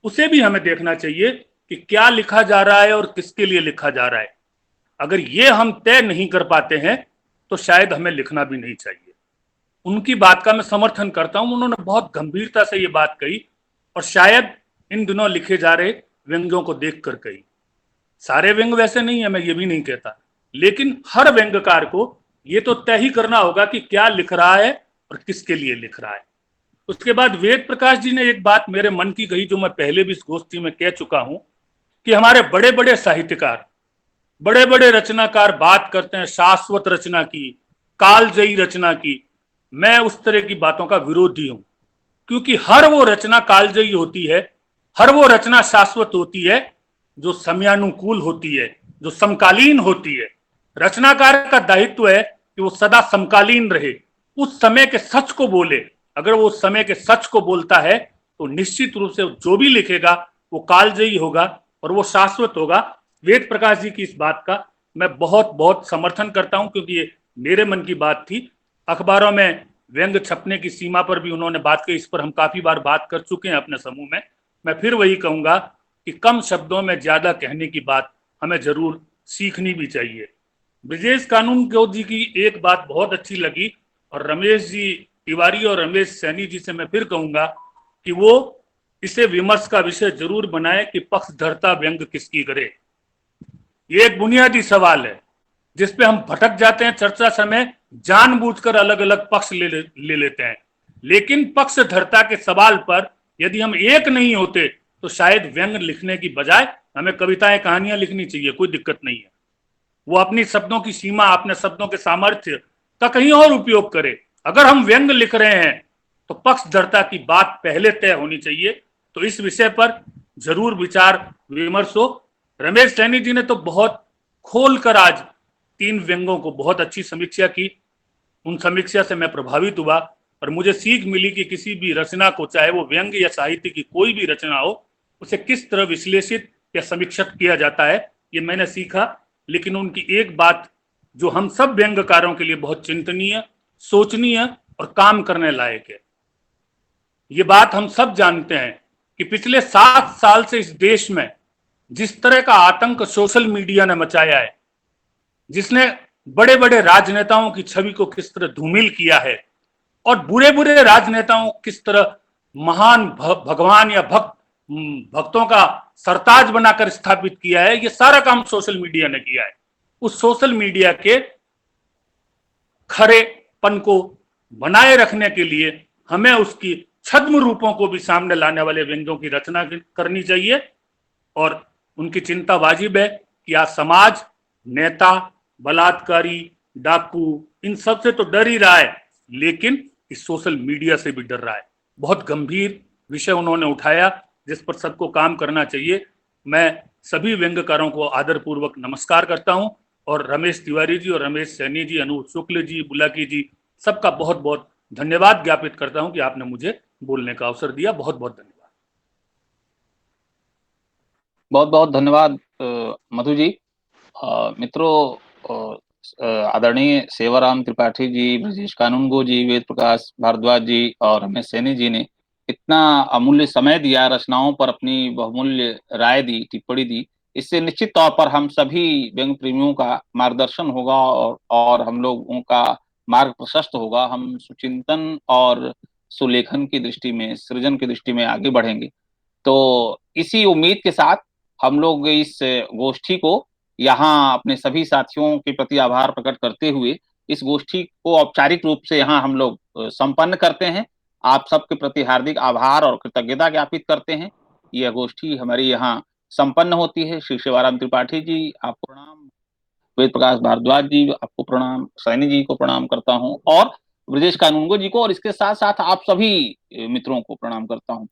उसे भी हमें देखना चाहिए कि क्या लिखा जा रहा है और किसके लिए लिखा जा रहा है। अगर ये हम तय नहीं कर पाते हैं तो शायद हमें लिखना भी नहीं चाहिए। उनकी बात का मैं समर्थन करता हूं। उन्होंने बहुत गंभीरता से ये बात कही और शायद इन दिनों लिखे जा रहे व्यंग्यों को देखकर कही। सारे व्यंग्य वैसे नहीं है, मैं ये भी नहीं कहता, लेकिन हर व्यंग्यकार को ये तो तय ही करना होगा कि क्या लिख रहा है और किसके लिए लिख रहा है। उसके बाद वेद प्रकाश जी ने एक बात मेरे मन की कही जो मैं पहले भी इस गोष्ठी में कह चुका हूं कि हमारे बड़े बड़े साहित्यकार, बड़े बड़े रचनाकार बात करते हैं शाश्वत रचना की, कालजयी रचना की। मैं उस तरह की बातों का विरोधी हूं, क्योंकि हर वो रचना कालजयी होती है, हर वो रचना शाश्वत होती है जो समयानुकूल होती है, जो समकालीन होती है। रचनाकार का दायित्व है कि वो सदा समकालीन रहे, उस समय के सच को बोले। अगर वो उस समय के सच को बोलता है तो निश्चित रूप से जो भी लिखेगा वो कालजयी होगा और वो शाश्वत होगा। वेद प्रकाश जी की इस बात का मैं बहुत बहुत समर्थन करता हूं, क्योंकि ये मेरे मन की बात थी। अखबारों में व्यंग्य छपने की सीमा पर भी उन्होंने बात की, इस पर हम काफी बार बात कर चुके हैं अपने समूह में। मैं फिर वही कहूंगा कि कम शब्दों में ज्यादा कहने की बात हमें जरूर सीखनी भी चाहिए। ब्रजेश कानूनगो जी की एक बात बहुत अच्छी लगी और रमेश जी तिवारी और रमेश सैनी जी से मैं फिर कहूंगा कि वो इसे विमर्श का विषय जरूर बनाए कि पक्षधरता व्यंग्य किसकी करे। ये एक बुनियादी सवाल है जिसपे हम भटक जाते हैं चर्चा समय, जानबूझकर अलग अलग पक्ष ले लेते हैं। लेकिन पक्षधरता के सवाल पर यदि हम एक नहीं होते तो शायद व्यंग्य लिखने की बजाय हमें कविताएं कहानियां लिखनी चाहिए, कोई दिक्कत नहीं है। वो अपनी शब्दों की सीमा, अपने शब्दों के सामर्थ्य का कहीं और उपयोग करे। अगर हम व्यंग्य लिख रहे हैं तो पक्षधरता की बात पहले तय होनी चाहिए। तो इस विषय पर जरूर विचार विमर्श हो। रमेश सैनी जी ने तो बहुत खोलकर आज 3 व्यंग्यों को बहुत अच्छी समीक्षा की। उन समीक्षा से मैं प्रभावित हुआ और मुझे सीख मिली कि किसी भी रचना को, चाहे वो व्यंग्य या साहित्य की कोई भी रचना हो, उसे किस तरह विश्लेषित या समीक्षित किया जाता है, ये मैंने सीखा। लेकिन उनकी एक बात जो हम सब व्यंग्यकारों के लिए बहुत चिंतनीय, सोचनीय और काम करने लायक है, ये बात हम सब जानते हैं कि पिछले 7 साल से इस देश में जिस तरह का आतंक सोशल मीडिया ने मचाया है, जिसने बड़े बड़े राजनेताओं की छवि को किस तरह धूमिल किया है और बुरे बुरे राजनेताओं किस तरह महान भगवान या भक्तों का सरताज बनाकर स्थापित किया है, ये सारा काम सोशल मीडिया ने किया है। उस सोशल मीडिया के खरेपन को बनाए रखने के लिए हमें उसकी छद्म रूपों को भी सामने लाने वाले व्यंग्यों की रचना करनी चाहिए। और उनकी चिंता वाजिब है कि आज समाज नेता, बलात्कारी, डाकू, इन सब से तो डर ही रहा है, लेकिन इस सोशल मीडिया से भी डर रहा है। बहुत गंभीर विषय उन्होंने उठाया जिस पर सबको काम करना चाहिए। मैं सभी व्यंग्यकारों को आदरपूर्वक नमस्कार करता हूं और रमेश तिवारी जी और रमेश सैनी जी, अनूप शुक्ल जी, बुलाकी जी, सबका बहुत बहुत धन्यवाद ज्ञापित करता हूं कि आपने मुझे बोलने का अवसर दिया। बहुत बहुत धन्यवाद। बहुत बहुत धन्यवाद मधु जी। मित्रों, आदरणीय सेवाराम त्रिपाठी जी, ब्रजेश कानूनगो जी, वेद प्रकाश भारद्वाज जी और रमेश सैनी जी ने इतना अमूल्य समय दिया, रचनाओं पर अपनी बहुमूल्य राय दी, टिप्पणी दी। इससे निश्चित तौर पर हम सभी व्यंग्य प्रेमियों का मार्गदर्शन होगा और हम लोगों का मार्ग प्रशस्त होगा। हम सुचिंतन और सुलेखन की दृष्टि में, सृजन की दृष्टि में आगे बढ़ेंगे। तो इसी उम्मीद के साथ हम लोग इस गोष्ठी को यहाँ अपने सभी साथियों के प्रति आभार प्रकट करते हुए इस गोष्ठी को औपचारिक रूप से यहाँ हम लोग संपन्न करते हैं। आप सबके प्रति हार्दिक आभार और कृतज्ञता ज्ञापित करते हैं। यह गोष्ठी हमारी यहाँ संपन्न होती है। श्री सेवाराम त्रिपाठी जी, आपको प्रणाम। वेद प्रकाश भारद्वाज जी आपको प्रणाम, सैनी जी को प्रणाम करता हूं और ब्रजेश कानूनगो जी को और इसके साथ साथ आप सभी मित्रों को प्रणाम करता हूं।